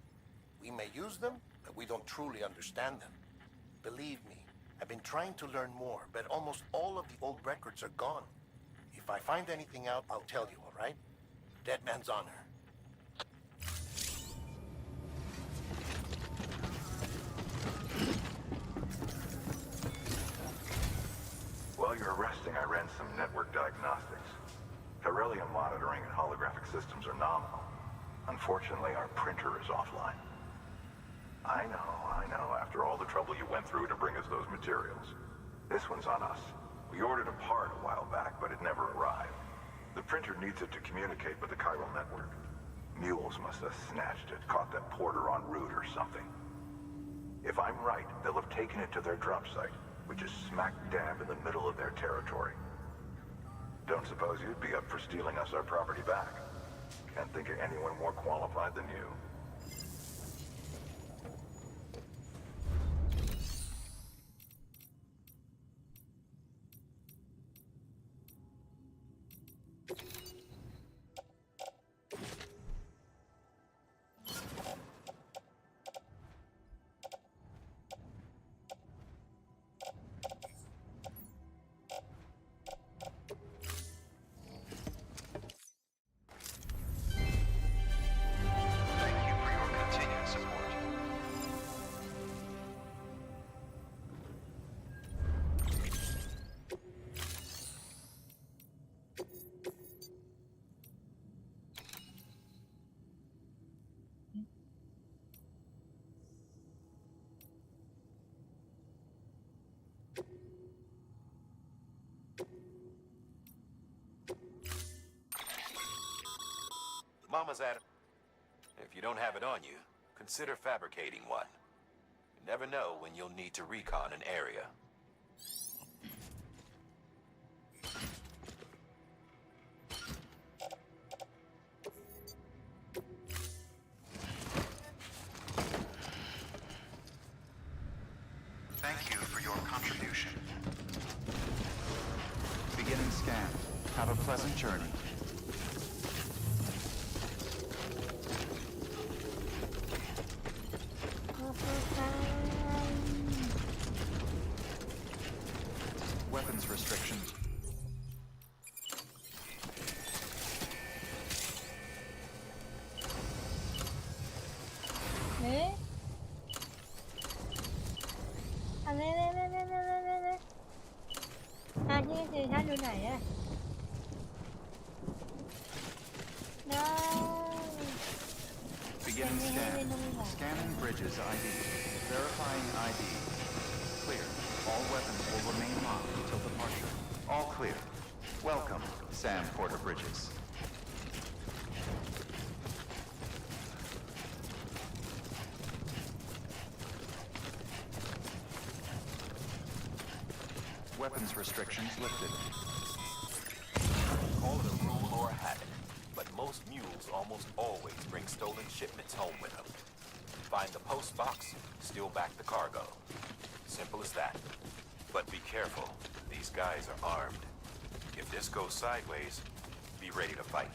We may use them, but we don't truly understand them. Believe me, I've been trying to learn more, but almost all of the old records are gone. If I find anything out, I'll tell you, all right? Dead man's honor. While you're resting, I ran some network diagnostics. Beryllium monitoring and holographic systems are nominal. Unfortunately, our printer is offline. I know. After all the trouble you went through to bring us those materials. This one's on us. We ordered a part a while back, but it never arrived. The printer needs it to communicate with the chiral network. Mules must have snatched it, caught that porter en route or something. If I'm right, they'll have taken it to their drop site, which is smack dab in the middle of their territory. Don't suppose you'd be up for stealing us our property back? Can't think of anyone more qualified than you. Mama's at it. If you don't have it on you, consider fabricating one. You never know when you'll need to recon an area. Thank you for your contribution. Beginning scan. Have a pleasant journey. Weapons restrictions. 네? 안 해내나? ท่านอยู่ไหนอะ No Beginning scan. Scanning bridges ID. Verifying ID. Clear. All weapons will remain locked until departure. All clear. Welcome, Sam Porter Bridges. Weapons restrictions lifted. Call it a rule or a habit, but most mules almost always bring stolen shipments home with them. Find the post box, steal back the cargo. Simple as that. But be careful, these guys are armed. If this goes sideways, be ready to fight.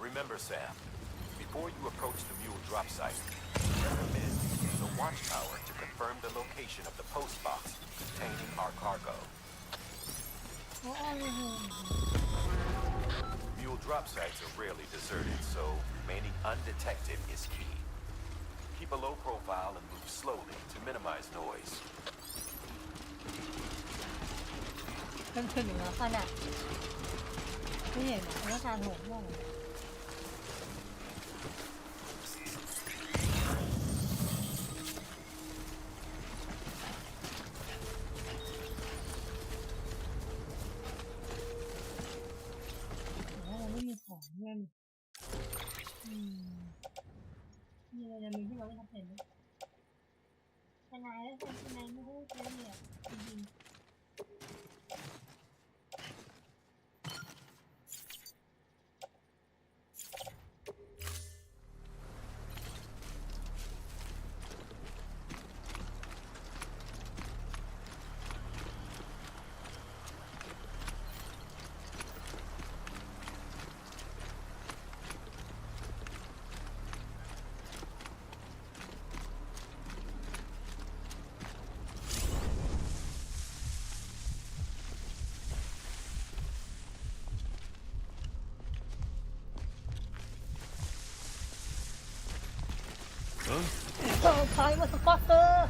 Remember, Sam, before you approach the mule drop site, recommend using the watchtower to confirm the location of the post box containing our cargo. Mule drop sites are rarely deserted, so remaining undetected is key. Keep a low profile and move slowly to minimize noise. มันถึงแล้วขนาดไม่เห็นหรอกว่าการโหดมากไม่มีของเงินมีอะไรจะมีที่เราไม่ทำเห็นไหมทนายแล้วทนายไม่ได้ใช้เนี่ยจริงใช้มาสปอตเตอร์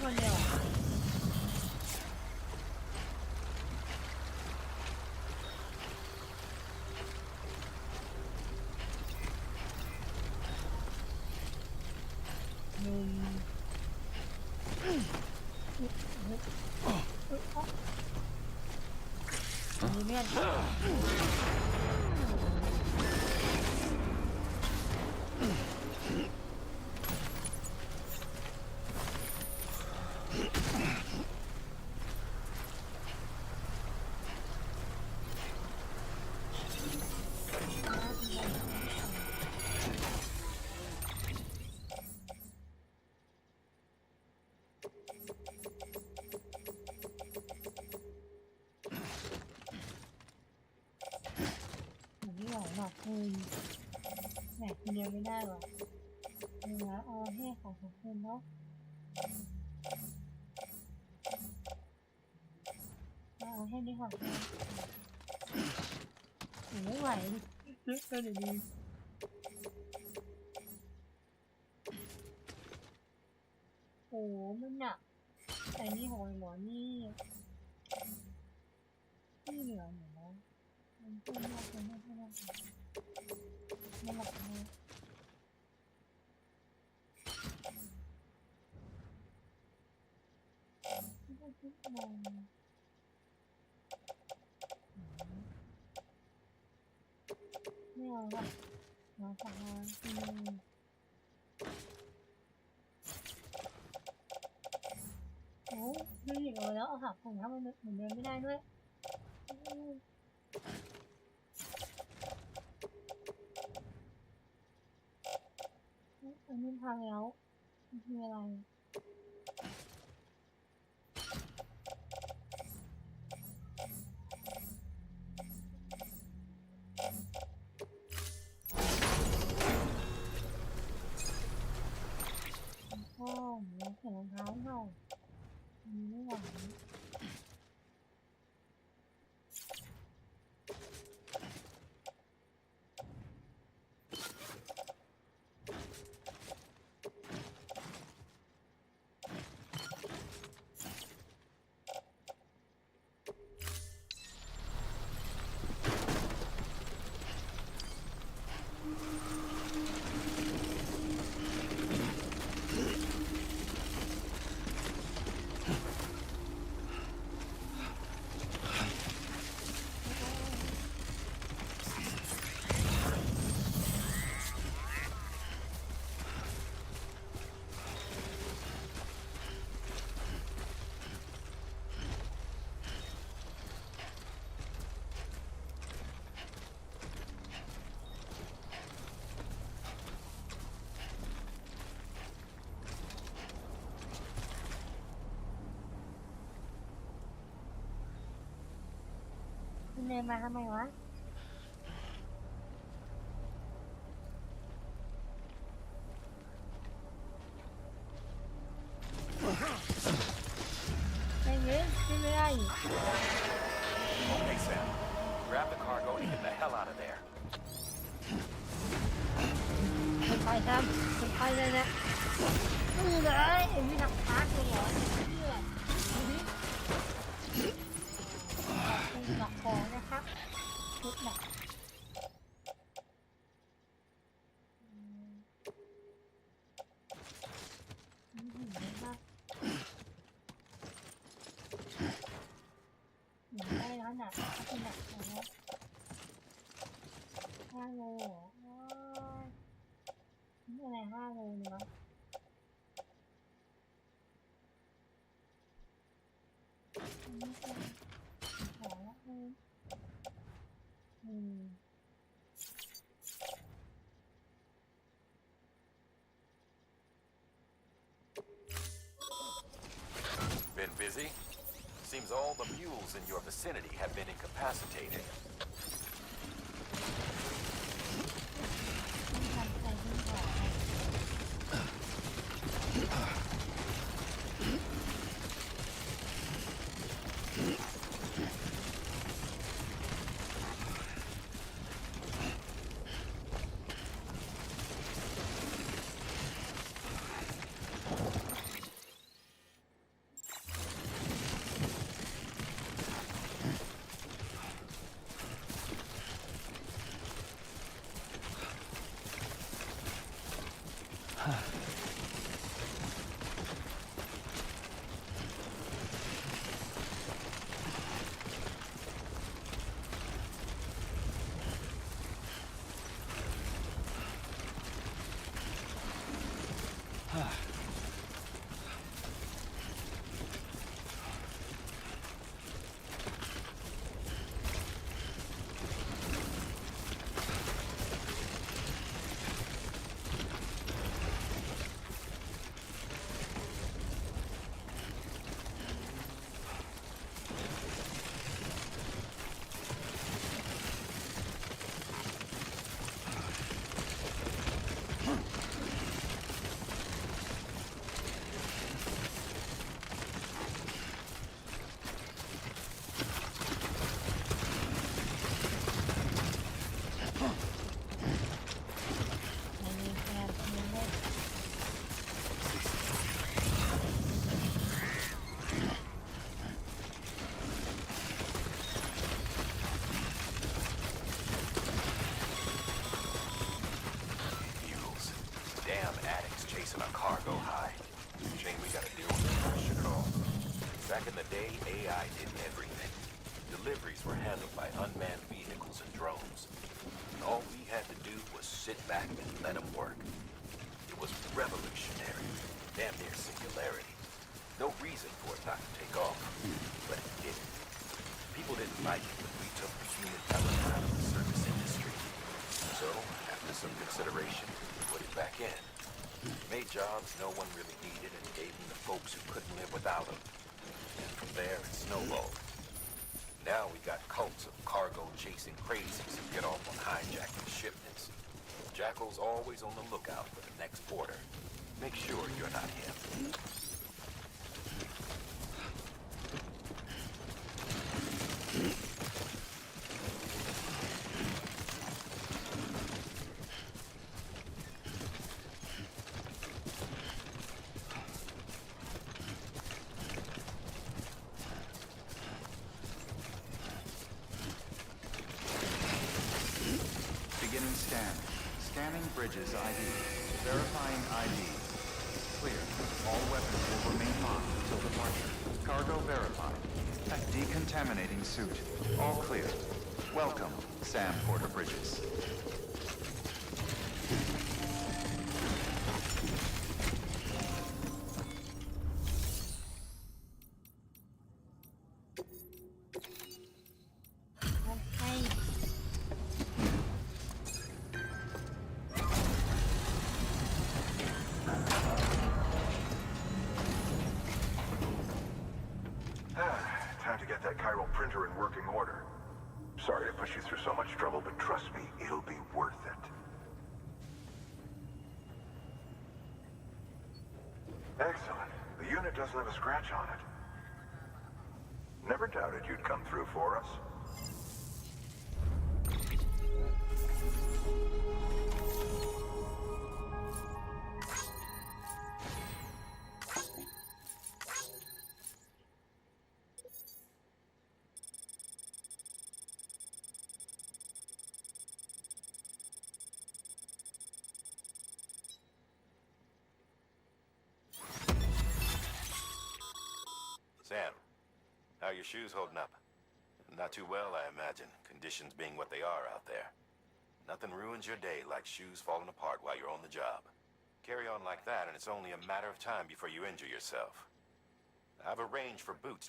คนเดียวมีเมียนหนักคนเดียวไม่ได้หรอ นี่นะเอาให้ของทุกคนเนาะเอาให้ดีกว่าไม่ไหวลึกเกินเดี๋ยวนี้โอ้มันหนักแต่นี่ของหมอนี่เหลือหนูนะมันเพิ่มมากเลยไม่หนักเลยไม่ได้คิดมองไม่เอาละมาฝากมาโอ้ดูหยิบเอาแล้วเอาหักของน้ำมันเหมือนเดิมไม่ได้ด้วยอันนี้พังแล้วคืออะไรพ่อหนูเขียนรองเท้าหน่อยมีไม่ไหวคุณเนยมาทำไมวะไม่เงี้ยขึ้นไม่ได้ Hey, Sam. Grab the cargo and get the hell out of there. เป็นไฟทำเป็นไฟเลยนะนี่เลยมีหนักพักเลยเหรอเนี่ยเป็นหนักของนะครับชุดหนักได้แล้วหนักก็เป็นหนักนะครับ5 โลนี่อะไร5 โลเนี่ยวะนี่เป็นของละBeen busy? Seems all the mules in your vicinity have been incapacitated. cargo high. Shame we gotta deal with that bullshit at all. Back in the day, AI did everything. Deliveries were handled by unmanned vehicles and drones. And all we had to do was sit back and let them work. It was revolutionary, damn near singularity. No reason for it not to take off, but it didn't. People didn't like it when we took the human element out of the service industry. So, after some consideration, we put it back in. Made jobs no one really needed and gave them to folks who couldn't live without them. And from there, it snowballed. Now we got cults of cargo-chasing crazies who get off on hijacking shipments. Jackal's always on the lookout for the next order. Make sure you're not him. Beginning scan. Scanning bridges ID. Verifying ID. Clear. All weapons will remain locked until departure. Cargo verified. Decontaminating suit. All clear. Welcome, Sam Porter Bridges. Time to get that chiral printer in working order. Sorry to push you through so much trouble, but trust me, it'll be worth it. Excellent. The unit doesn't have a scratch on it. Never doubted you'd come through for us. Sam, how are your shoes holding up? Not too well, I imagine, conditions being what they are out there. Nothing ruins your day like shoes falling apart while you're on the job. Carry on like that and it's only a matter of time before you injure yourself. I've arranged for boots.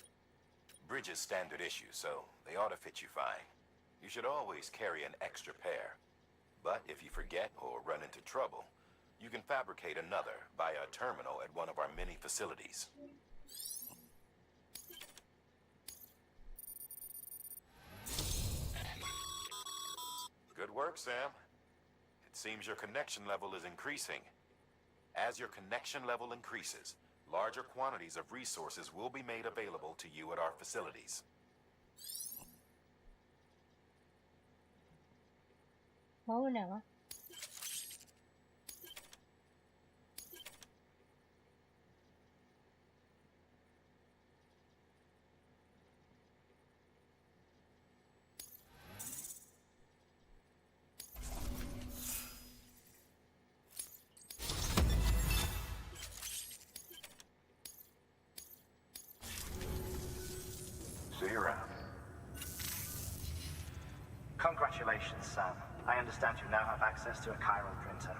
Bridges standard issue, so they ought to fit you fine. You should always carry an extra pair. But if you forget or run into trouble, you can fabricate another via a terminal at one of our many facilities. Good work, Sam. It seems your connection level is increasing. As your connection level increases, larger quantities of resources will be made available to you at our facilities. Wow, now. See you around. Congratulations, Sam. I understand you now have access to a chiral printer.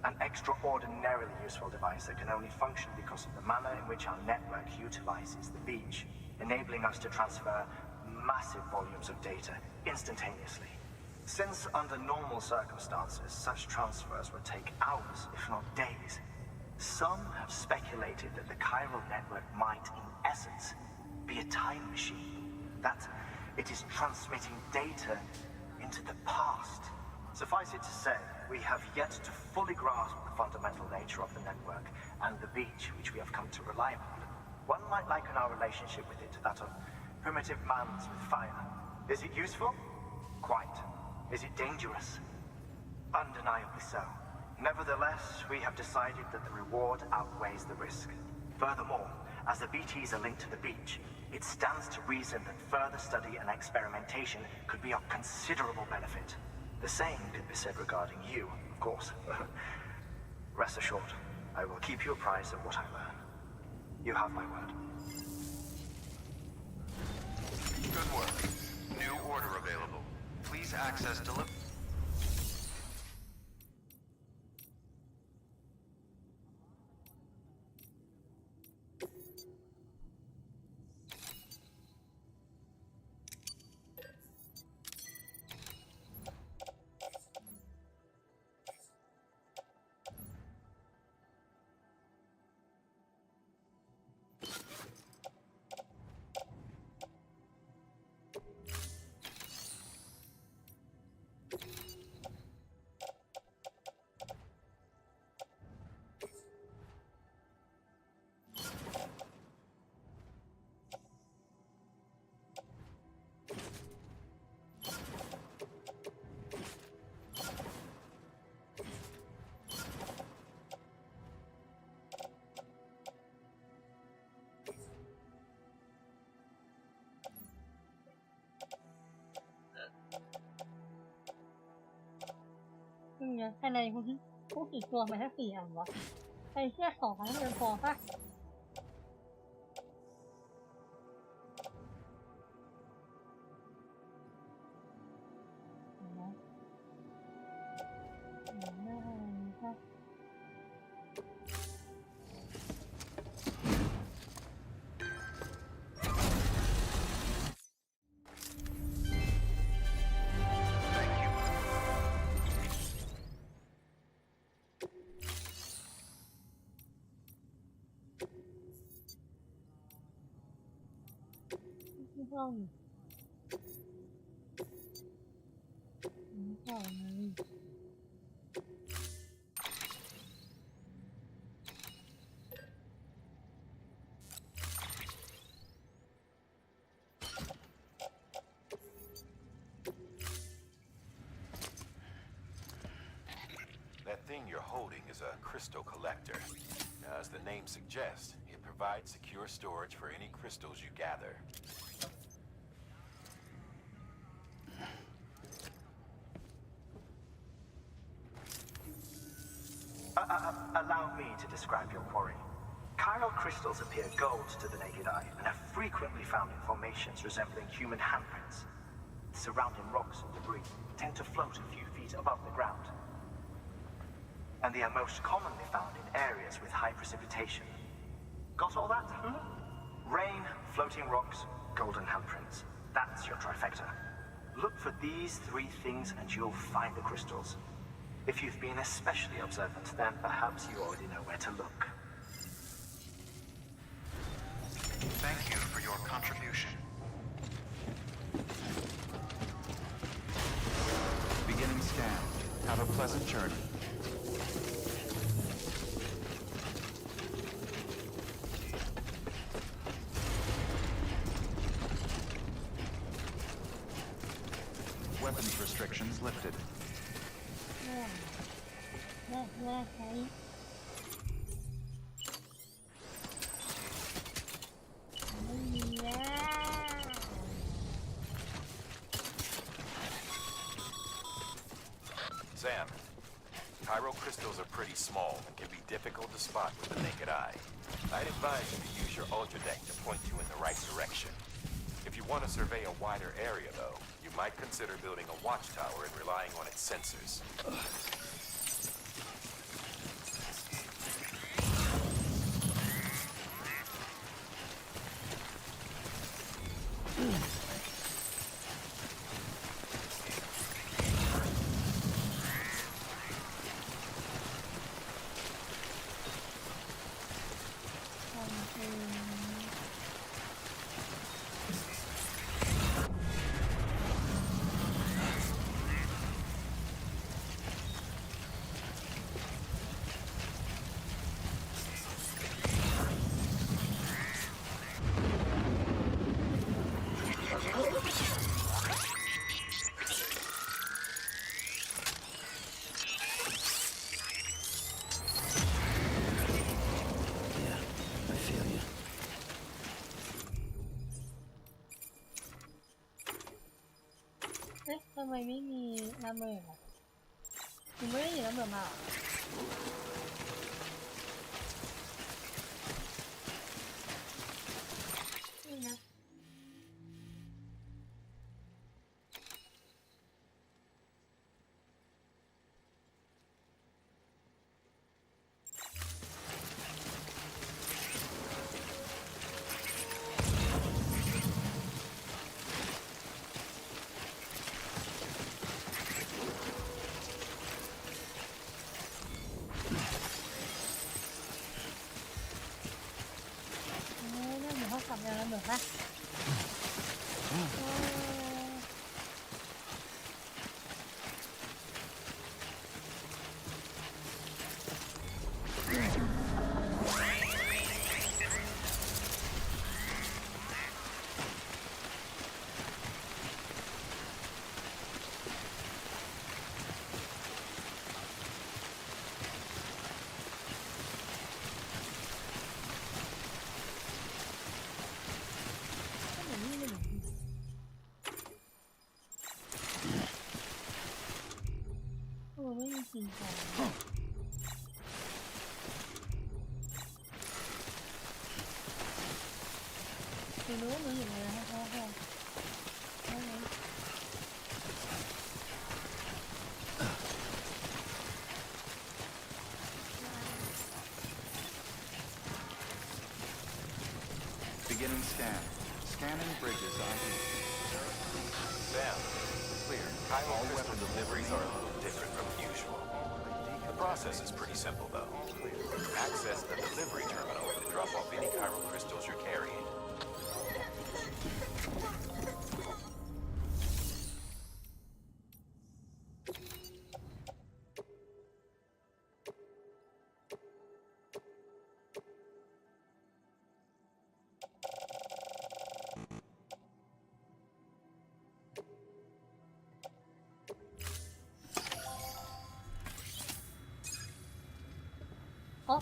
An extraordinarily useful device that can only function because of the manner in which our network utilizes the beach, enabling us to transfer massive volumes of data instantaneously. Since under normal circumstances, such transfers would take hours, if not days, some have speculated that the chiral network might, in essence, be a time machine. That it is transmitting data into the past. Suffice it to say, we have yet to fully grasp the fundamental nature of the network and the beach which we have come to rely upon. One might liken our relationship with it to that of primitive mans with fire. Is it useful? Quite. Is it dangerous? Undeniably so. Nevertheless, we have decided that the reward outweighs the risk. Furthermore, as the BTs are linked to the beach, it stands to reason that further study and experimentation could be of considerable benefit. The same could be said regarding you, of course. Rest assured, I will keep you apprised of what I learn. You have my word. Good work. New order available. Please access delivery. ภายในพวกกี่ตัวมาแค่4 อันวะไอ้แค่2 อันมันพอปะห้องห้องนี้ That thing you're holding is a crystal collector. Now, as the name suggests, it provides secure storage for any crystals you gather. Allow me to describe your quarry. Chiral crystals appear gold to the naked eye and are frequently found in formations resembling human handprints. Surrounding rocks and debris tend to float a few feet above the ground. And they are most commonly found in areas with high precipitation. Got all that? Rain, floating rocks, golden handprints. That's your trifecta. Look for these 3 things and you'll find the crystals. If you've been especially observant, then perhaps you already know where to look. Thank you for your contribution. Beginning scan. Have a pleasant journey. Weapons restrictions lifted. Sam, chiral crystals are pretty small and can be difficult to spot with the naked eye. I'd advise you to use your ultra deck to point you in the right direction. If you want to survey a wider area, though, you might consider building a watchtower and relying on its sensors.เอ๊ะทำไมไม่มีระเบิดอ่ะคุณไม่ได้ยินระเบิดมา ฮะ โอ้ไม่มีจริงจังไม่รู้มันอยู่ไหนนะพ่อพ่อไม่รู้ Beginning scan. Scanning bridges ID. Sam, clear. All weapon deliveries are a little different from usual. The process is pretty simple, though. Access the delivery terminal to drop off any chiral crystals you're carrying.อ๋อ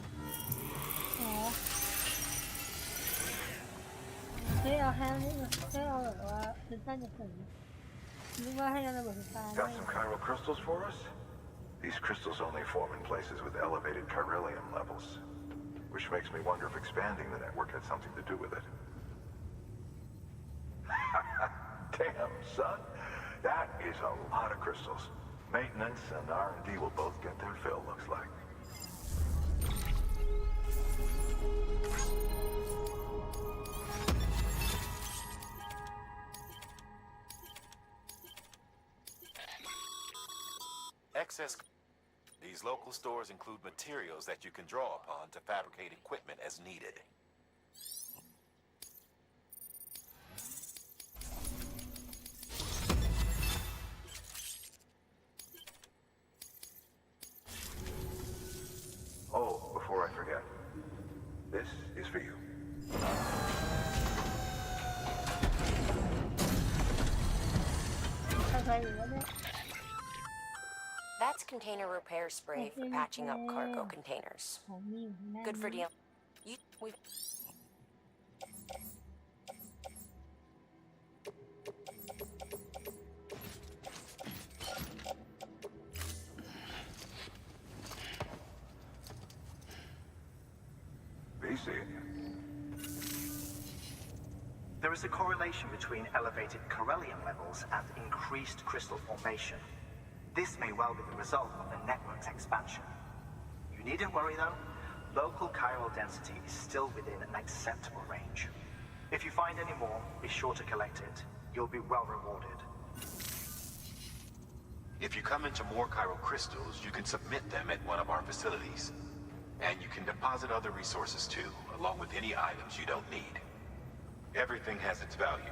ให้เอาให้เอาแบบว่าพิซซ่าจะถึงนึกว่าให้เราระเบิดพิซซ่า Got some chiral crystals for us? These crystals only form in places with elevated chiralium levels, which makes me wonder if expanding the network had something to do with it. Damn, son. That is a lot of crystals. Maintenance and R&D will both get their fill, looks like. Excess. These local stores include materials that you can draw upon to fabricate equipment as needed. Oh, before I forget, this is for you. That's container repair spray for patching up cargo containers. Good for deal. We've BC. There is a correlation between elevated chiralium levels and increased crystal formation. This may well be the result of the network's expansion. You needn't worry though. Local chiral density is still within an acceptable range. If you find any more, be sure to collect it. You'll be well rewarded. If you come into more chiral crystals, you can submit them at one of our facilities. And you can deposit other resources too, along with any items you don't need. Everything has its value.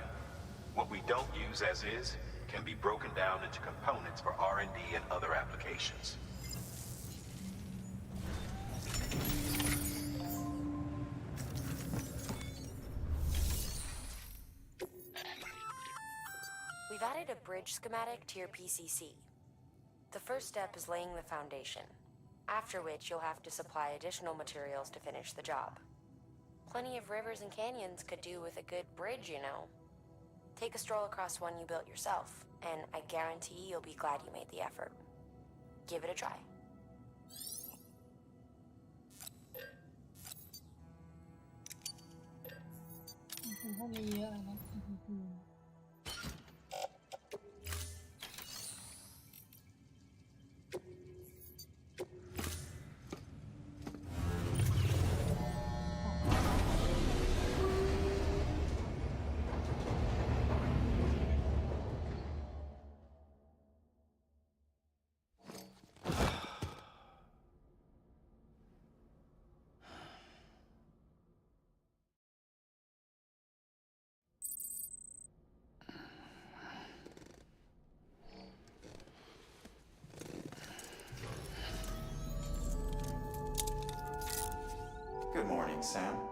What we don't use as is can be broken down into components for R&D and other applications. We've added a bridge schematic to your PCC. The first step is laying the foundation, after which you'll have to supply additional materials to finish the job. Plenty of rivers and canyons could do with a good bridge, you know. Take a stroll across one you built yourself, and I guarantee you'll be glad you made the effort. Give it a try. point, Sam.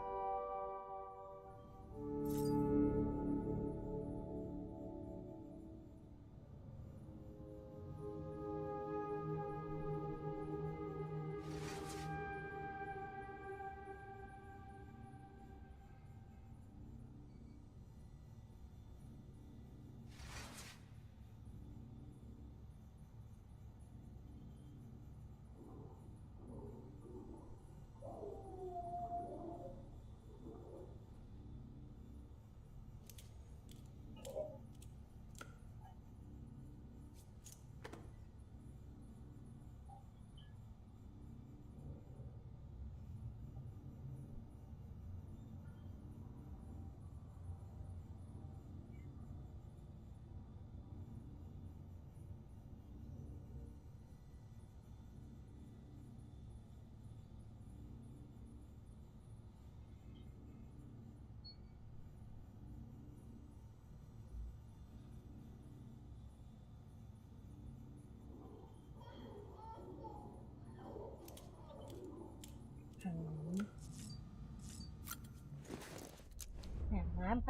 น้ำไป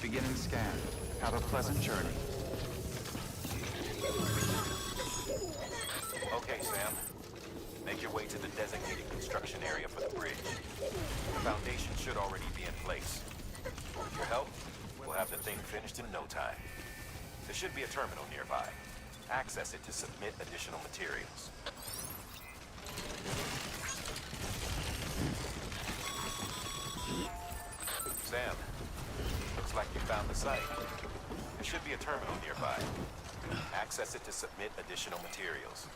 Beginning scan. Have a pleasant journey. Okay, Sam. Make your way to the designated construction area for the bridge. The foundation should already be in place. With your help, we'll have the thing finished in no time. There should be a terminal nearby. Access it to submit additional materials. Sam, looks like you found the site. There should be a terminal nearby. Access it to submit additional materials.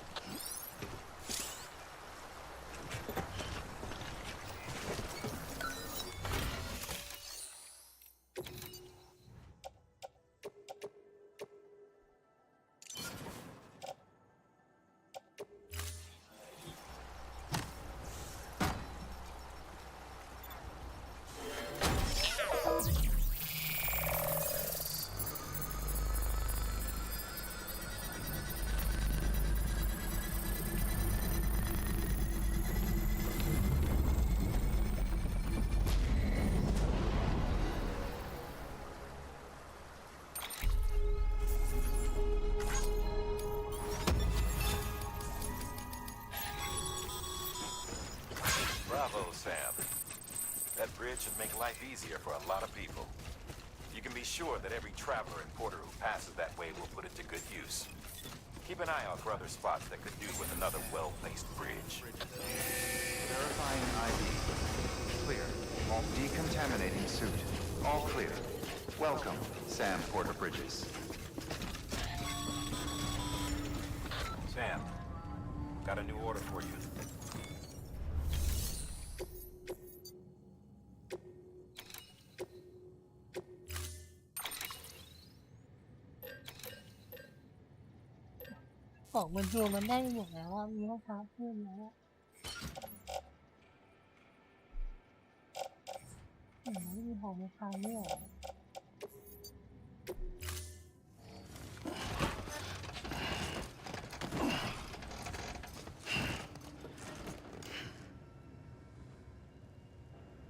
Bravo, Sam. That bridge should make life easier for a lot of people. You can be sure that every traveler and porter who passes that way will put it to good use. Keep an eye out for other spots that could do with another well-placed bridge. Verifying ID. Clear. All decontaminating suit. All clear. Welcome, Sam Porter Bridges. Sam, got a new order for you. ของบนตัวมันได้หมดแล้วว่ามีห้องพักเพิ่มแล้วไม่มีของมาพักเนี่ย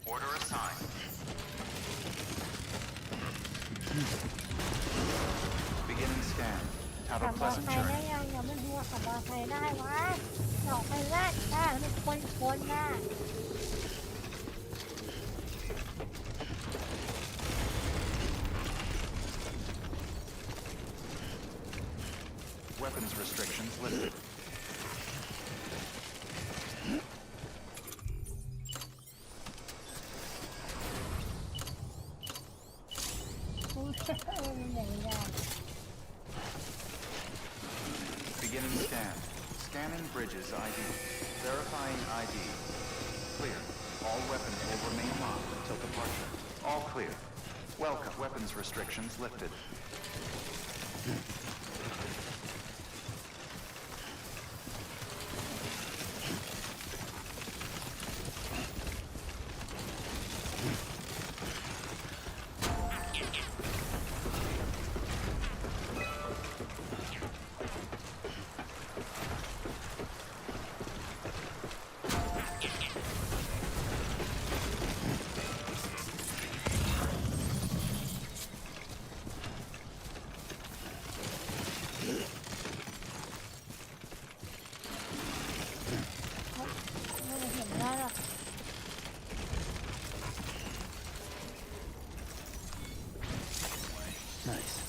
Order assigned. Beginning scan. Have ขั a บมอ pleasant ไซค์ได้ journey. ยังไม่รู้ว่าขับมอไซค์ได้วะออกไปแรกได้ไม่คนน่ะ Weapons restrictions lifted. Beginning scan. Scanning bridges ID. Verifying ID. Clear. All weapons will remain locked until departure. All clear. Welcome. Weapons restrictions lifted. Nice.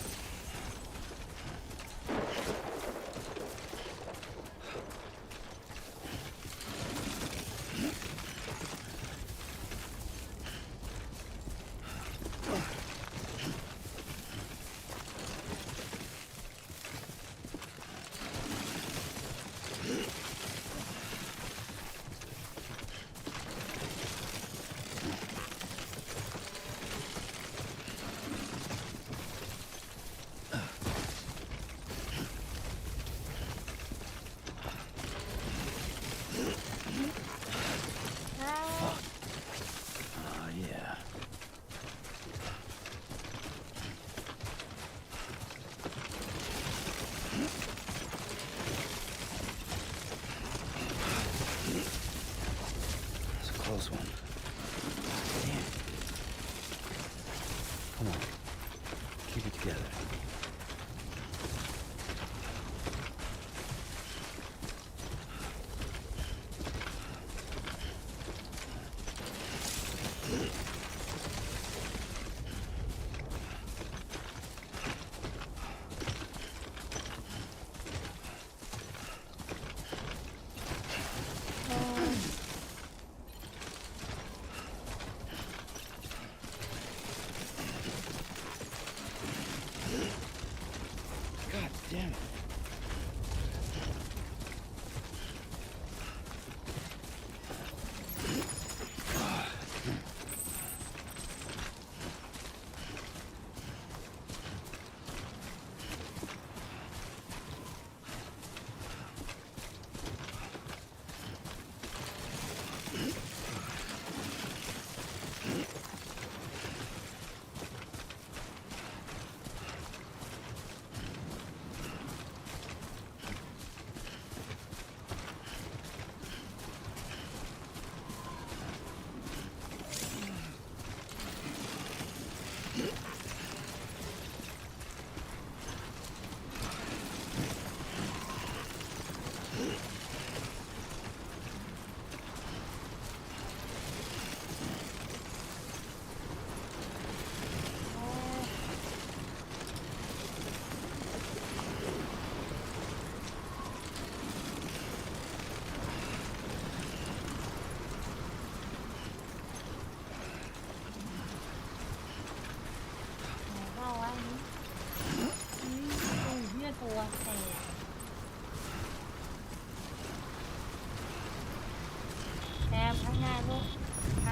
Yeah. It's a close one. Damn. Come on. Keep it together. God damn it. น่ลูกไป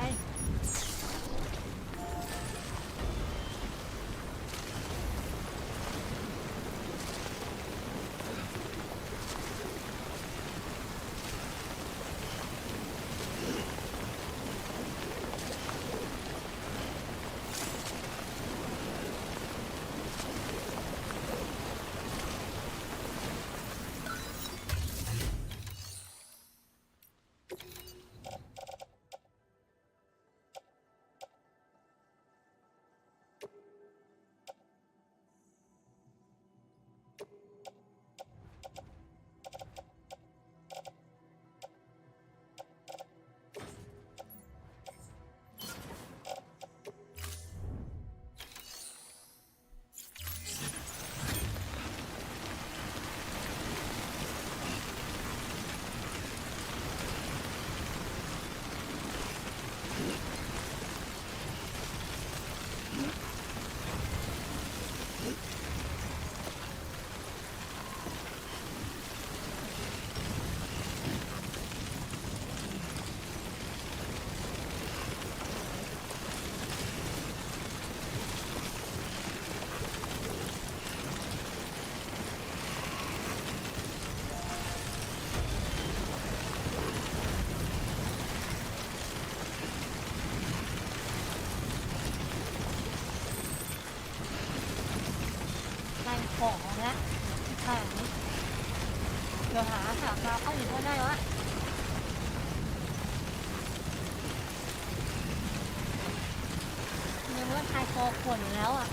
ของนะหายเดี๋ยวหามาเข้าอยู่ข้างในวะเนี่ยมันทายคอขนแล้วอ่ะ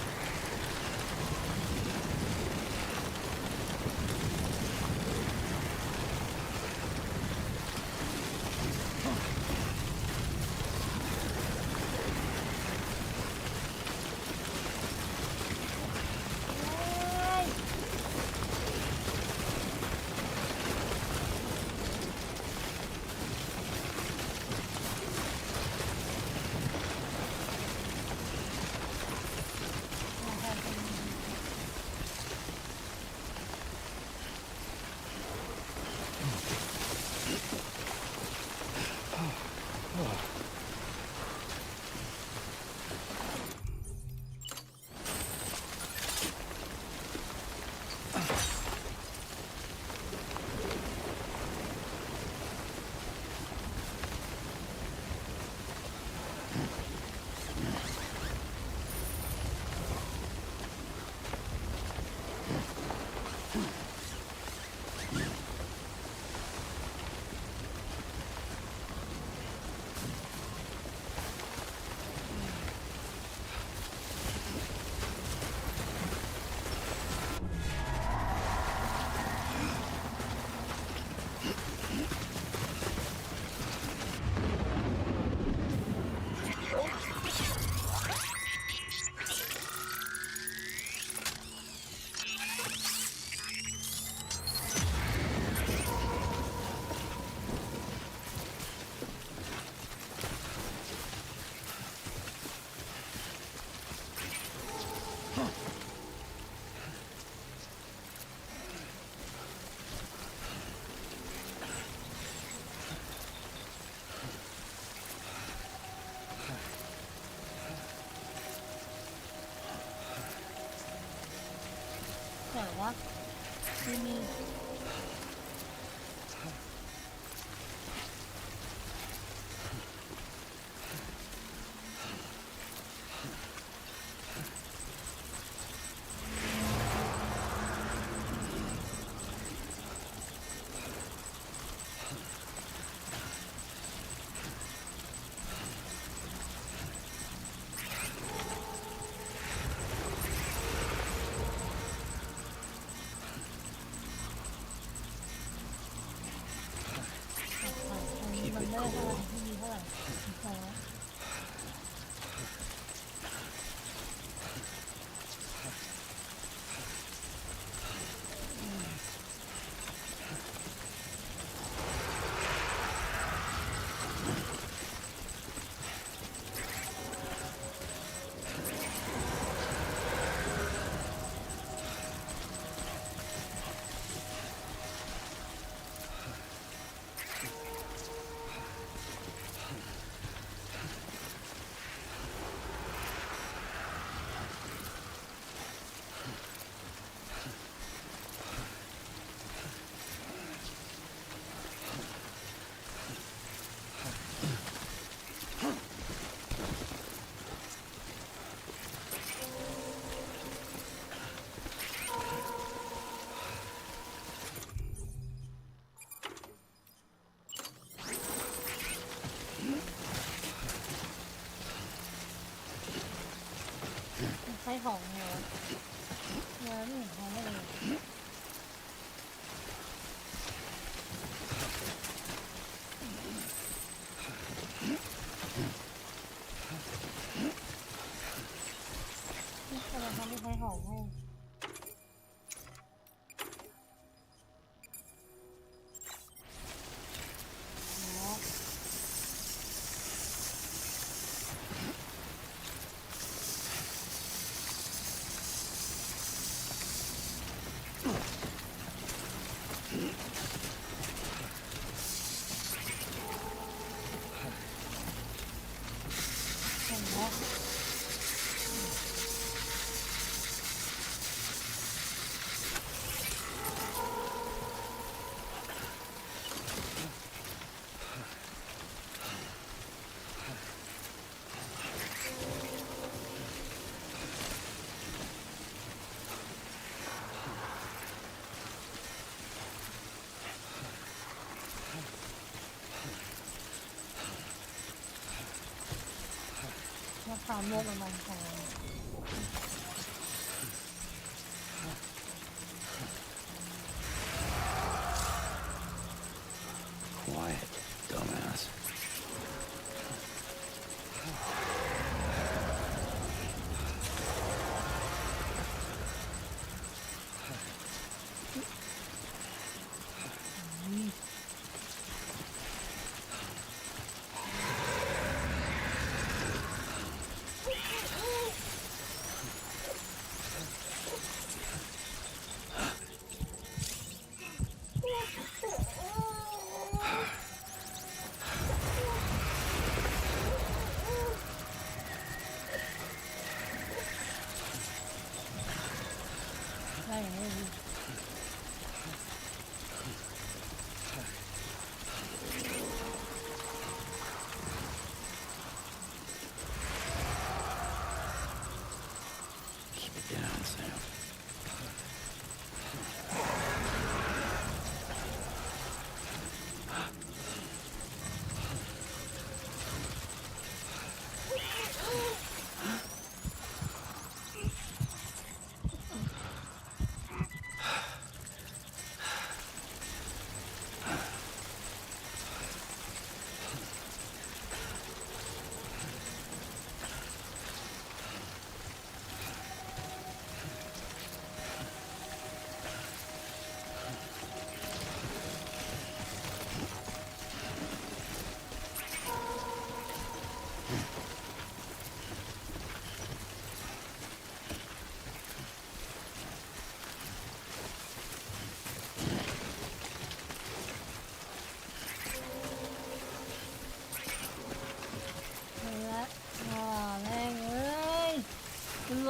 ไหนวะที่นี่ Huh. ให้ของเงี้ยไม่เห็นเขาเลยทำไมเขาไม่ใช้ของให้ความโลภมันพอ Quiet, dumbass. Keep it down, Sam.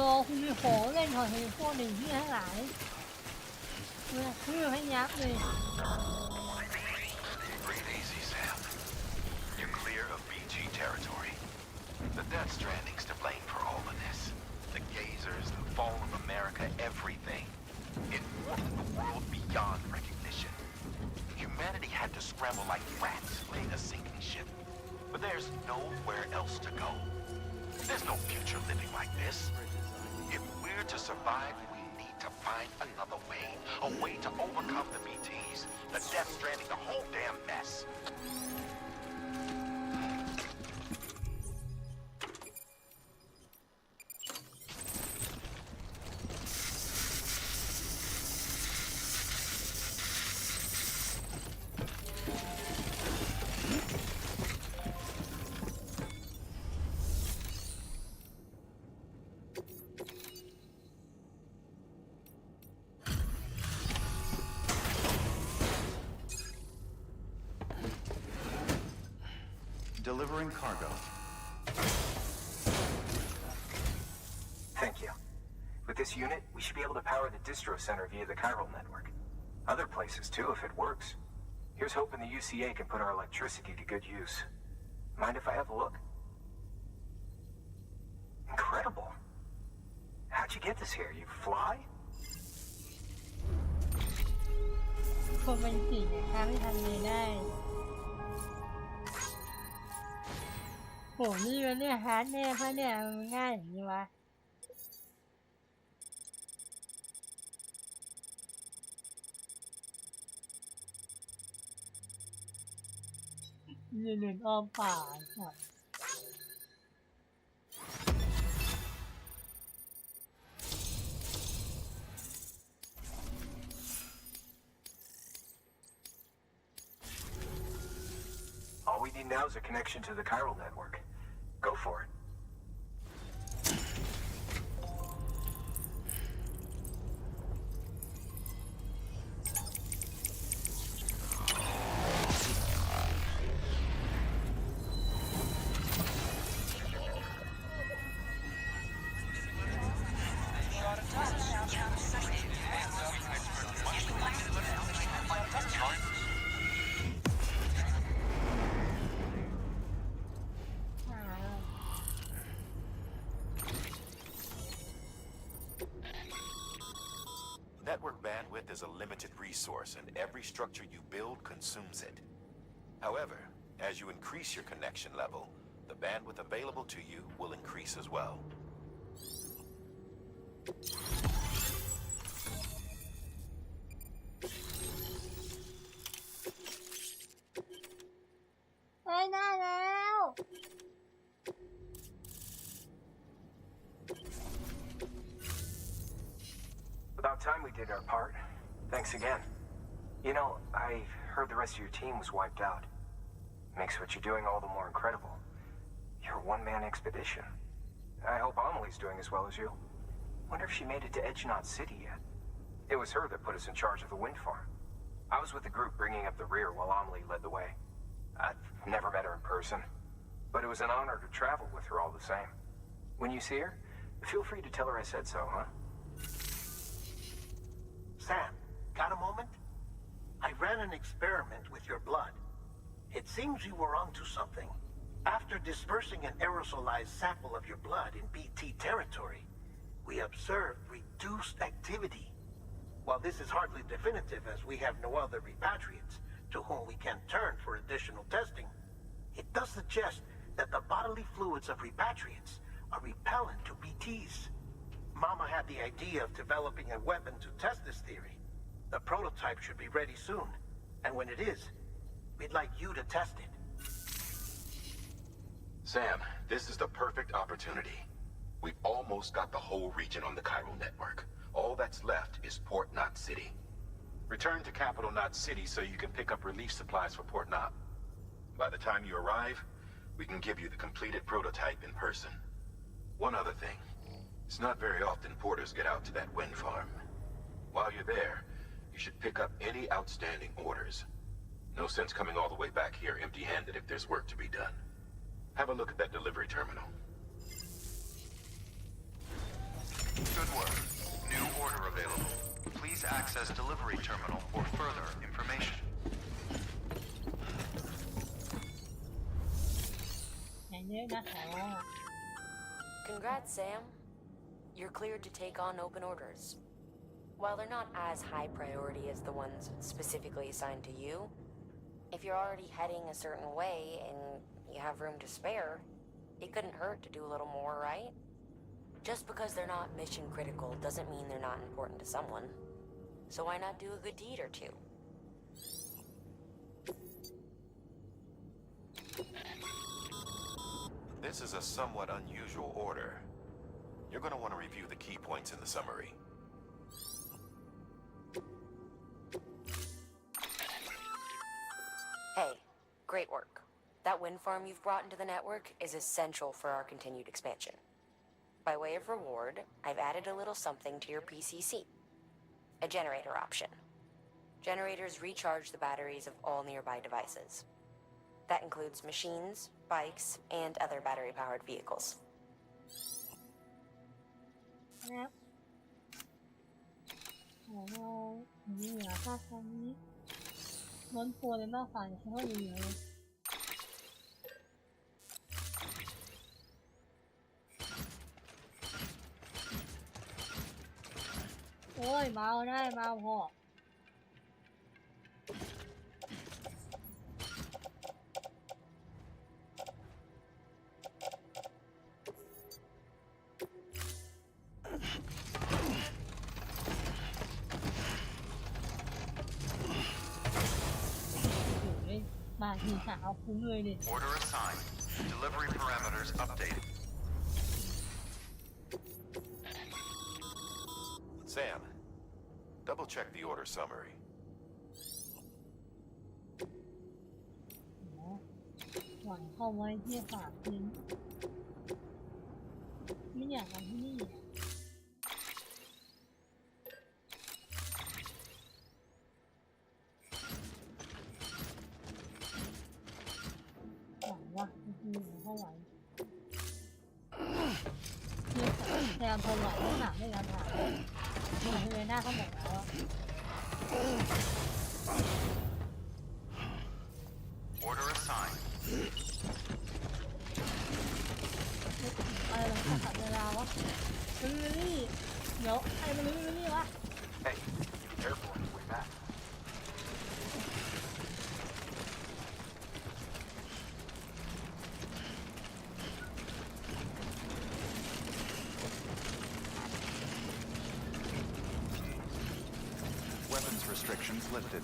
รอคุณมีของเล่นถอดเฮพวกหนึ่งที่ทั้งหลายเพื่อให้ยับเลย Breathe easy, Sam. You're clear of BG territory. The Death Stranding's to blame for all of this. The gazers, the fall of America, everything. It warped the world beyond recognition. Humanity had to scramble like rats fleeing a sinking ship. But there's nowhere else to go. There's no future living like this. If we're to survive, we need to find another way. A way to overcome the BTs, the Death Stranding, the whole damn mess. 'Delivering cargo. Thank you. With this unit, we should be able to power the distro center via the chiral network. Other places too, if it works. Here's hoping the UCA can put our electricity to good use. Mind if I have a look? Incredible. How'd you get this here? You fly? คนเป็นสีนะคะไม่ทำเลยได้โหนี่มันเนี่ยฮาร์ดแน่เพราะเนี่ยมันง่ายอย่างนี้วะ ยืนอ้อมป่าค่ะ All we need now is a connection to the chiral network. Go for it. Network bandwidth is a limited resource, and every structure you build consumes it. However, as you increase your connection level, the bandwidth available to you will increase as well. ได้แล้ว About time we did our part. Thanks again. You know, I heard the rest of your team was wiped out. Makes what you're doing all the more incredible. You're a one-man expedition. I hope Amelie's doing as well as you. Wonder if she made it to Edge Knot City yet. It was her that put us in charge of the wind farm. I was with the group bringing up the rear while Amelie led the way. I've never met her in person, but it was an honor to travel with her all the same. When you see her, feel free to tell her I said so, huh? Sam, got a moment? I ran an experiment with your blood. It seems you were onto something. After dispersing an aerosolized sample of your blood in BT territory, we observed reduced activity. While this is hardly definitive as we have no other repatriates to whom we can turn for additional testing, it does suggest that the bodily fluids of repatriates are repellent to BTs. Mama had the idea of developing a weapon to test this theory. The prototype should be ready soon, and when it is, we'd like you to test it. Sam, this is the perfect opportunity. We've almost got the whole region on the chiral network. All that's left is Port Knot City. Return to Capital Knot City so you can pick up relief supplies for Port Knot. By the time you arrive, we can give you the completed prototype in person. One other thing. It's not very often porters get out to that wind farm. While you're there, you should pick up any outstanding orders. No sense coming all the way back here empty-handed if there's work to be done. Have a look at that delivery terminal. Good work. New order available. Please access delivery terminal for further information. อย่างนี้นะคะ Congrats, Sam. You're cleared to take on open orders. While they're not as high priority as the ones specifically assigned to you, if you're already heading a certain way and you have room to spare, it couldn't hurt to do a little more, right? Just because they're not mission critical doesn't mean they're not important to someone. So why not do a good deed or two? This is a somewhat unusual order. You're going to want to review the key points in the summary. Hey, great work. That wind farm you've brought into the network is essential for our continued expansion. By way of reward, I've added a little something to your PCC. A generator option. Generators recharge the batteries of all nearby devices. That includes machines, bikes, and other battery-powered vehicles. ครับเรามีเหลือค่าครั้งนี้ล้นตัวเลยมากกว่าฉันว่าเหลือเลยโอ้ยเมาได้เมาพอ มา ทีสาวคุ้มเลยดิ Order assigned. Delivery parameters updated. Sam, double check the order summary. หวังเข้าไว้ที่ฝากทิ้งไม่อยากมาที่นี่หวังว่าที่เข้าไว้ที่พยายามทนไหวไม่ถามไม่ยอมถามเหมือนเลยหน้าเขาหมดแล้ว Order assigned. อะไรมันขัดเวลาวะมันนี่เดี๋ยวใครมันนี่วะ Hey, be careful on your way back. Weapons restrictions lifted.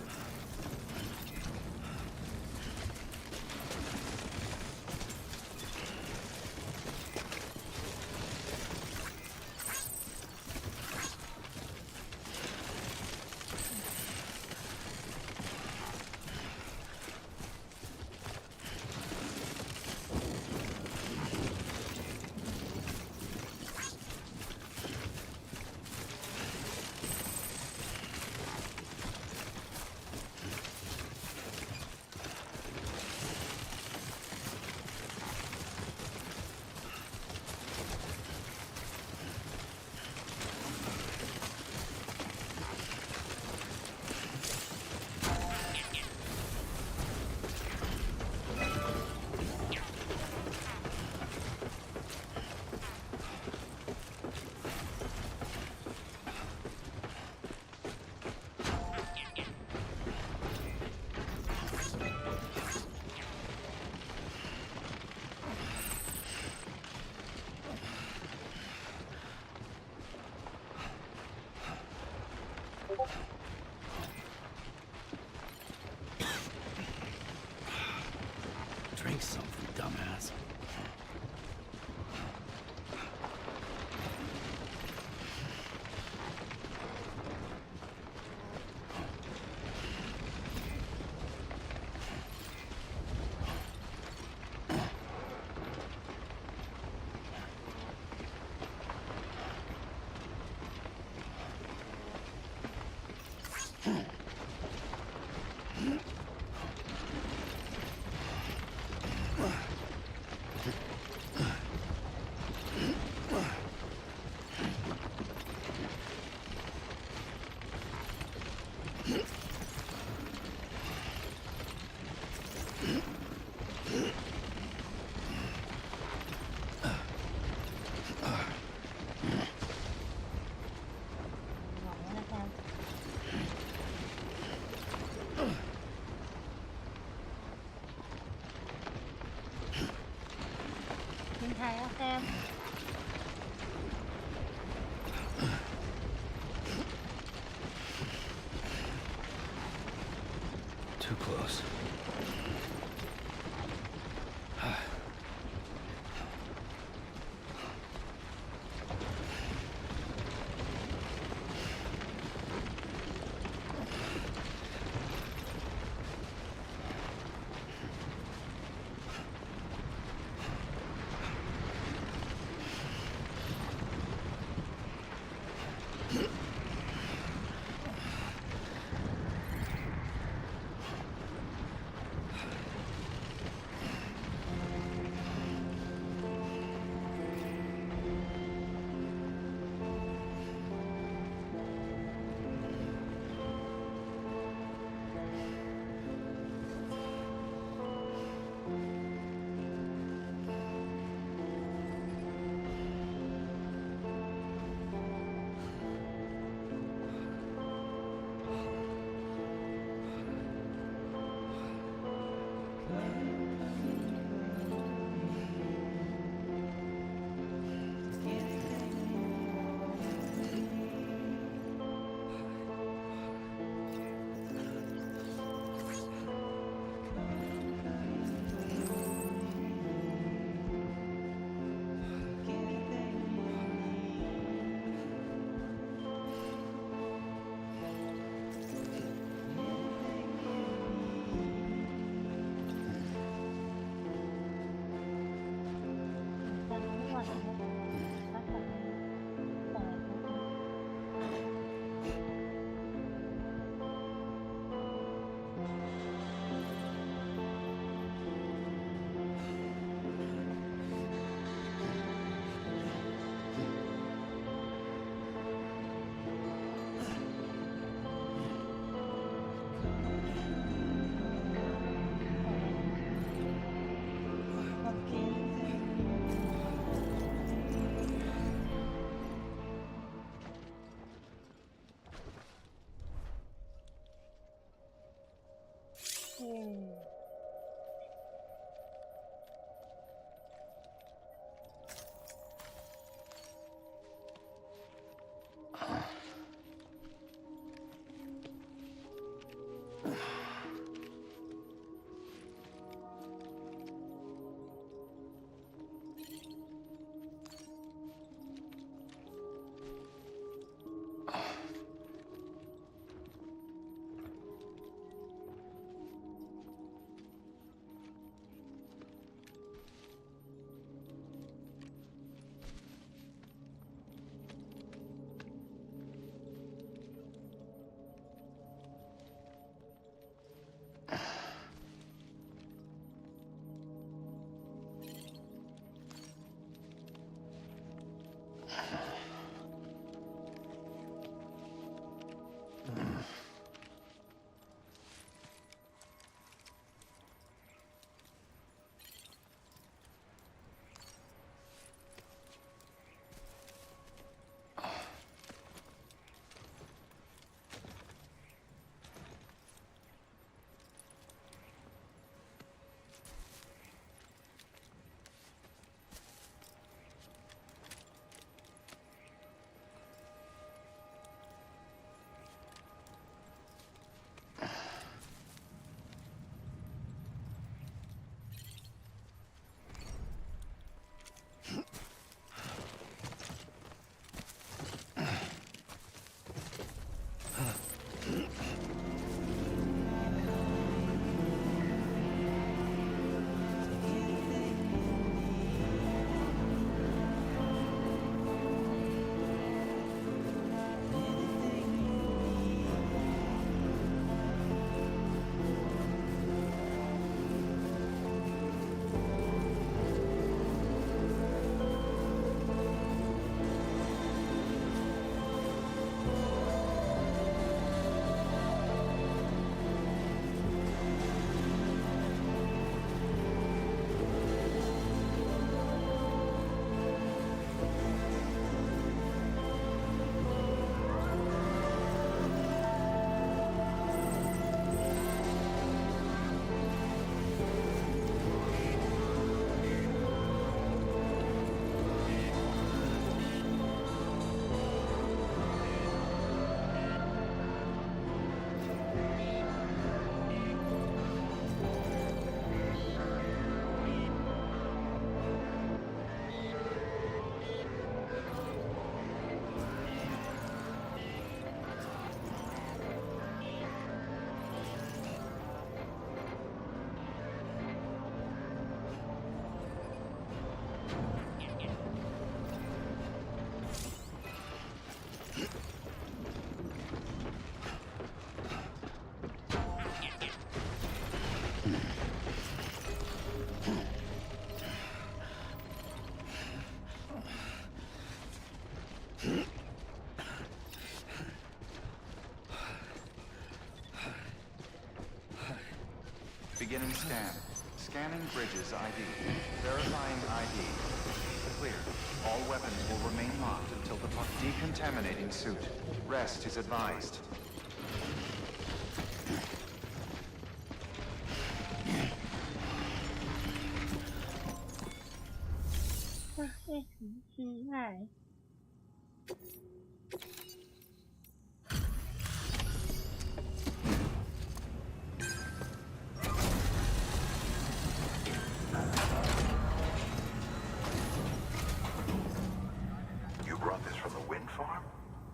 Drink something, dumbass. Sam. Too close. Beginning scan. Scanning bridges ID. Verifying ID. Clear. All weapons will remain locked until the decontaminating suit. Rest is advised. You brought this from the wind farm?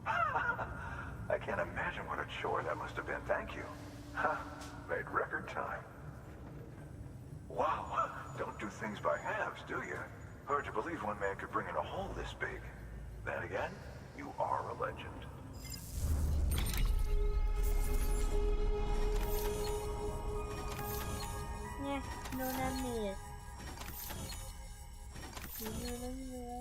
I can't imagine what a chore that must have been. Thank you. Huh, made record time. Wow, don't do things by halves, do you? Hard to believe one man could bring in a haul this big. Then again, you are a legend. เนี่ยโนนาเมะสีเนื้อ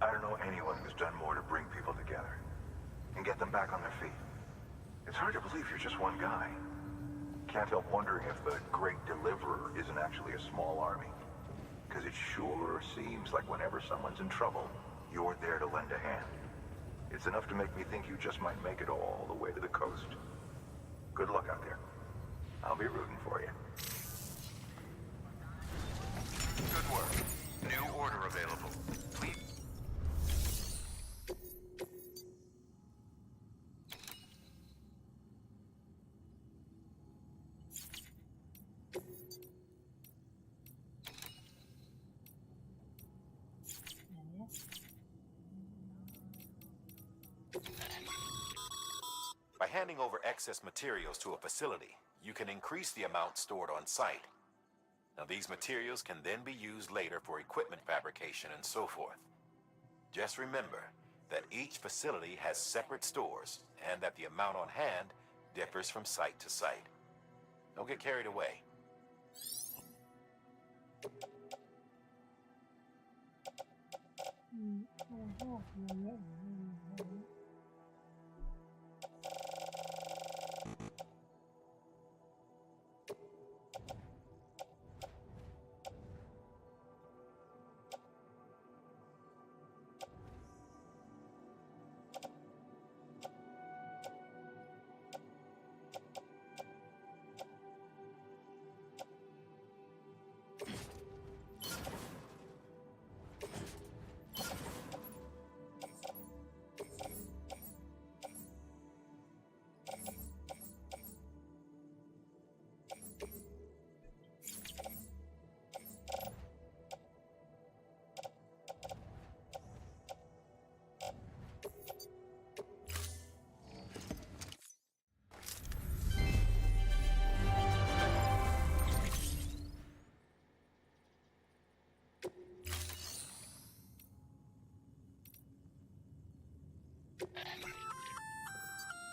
I don't know anyone who's done more to bring people together and get them back on their feet. It's hard to believe you're just one guy. Can't help wondering if the Great Deliverer isn't actually a small army. Because it sure seems like whenever someone's in trouble, you're there to lend a hand. It's enough to make me think you just might make it all the way to the coast. Good luck out there. I'll be rooting for you. Good work. New order available. Please. By handing over excess materials to a facility, you can increase the amount stored on site. Now, these materials can then be used later for equipment fabrication and so forth. Just remember that each facility has separate stores and that the amount on hand differs from site to site. Don't get carried away.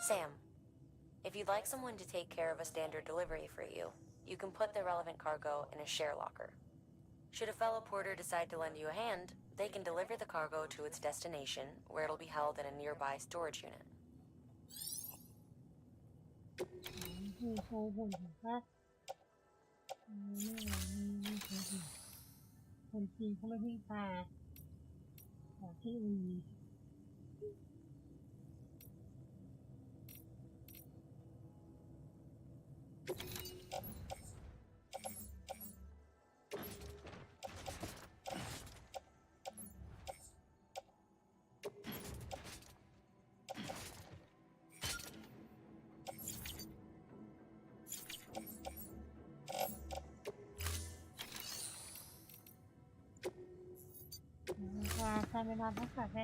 'Sam, if you'd like someone to take care of a standard delivery for you, you can put the relevant cargo in a share locker. Should a fellow porter decide to lend you a hand, they can deliver the cargo to its destination, where it'll be held in a nearby storage unit. คนจีนเขาไม่พึ่งพาที่อื่น การเวลาพักผ่อนให้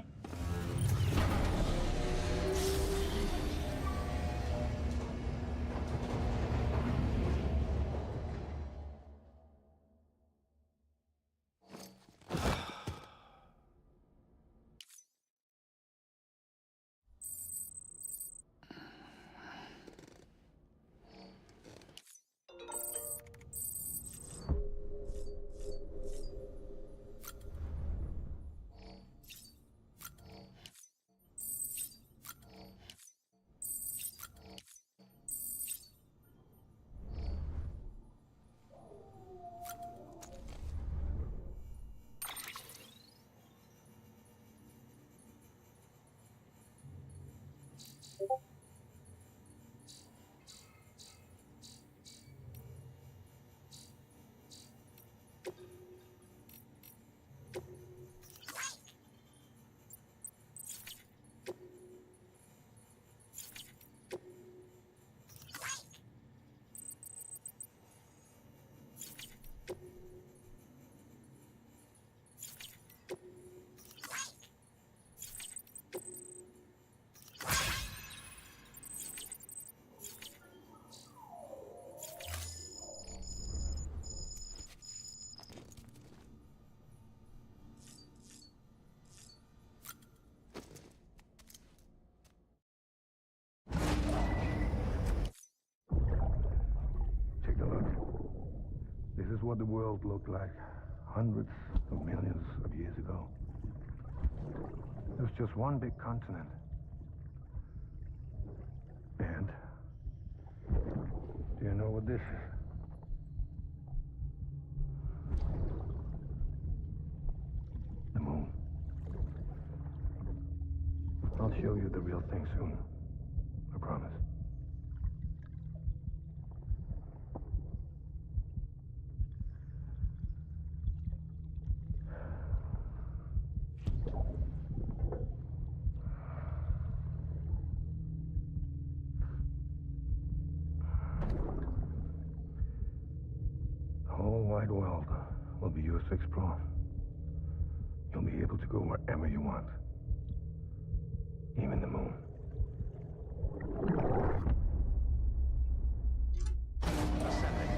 I what the world looked like hundreds of millions of years ago. It was just one big continent. And do you know what this is? The moon. I'll show you the real thing soon. I promise. The whole wide world will be yours to explore. You'll be able to go wherever you want. Even the moon. Ascending.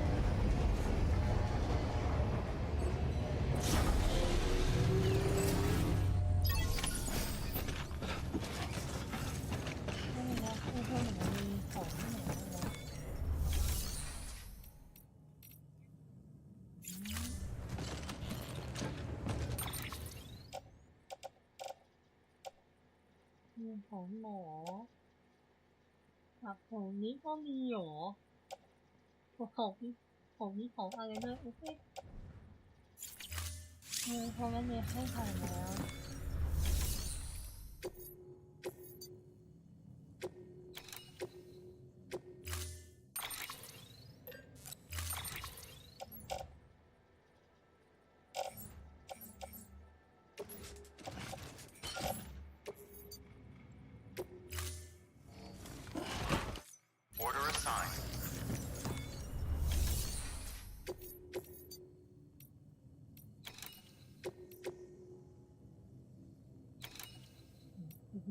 ของหมอกับของนี้ก็มีหรอของนี้ของอะไรด้วยโอเคเพราะมันมีให้ถ่ายแล้ว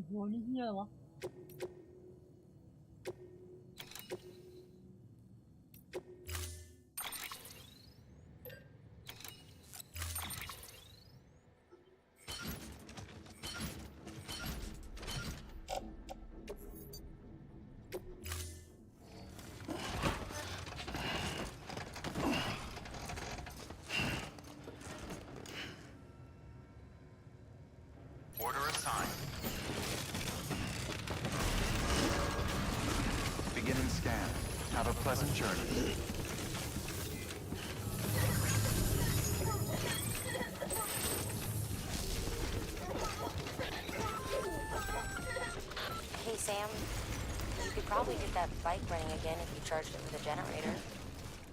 โหนี่เหี้ยวะ Order assigned. Begin and scan. Have a pleasant journey. Hey, Sam. You could probably get that bike running again if you charged it with a generator.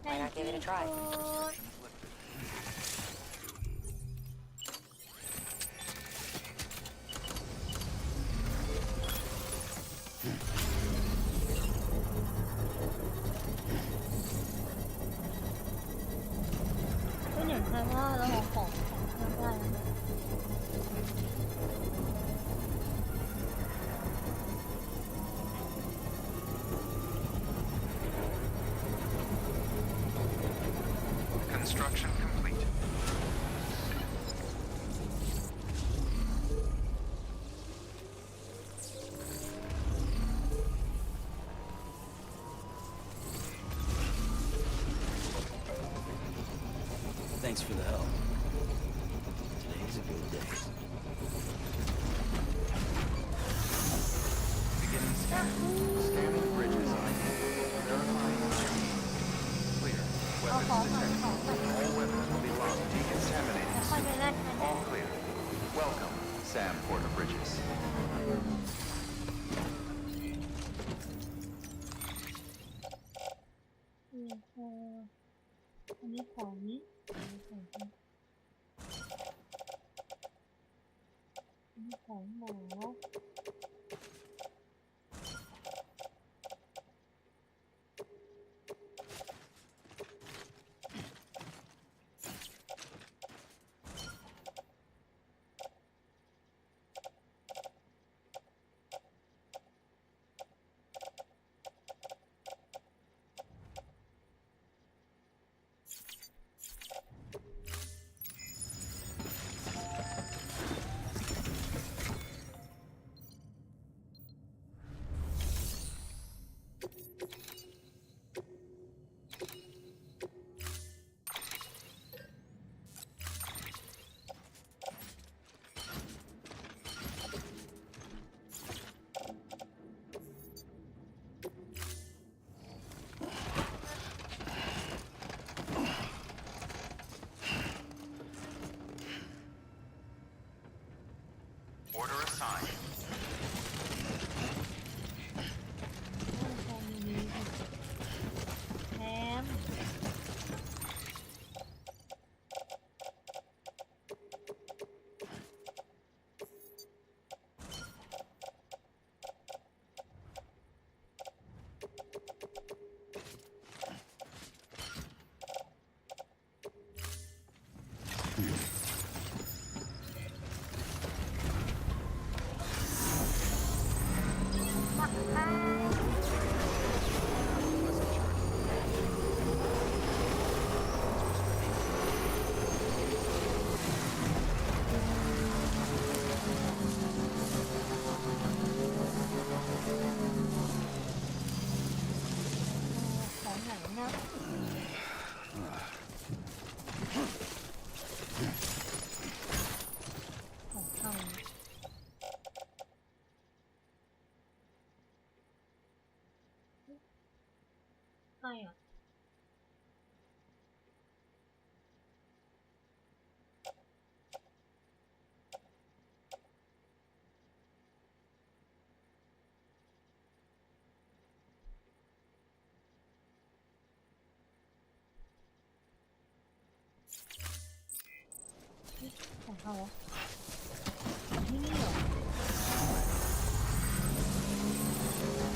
Why not give it a try? Construction complete. Thanks for the help. Today's a good day. Beginning scanning. Scanning bridges ID. Verifying ID. Clear. Weapons detected. All weapons will be locked. Decontaminating soon. All clear. Welcome, Sam Porter Bridges. อันนี้ของนี้อันนี้ของหมอ Order assigned. แฮมของไหนนะของทำใช่อ่ะของเขาที่นี่เหรอ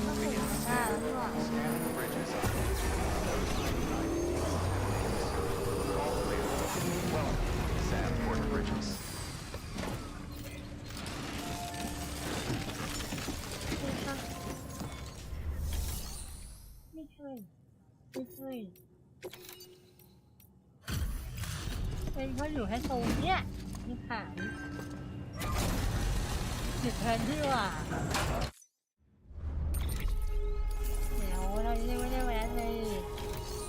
ต้องถึงหน้าแล้วนี่หว่า Scanning bridges. All clear. Welcome, Sam Porter Bridges. ไม่ใช่ไม่ใช่เป็นเพราะอยู่แค่ตรงเนี้ยนี่ขายผิดแทนที่ว่าเดี๋ยวเรายังไม่ได้แวะเลย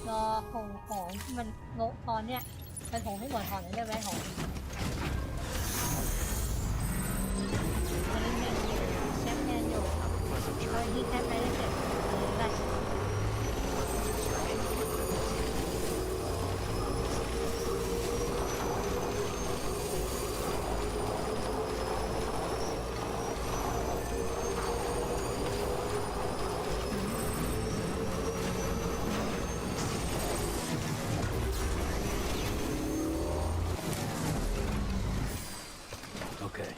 รอของที่มันโละตอนเนี้ยไปของให้หมดถอนได้แวะของมันเล่นอยู่แชมป์แมนอยู่ตอนที่แชมป์แมนได้เสร็จได้Okay.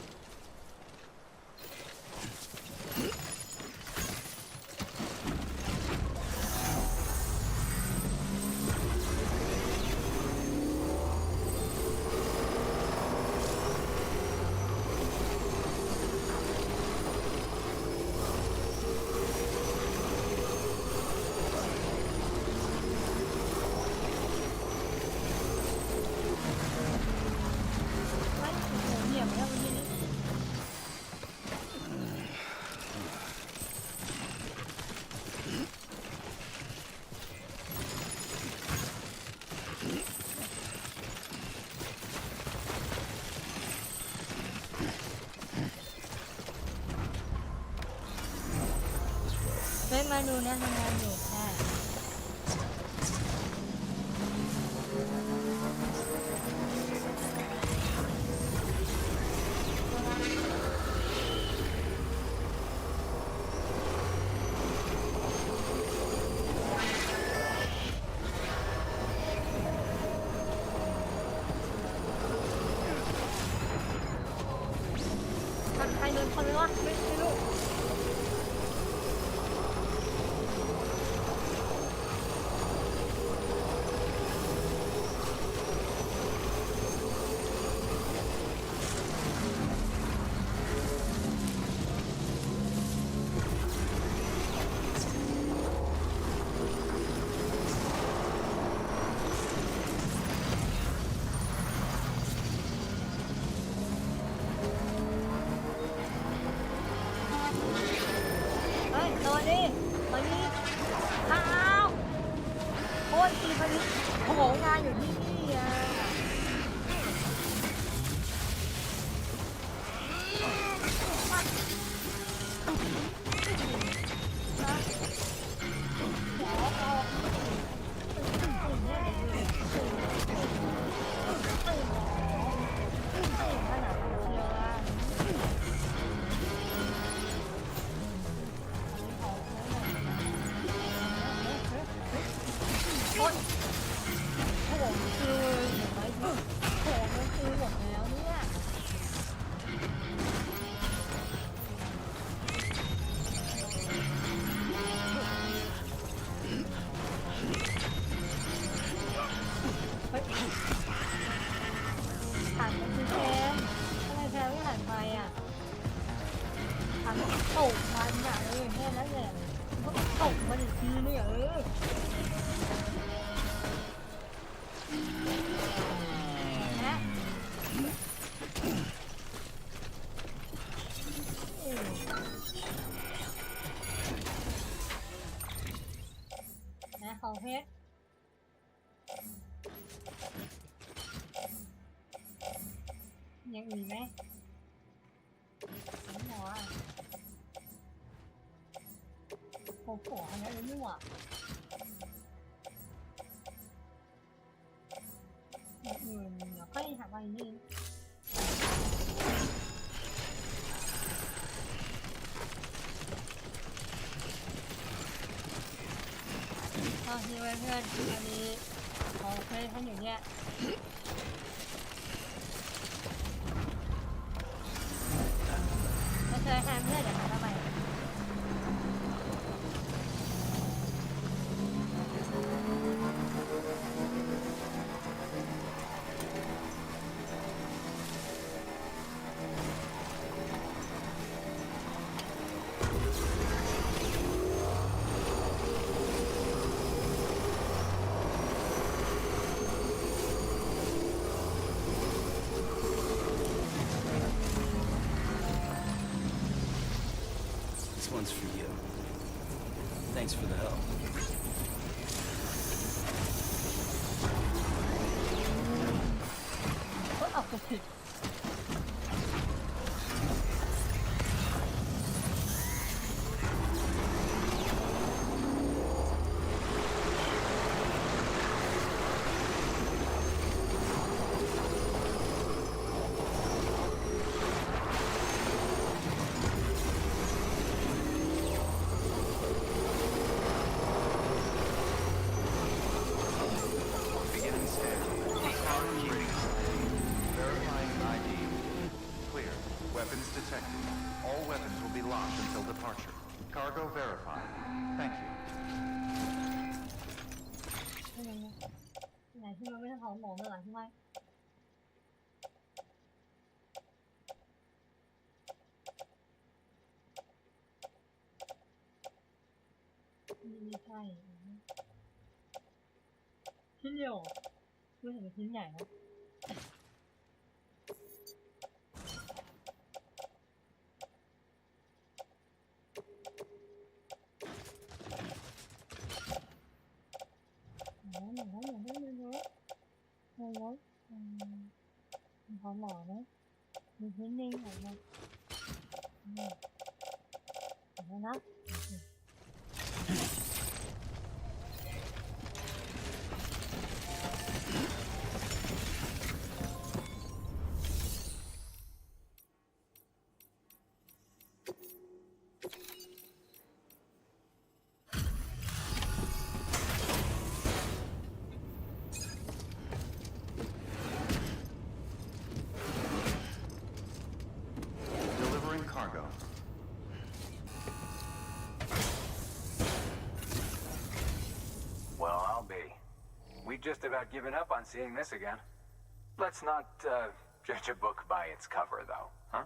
มาดูนะทำงานอยู่ค่ะใครโดนคนเลยวะไม่รู้ เ ำตกมันอ่ะแค่นั้นแหละก็ตกมันอีกทีเนี่ยนะนะของเพชรยังมีไหมหมอโอ้โหอันนั้นเลยนี่หว่าอย่างอื่นเดี๋ยวค่อยหาไปนี่ทีไว้เพื่อนอันนี้ของเพื่อนท่านอยู่เนี่ยเราเจอแฮมเพื่อนเดี๋ยวมาทำไมOne's for you. Thanks for the help. What up with it? Weapons detected. All weapons will be locked until departure. Cargo verified. Thank you. ไหนที่มันไม่ใช่ของหมอมาหลังใช่ไหมไม่ใช่ชิ้นเดียวไม่เห็นเป็นชิ้นใหญ่นะของหมอนะมีชิ้นนึงออกมาเอานะ Cargo. Well, I'll be. We've just about given up on seeing this again. Let's not judge a book by its cover, though, huh?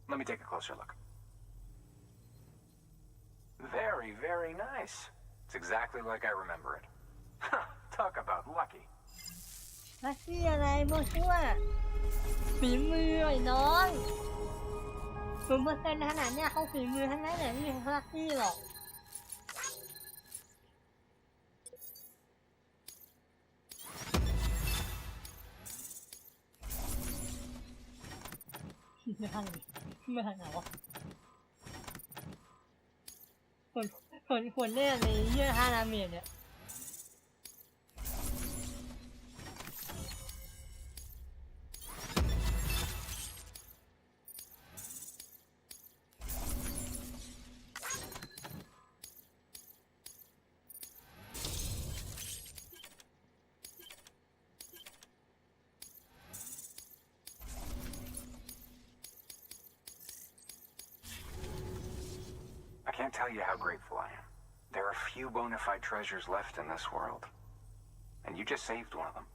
Let me take a closer look. Very, very nice. It's exactly like I remember it. Talk about lucky. ลัคกี้อะไรโมชั่วฝีมือไอ้น้อง0%ขนาดเนี้ยเขาฝีมือทั้งนั้นแหละไม่ใช่ลัคกี้หรอกไม่ทันเลยไม่ทันเหรอวะคนเนี่ยในเยื่อ5 ดาเมจเนี่ยI can't tell you how grateful I am. There are few bona fide treasures left in this world. And you just saved one of them.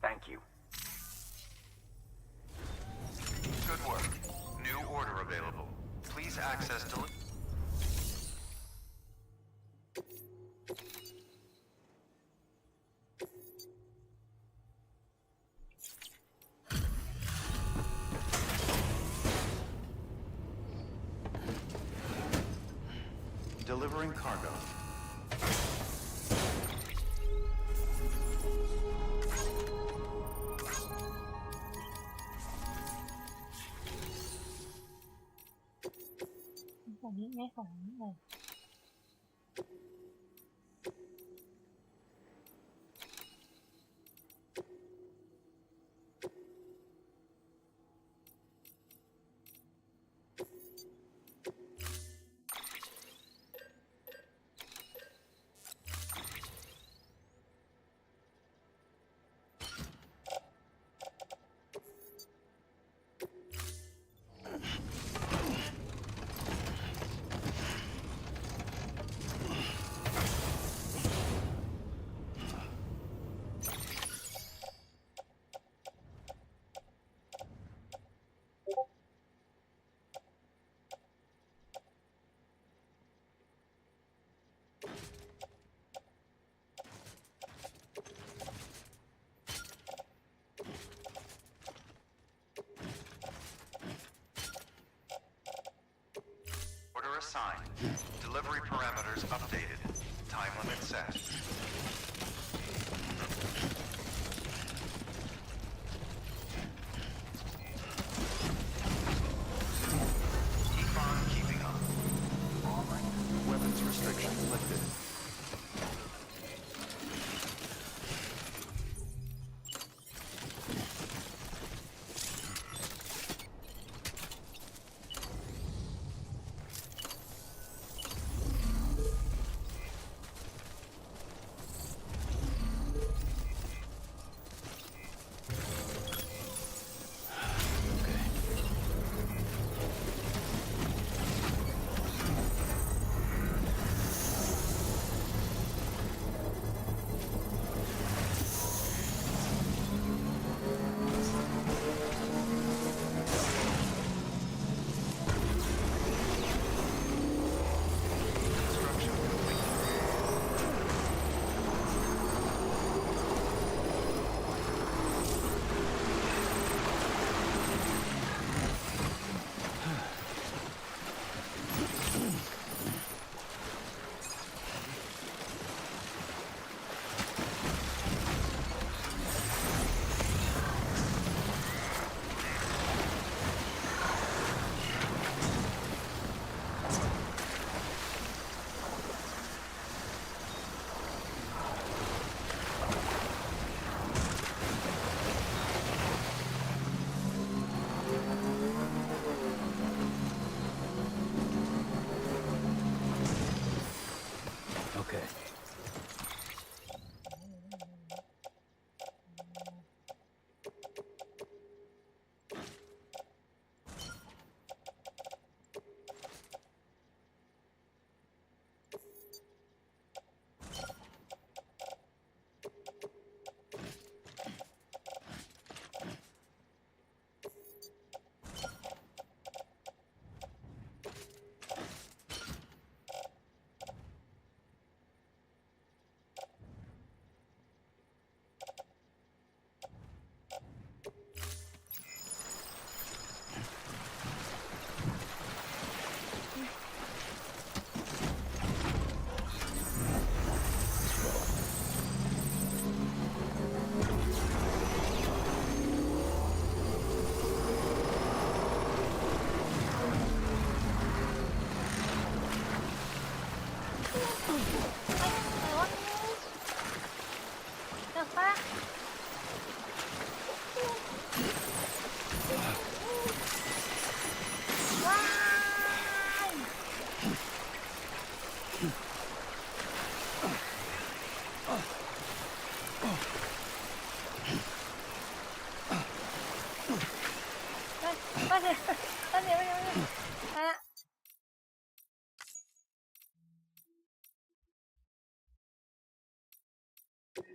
Thank you. Good work. New order available. Please access to... Delivering cargo. Assigned. Delivery parameters updated. Time limit set. Keep on keeping up. All right. Weapons restrictions lifted.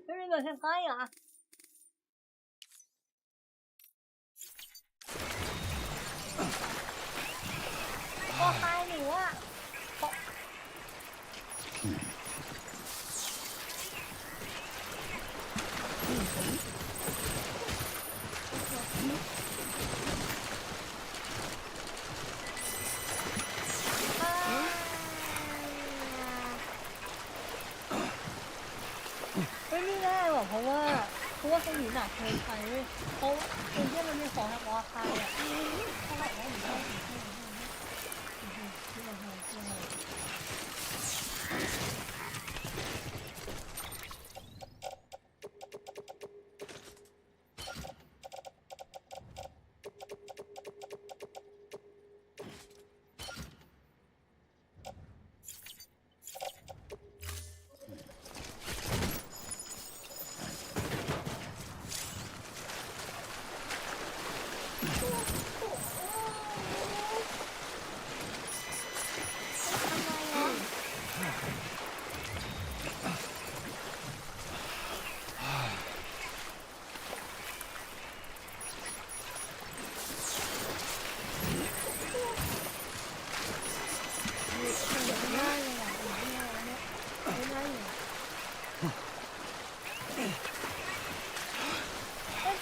ไม่มีเงินทางใกล้เหรอโอ้ใคร ากเคยใช้เว้ยเพราะไอ้เหี้ยมันมีของแบบราคาอ่ะเท่าไหร่ได้หรือเท่าไหร่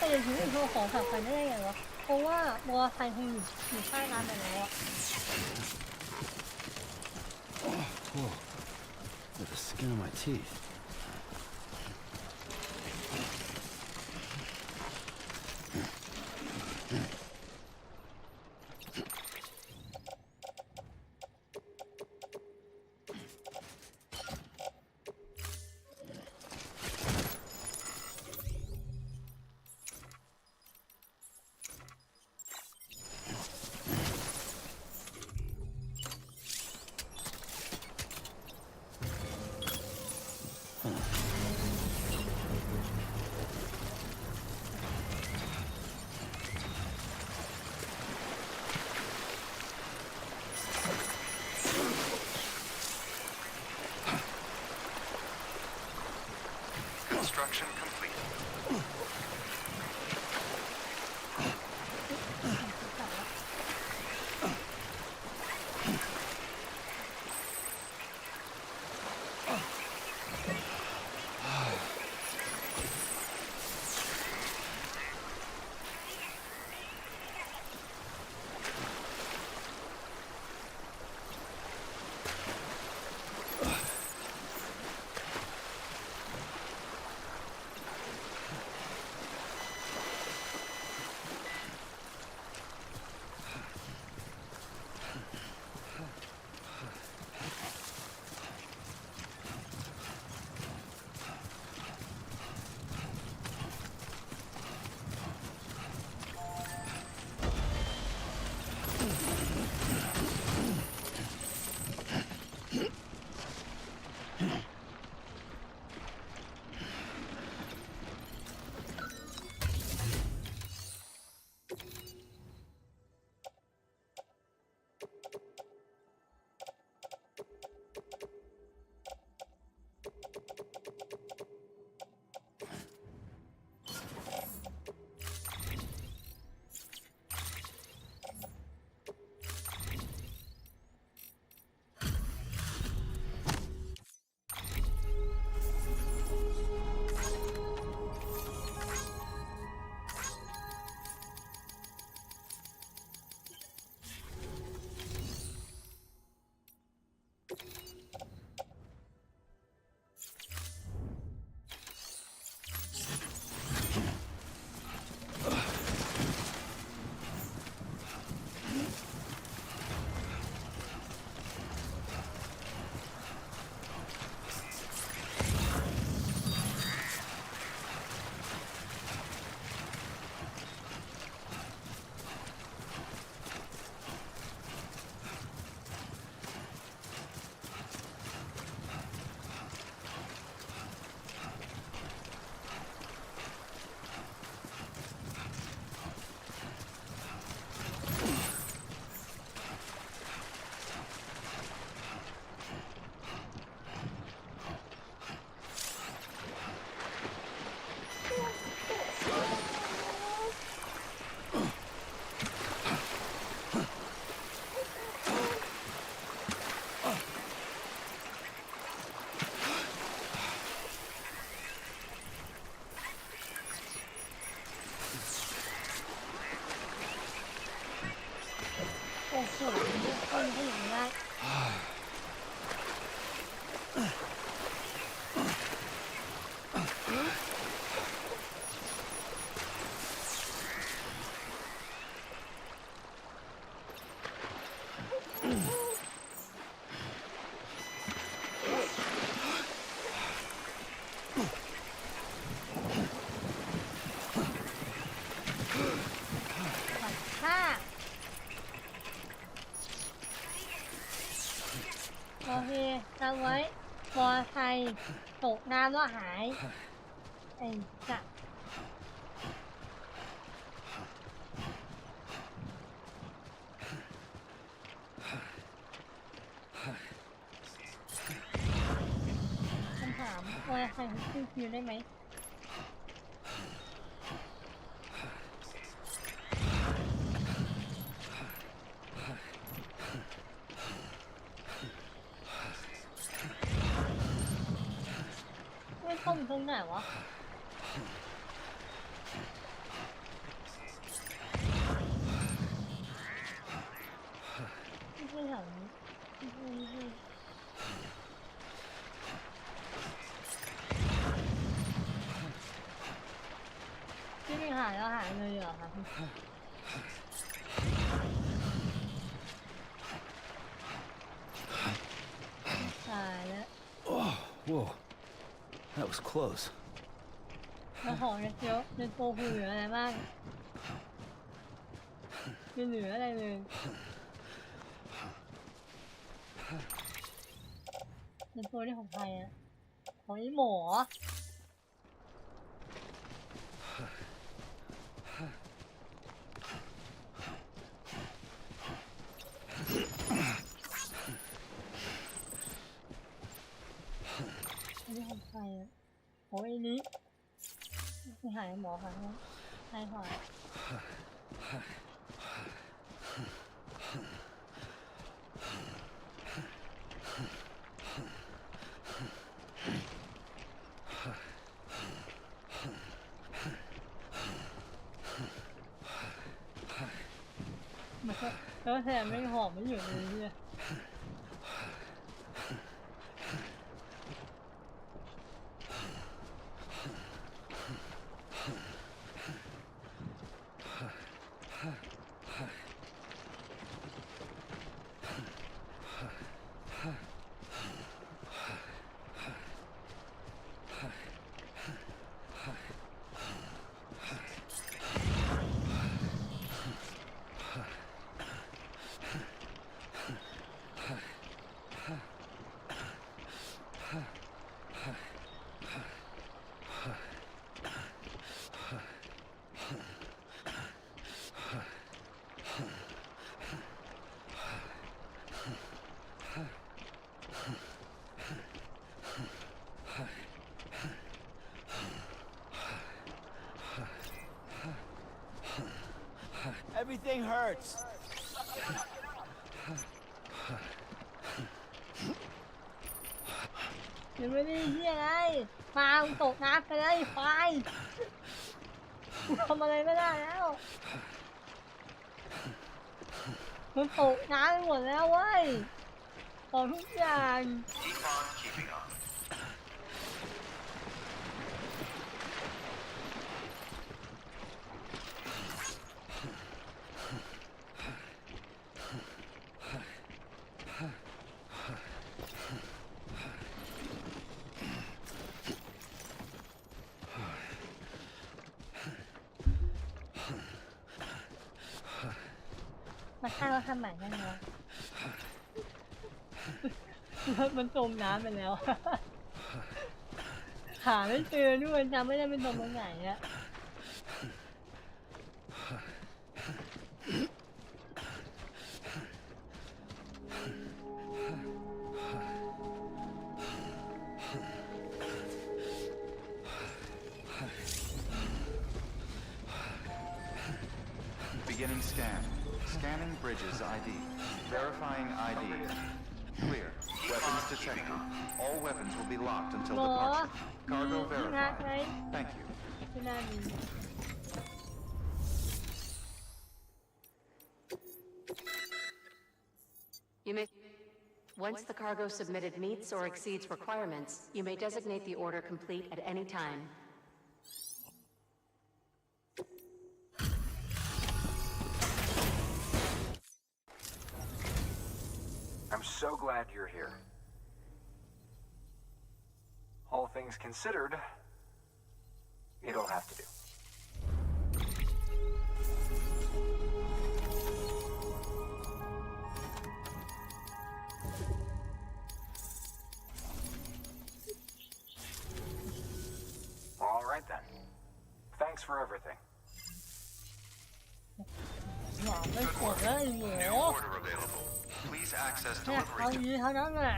แต่ยังถึงอีกตัวของสับกันได้ไงวะเพราะว่าบัวไทยคงอยู่ใต้น้ำไปแล้วอะ Whoa. Look at the skin of my teeth. Construction complete. จำไว้มอไซค์ตกน้ำแล้วหายไอ้สัตว์คำถามมอไซค์ขึ้นคิวได้ไหมไม่ต้มตรงไหนวะไม่ใช่แถวนี้ไม่ใช่ที่นี่หายแล้วหายเลยเหรอคะตายแล้ว Oh, whoa. That was close. แล้วของเยอะในโปรคือเหลืออะไรบ้างไม่เหลืออะไรเลยในโปรนี่ของใครอะของไอ้หมออันนี้ของใครอะของไอ้นี้ไปหาหมอค่ะใช่ค่ะมันก็แล้วแถมไม่หอมไม่หยุดเลยเนี่ยEverything hurts. ยังไม่ได้เหี้ยอะไรฟางตกน้ำไปเลยควายทำอะไรไม่ได้แล้วมันตกน้ำไปหมดแล้วเว้ยของทุกอย่าง มาฆ่าเราทำใหม่ได้ไหมวะมันจมน้ำไปแล้ว หาไม่เจอด้วยจำไม่ได้เป็นจมตรงไหนอะ Beginning scan. Scanning bridges ID. Verifying ID. Clear. Weapons detected. All weapons will be locked until departure. Cargo verified. Thank you. You may... Once the cargo submitted meets or exceeds requirements, you may designate the order complete at any time. I'm so glad you're here. All things considered, it'll have to do. for everything. หวังไม่กดแล้วไอ้หมู New order available. Please access เนี่ย delivery. เอาอย่างนี้เท่านั้นแหละ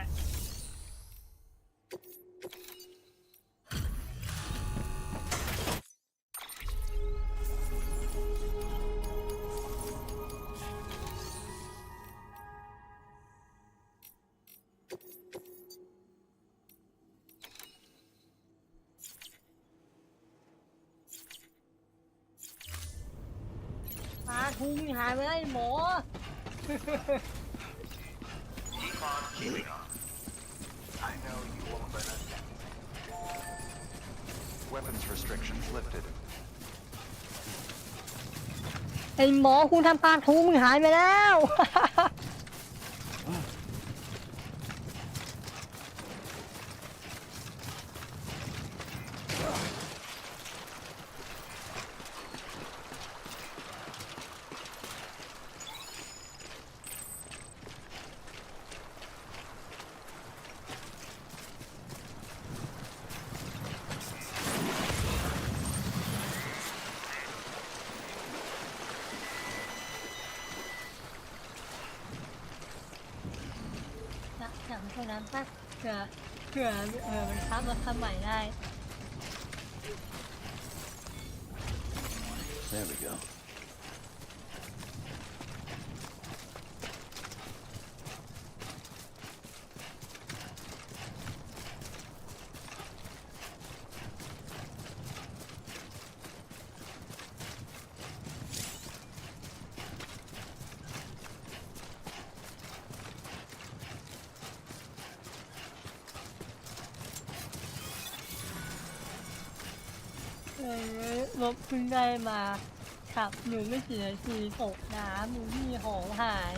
ทุ่งหายไปได้หมอ Keep on keeping on. I know you won't let us down. Weapons restrictions lifted. ไอ้หมอคุณทำการทุ่งหายไปแล้ว อย่างเท่านั้นป่ะเผื่อมันค้ามาทำใหม่ได้ There we go.รถเพิ่งได้มาขับอยู่ไม่กี่นาทีตกน้ำมีของหาย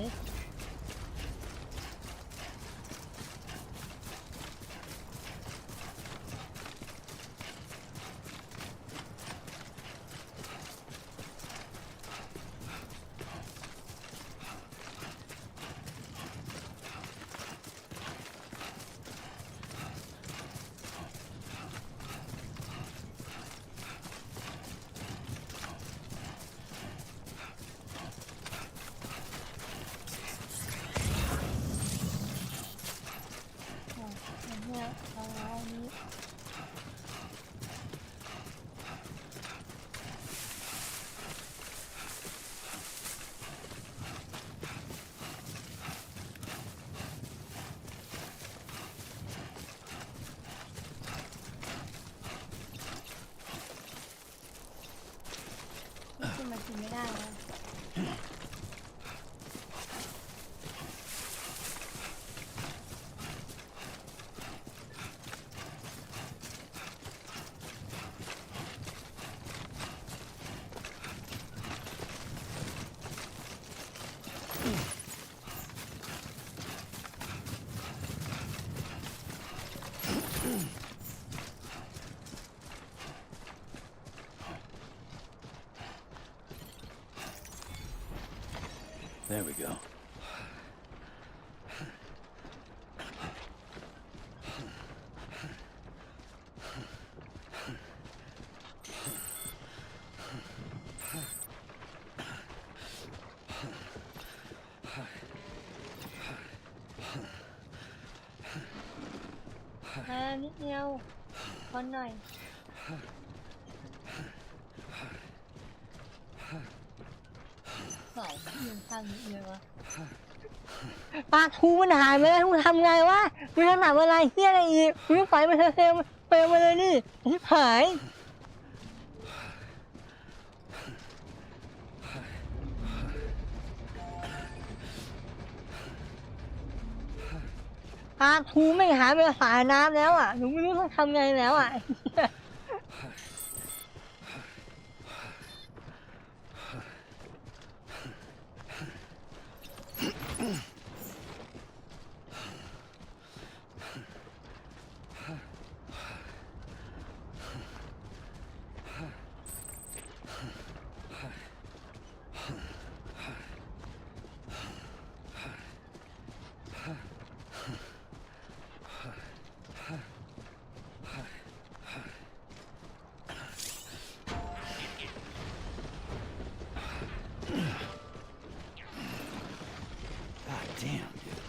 เนี่ยเอาอันนี้ ขึ้นมากินไม่ได้นะ There we go.นิดเดียวคนหน่อยสองยืนข้างนิดเดียววะปลาทูมันหายไปแล้วมึงทำไงวะมึงทำหนักอะไรเฮี้ยอะไรอีกมึงปล่อยมันเซลไปมาเลยนี่ชิบหายปลาทูไม่หายไปสายน้ำแล้วอ่ะหนูไม่รู้ต้องทำไงแล้วอ่ะ Damn, dude.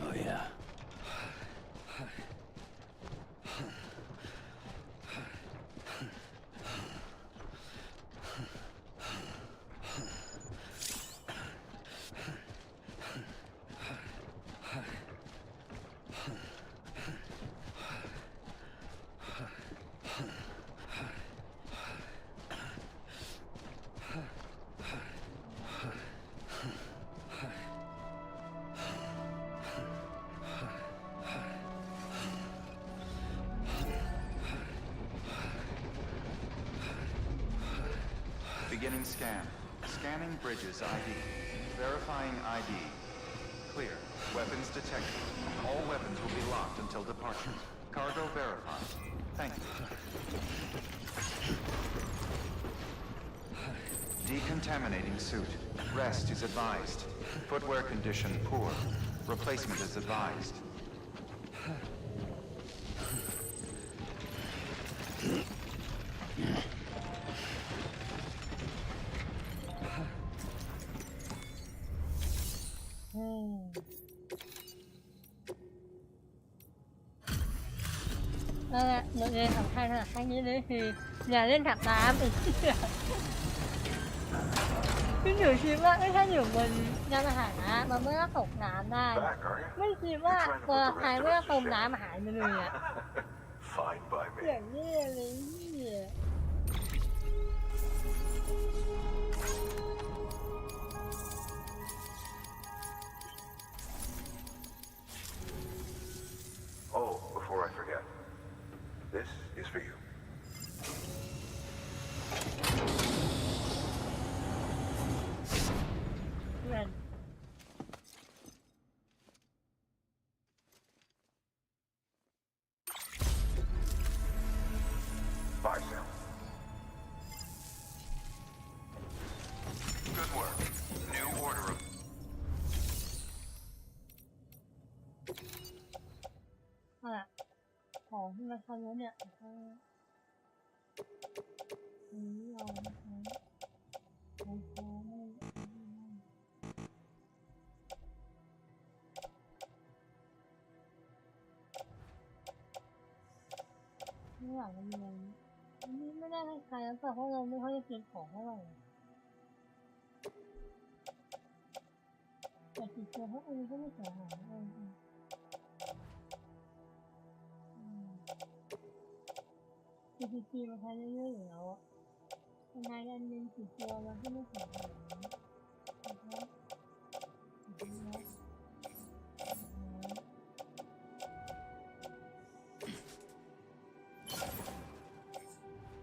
Oh yeah. Beginning scan. Scanning bridges ID. Verifying ID. Clear. Weapons detected. All weapons will be locked until departure. Cargo verified. Thank you. Decontaminating suit. Rest is advised. Footwear condition poor. Replacement is advised.นั่นแหละบทเรียนสำคัญขนาดครั้งนี้เลยคืออย่าเล่นถังน้ำอีกคือหนูคิดว่าถ้าอยู่บนยานอาหารนะมันไม่ต้องตกน้ำได้ไม่คิดว่าตัวใครไม่ต้องจมน้ำหายไปเลยอ่ะ Fine by me. อย่างนี้เลยเนี่ย Oh, before I forget, this is for you. เพื่อน Bye, Sam. Good work. New order of... ของที่มาทำแล้วเนี่ยนี่เราไม่หลังมันยังนี่ไม่ได้ให้ใครแล้วแต่เพราะเราไม่ค่อยจะกินของเท่าไหร่แต่ติดตัวพวกนี้ก็ไม่เสียหายPPT มาใช้เรื่อยๆอยู่แล้วทำไมอันนึงติดตัวมันก็ไม่เสียหาย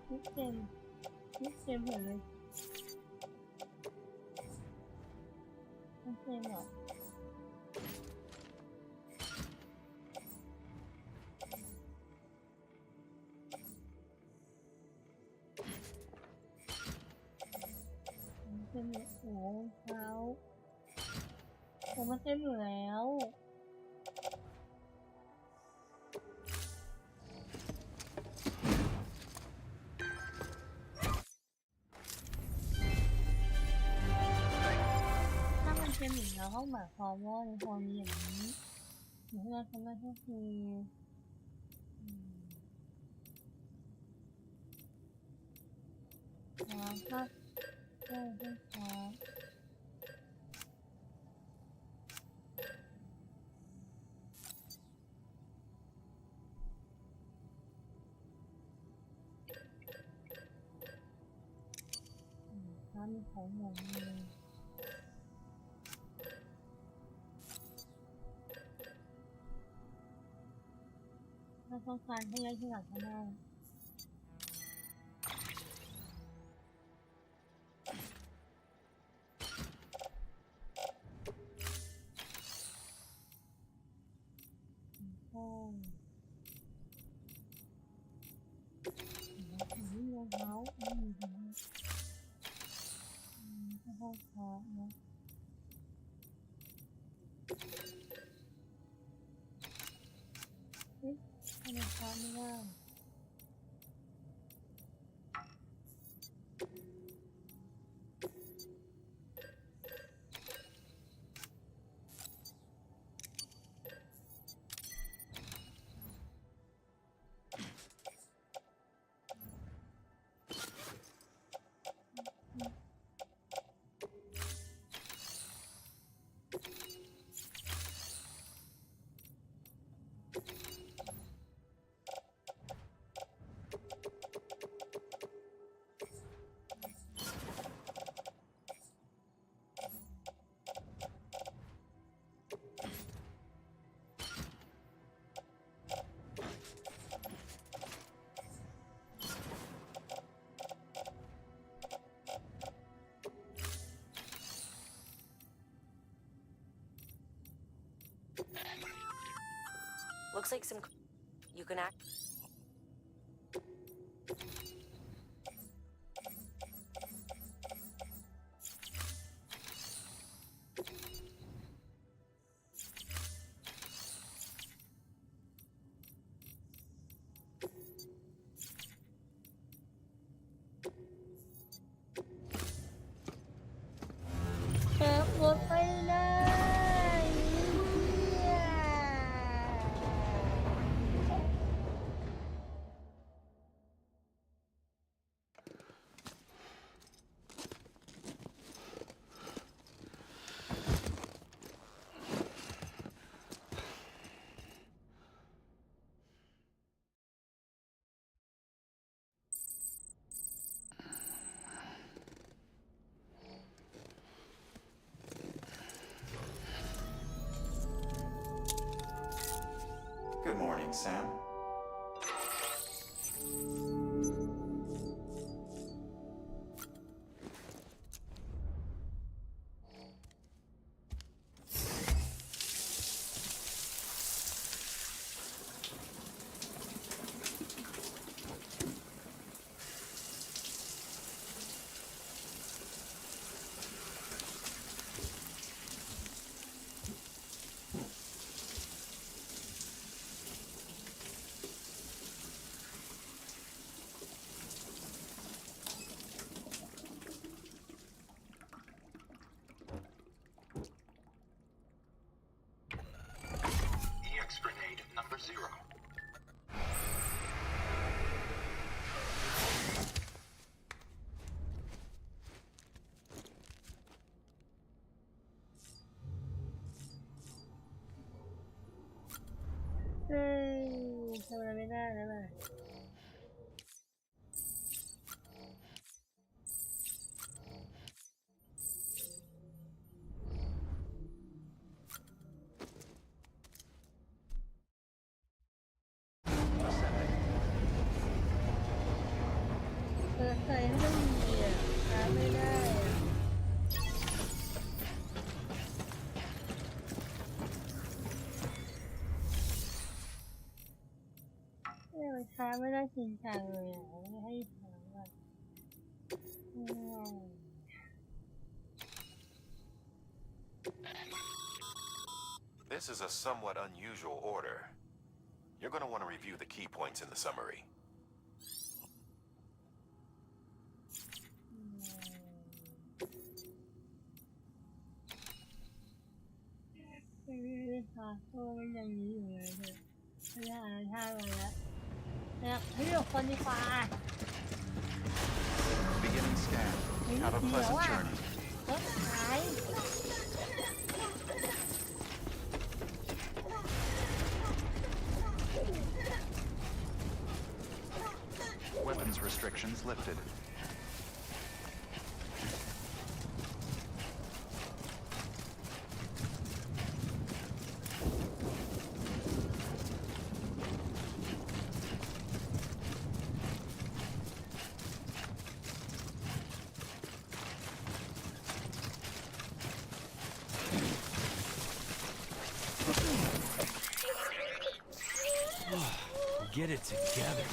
คิดเต็มเห็นเลยมันเต็มหรอเต็มโอ้เท้าผมมันเต็มอยู่แล้วถ้ามันเต็มอยู่แล้วเขาหมายความว่าในพอมีอย่างนี้หรือว่าทำได้ก็คือถ้าใช่ครับ มีของหมดเลยเราต้องการให้ย้ายที่หลังก็ได้โอ้ยรองเท้าไม่มีถุงก็ห้องพักนะเอ๊ะทำไมพักไม่ได้ Looks like some. You can act. Good morning, Sam. Grenade number 0.ทำอะไรไม่ได้แล้วล่ะใส่ให้มันมีอ่ะหาไม่ได้อ่ะมันค้าไม่ได้จริงจังเลยอ่ะไม่ให้ถามว่าThis is a somewhat unusual order. You're going to want to review the key points in the summary. Beginning scan. Have a pleasant journey. Weapons restrictions lifted. Get it together.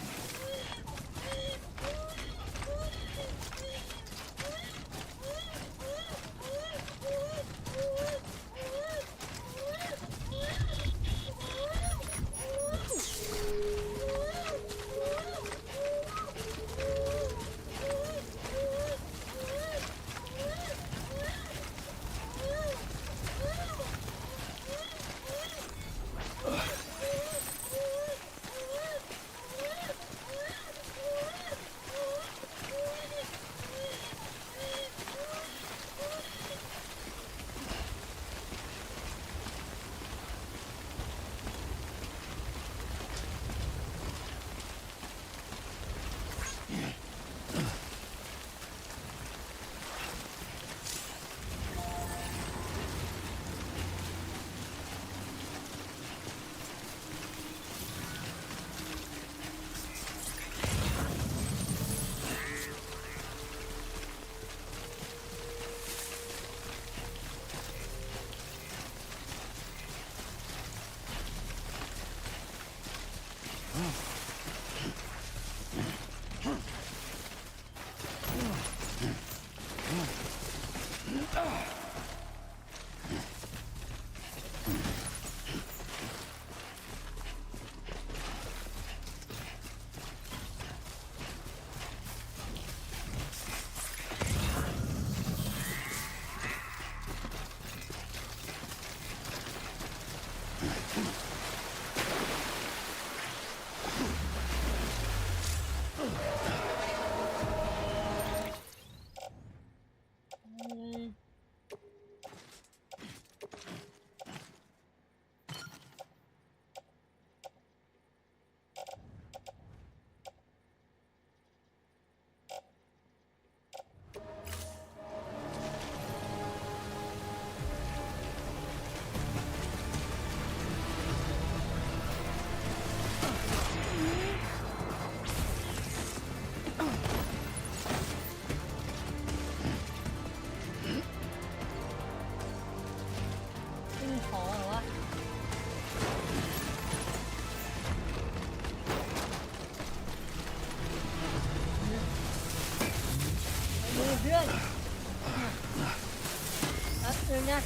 เนี่ย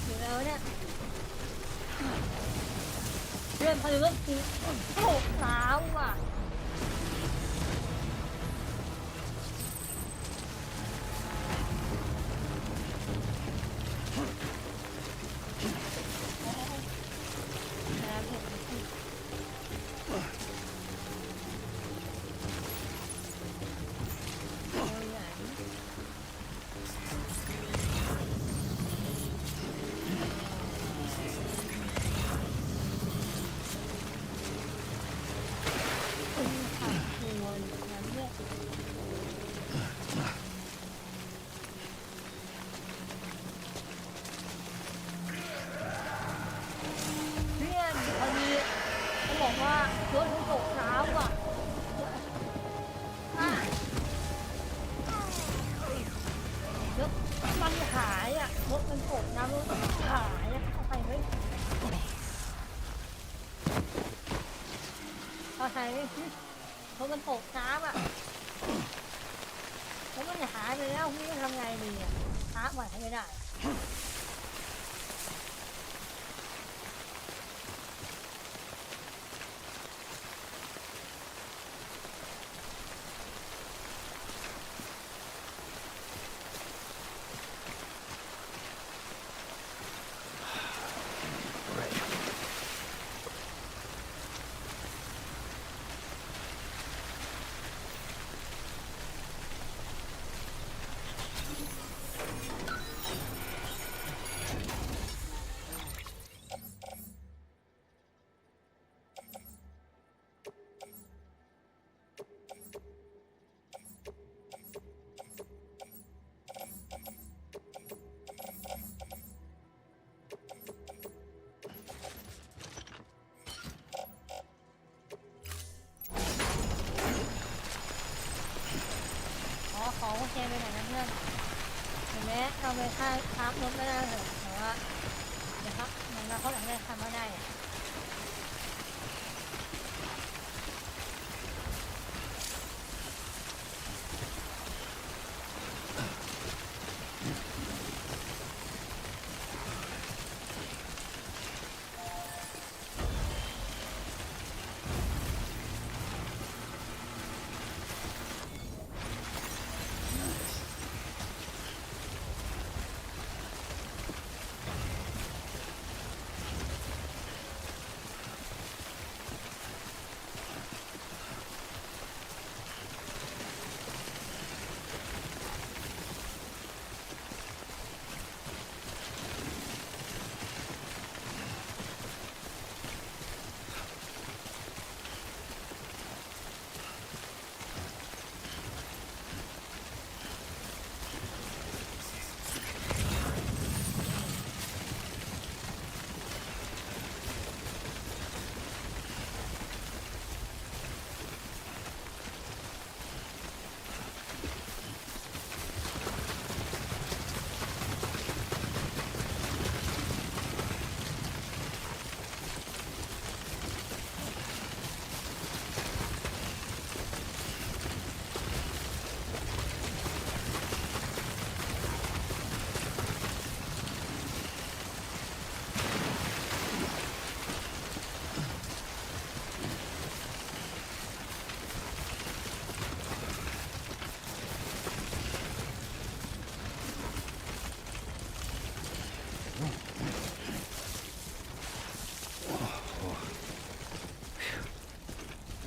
อยู่แล้วเนี่ยเพื่อนพอเลิกกินโอ้สาวอ่ะเพราะมันตกน้ำอ่ะแล้วมันหายไปแล้วนี่จะทำไงดีอ่ะหาใหม่ไม่ได้ของโอเคไปไหนนะเพื่อนเห็นไหมเราไปค่ายทับรถไม่ได้เหรอแต่ว่าเดี๋ยวครับมันเราเขาหลังได้ทำไม่ได้อะ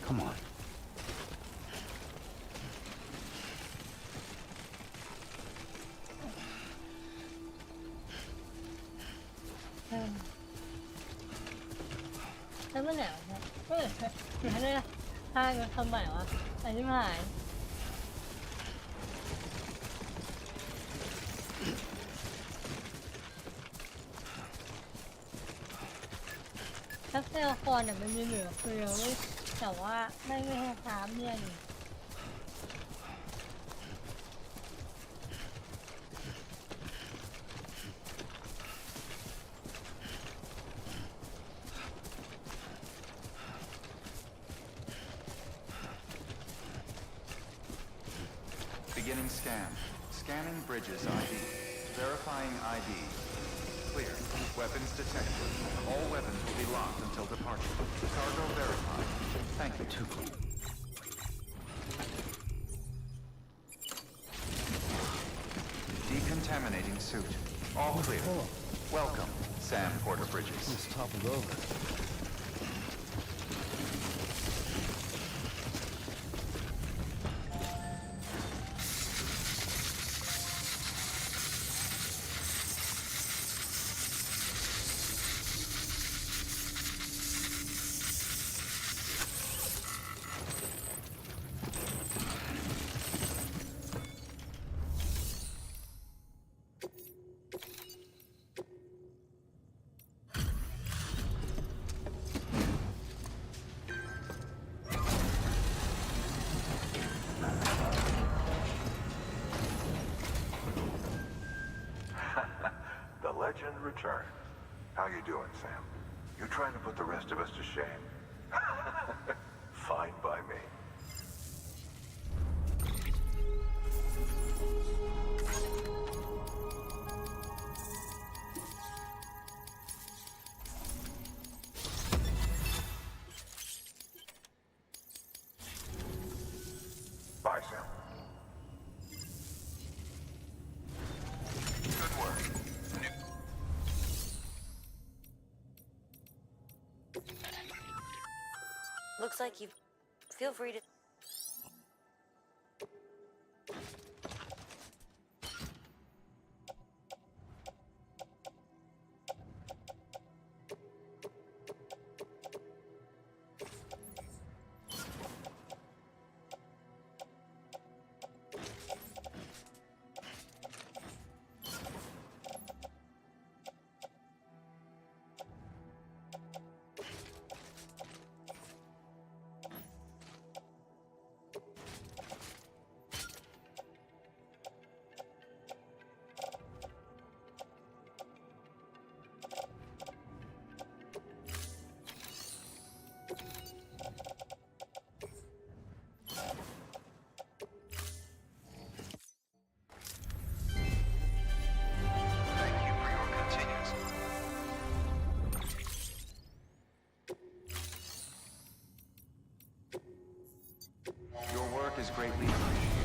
Come on. แล้วเมื่อไหร่วะเนี่ยเมื่อไหร่ถึงได้ทางทำใหม่วะอันนี้หายถ้าเซลล์คอนเนี่ยมันมีเหลือเฟือเว้ยแต่ว่าไม่ให้ถามเนี่ยนี่ Beginning scan. Scanning bridges ID. Verifying ID. Clear. Weapons detected. All weapons will be locked until departure. Cargo verified. Thank you. Too clean. Decontaminating suit. All clear. Welcome, Sam Porter Bridges. It's toppled over. The legend returned. How you doing, Sam? You trying to put the rest of us to shame? Fine by me. Bye, Sam. Good work. Looks like you feel free to. Your work is greatly appreciated.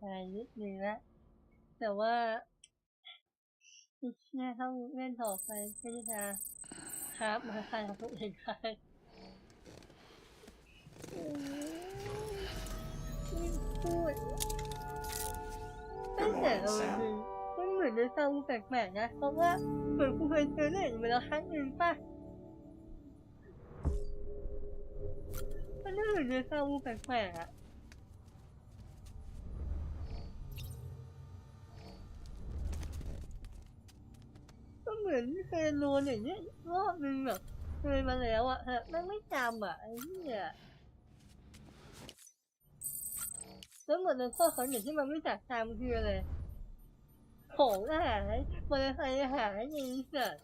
อะไรนิดนึงละแต่ว่าแม่ต้องเล่นต่อไปเพื่อที่จะครับมาใครของตัวเองได้พูดตั้งแต่เราดูมันเหมือนในซาวูแปลกๆนะเพราะว่าเหมือนกูเคยเจอเรื่องมาแล้วครั้งหนึ่งป่ะมันเหมือนในซาวูแปลกๆอะก็เหมือนเคยโดนอย่างนี้รอบนึงแบบเคยมาแล้วอะฮะแม่งไม่จำอะไอ้เนี่ยแล้วเหมือนในข้อสังเกตที่มันไม่จัดจำคืออะไรของหายมอเตอร์ไซค์หายอย่างนี้สัส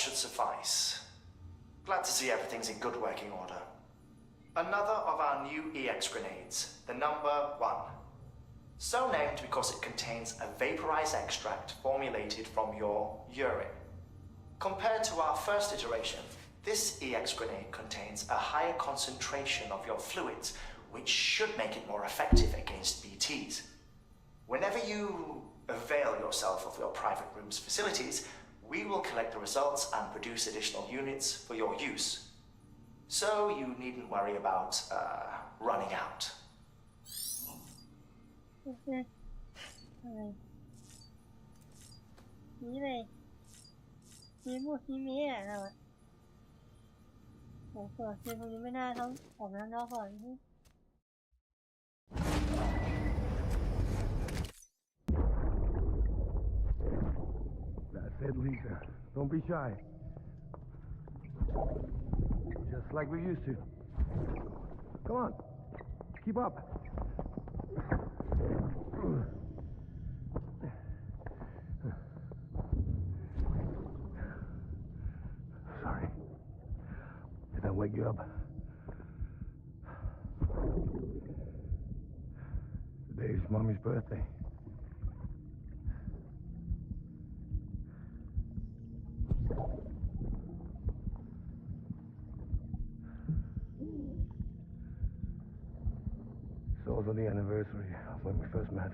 should suffice. Glad to see everything's in good working order. Another of our new EX grenades, the number 1. So named because it contains a vaporized extract formulated from your urine. Compared to our first iteration, this EX grenade contains a higher concentration of your fluids, which should make it more effective against BTs. Whenever you avail yourself of your private room's facilities, we will collect the results and produce additional units for your use. So you needn't worry about running out. Okay. นี่เลยนี่พวกที่มีอ่ะเราโอ้โหทีพวกนี้ไม่น่าต้องออกนอกก่อน That's it, Lisa. Don't be shy. Just like we used to. Come on. Keep up. Sorry. Did I wake you up? Today's Mommy's birthday. It's also the anniversary of when we first met.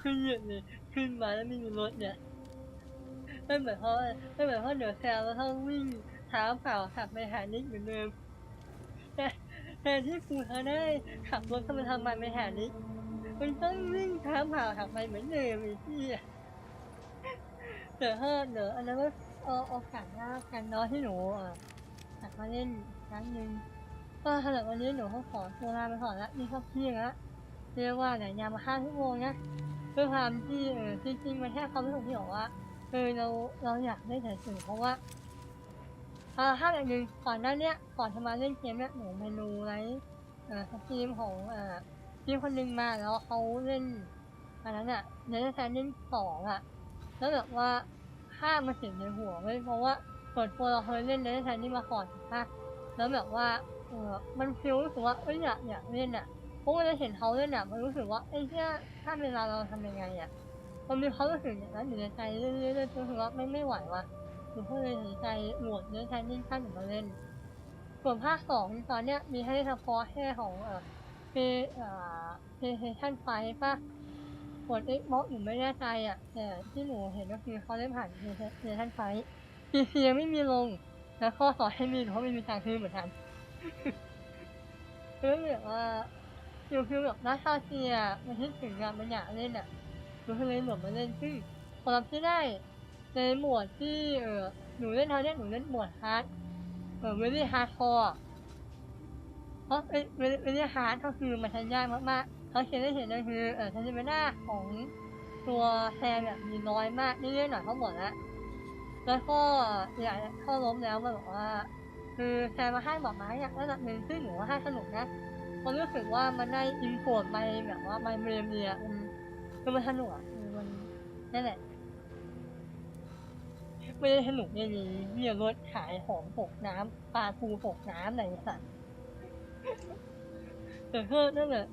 ขึ้นเยอะเลยขึ้นมาแล้วไม่มีรถเนี่ยไม่เหมือนเพราะเดี๋ยวแซวแล้วต้องวิ่งเท้าเปล่าขับไปหานิกเหมือนเดิมแต่ที่กูเขาได้ขับรถเข้ามาทำมันไปหานิกมันต้องวิ่งเท้าเปล่าขับไปเหมือนเดิมไอ้ที่เดี๋ยวอันนั้นว่าโอกาสหน้ากันเนาะที่หนูกลับมาเล่นครั้งนึงก็สำหรับวันนี้หนูขอตัวลาไปก่อนละนี่ก็เที่ยงละเรียกว่าไหนยามมา5 ชั่วโมงนะด้วยความที่จริงๆมันแค่ความรู้สึกที่บอกว่าเราอยากได้ถ่ายสื่อเพราะว่าถ้าอย่างหนึ่งก่อนหน้านี้ก่อนจะมาเล่นเกมเนี่ยหนูเมนูไว้สตรีมของทีมคนหนึ่งมาแล้วเขาเล่นอันนั้นอ่ะในDeath Stranding 2อ่ะแล้วแบบว่าภาพมันเสียในหัวไว้เพราะว่าส่วนตัวเราเคยเล่นDeath Strandingมาก่อนนะแล้วแบบว่ามันฟีลรู้สึกว่าอยากเล่นอ่ะเพราะว่าเราเห็นเขาเล่นอ่ะมันรู้สึกว่าไอ้เนี่ยถ้าเวลาเราทำยังไงอ่ะมันมีความรู้สึกอย่างนั้นอยู่ในใจเรื่อยๆจนรู้สึกว่าไม่ไหวว่ะหนูก็เลยตัดสินใจโหลดDeath Strandingขั้นหนูมาเล่นส่วนภาค2ตอนเนี้ยมีให้เฉพาะแค่ของPlayStation 5 ป่ะส่วน Xbox หนูไม่แน่ใจอ่ะแต่ที่หนูเห็นก็คือเขาเล่นผ่าน PlayStation 5 PC ยังไม่มีลงแล้วข้อสอให้มีหนูก็ไม่มีทางซื้อเหมือนกันคือแบบว่าคือแบบน่าเศร้าเสียมันคิดถึงอ่ะมันอยากเล่นอ่ะหนูก็เลยโหลดมาเล่นซึ่งผลลัพธ์ที่ได้ในโหมดที่หนูเล่นหนูเล่นโหมดฮาร์ดvery hardcore เพราะvery hard ก็คือมันใช้ยากมากๆเขาเห็นก็คือสเตมิน่าของตัวแซมเนี่ยมีน้อยมากนิดๆหน่อยเขาหมดแล้วก็อย่างข้อล้มแล้วมันบอกว่าคือแซมมาให้บอกมาอย่างระดับหนึ่งซึ่งหนูว่าให้สนุกนะมันรู้สึกว่ามันได้อินโพร์ตไปแบบว่ามันเรียมเนี่ยมันสนุกมันนั่นแหละไม่ได้สนุกในนี้มีรถขายของตกน้ำปลาทูตกน้ำอะไรสัตว์แต่ก็นั่นแหละ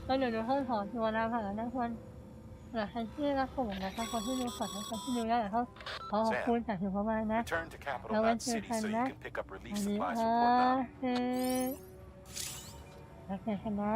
แล้วเดี๋ยวเราขอตัวลาผ่านแล้วนะคนใครที่รักผมนะคะคนที่ดูสดและคนที่ดูได้ขอขอบคุณจากถึงประมาณนะแล้วไว้เจอกันนะวันนี้โอเคกันนะ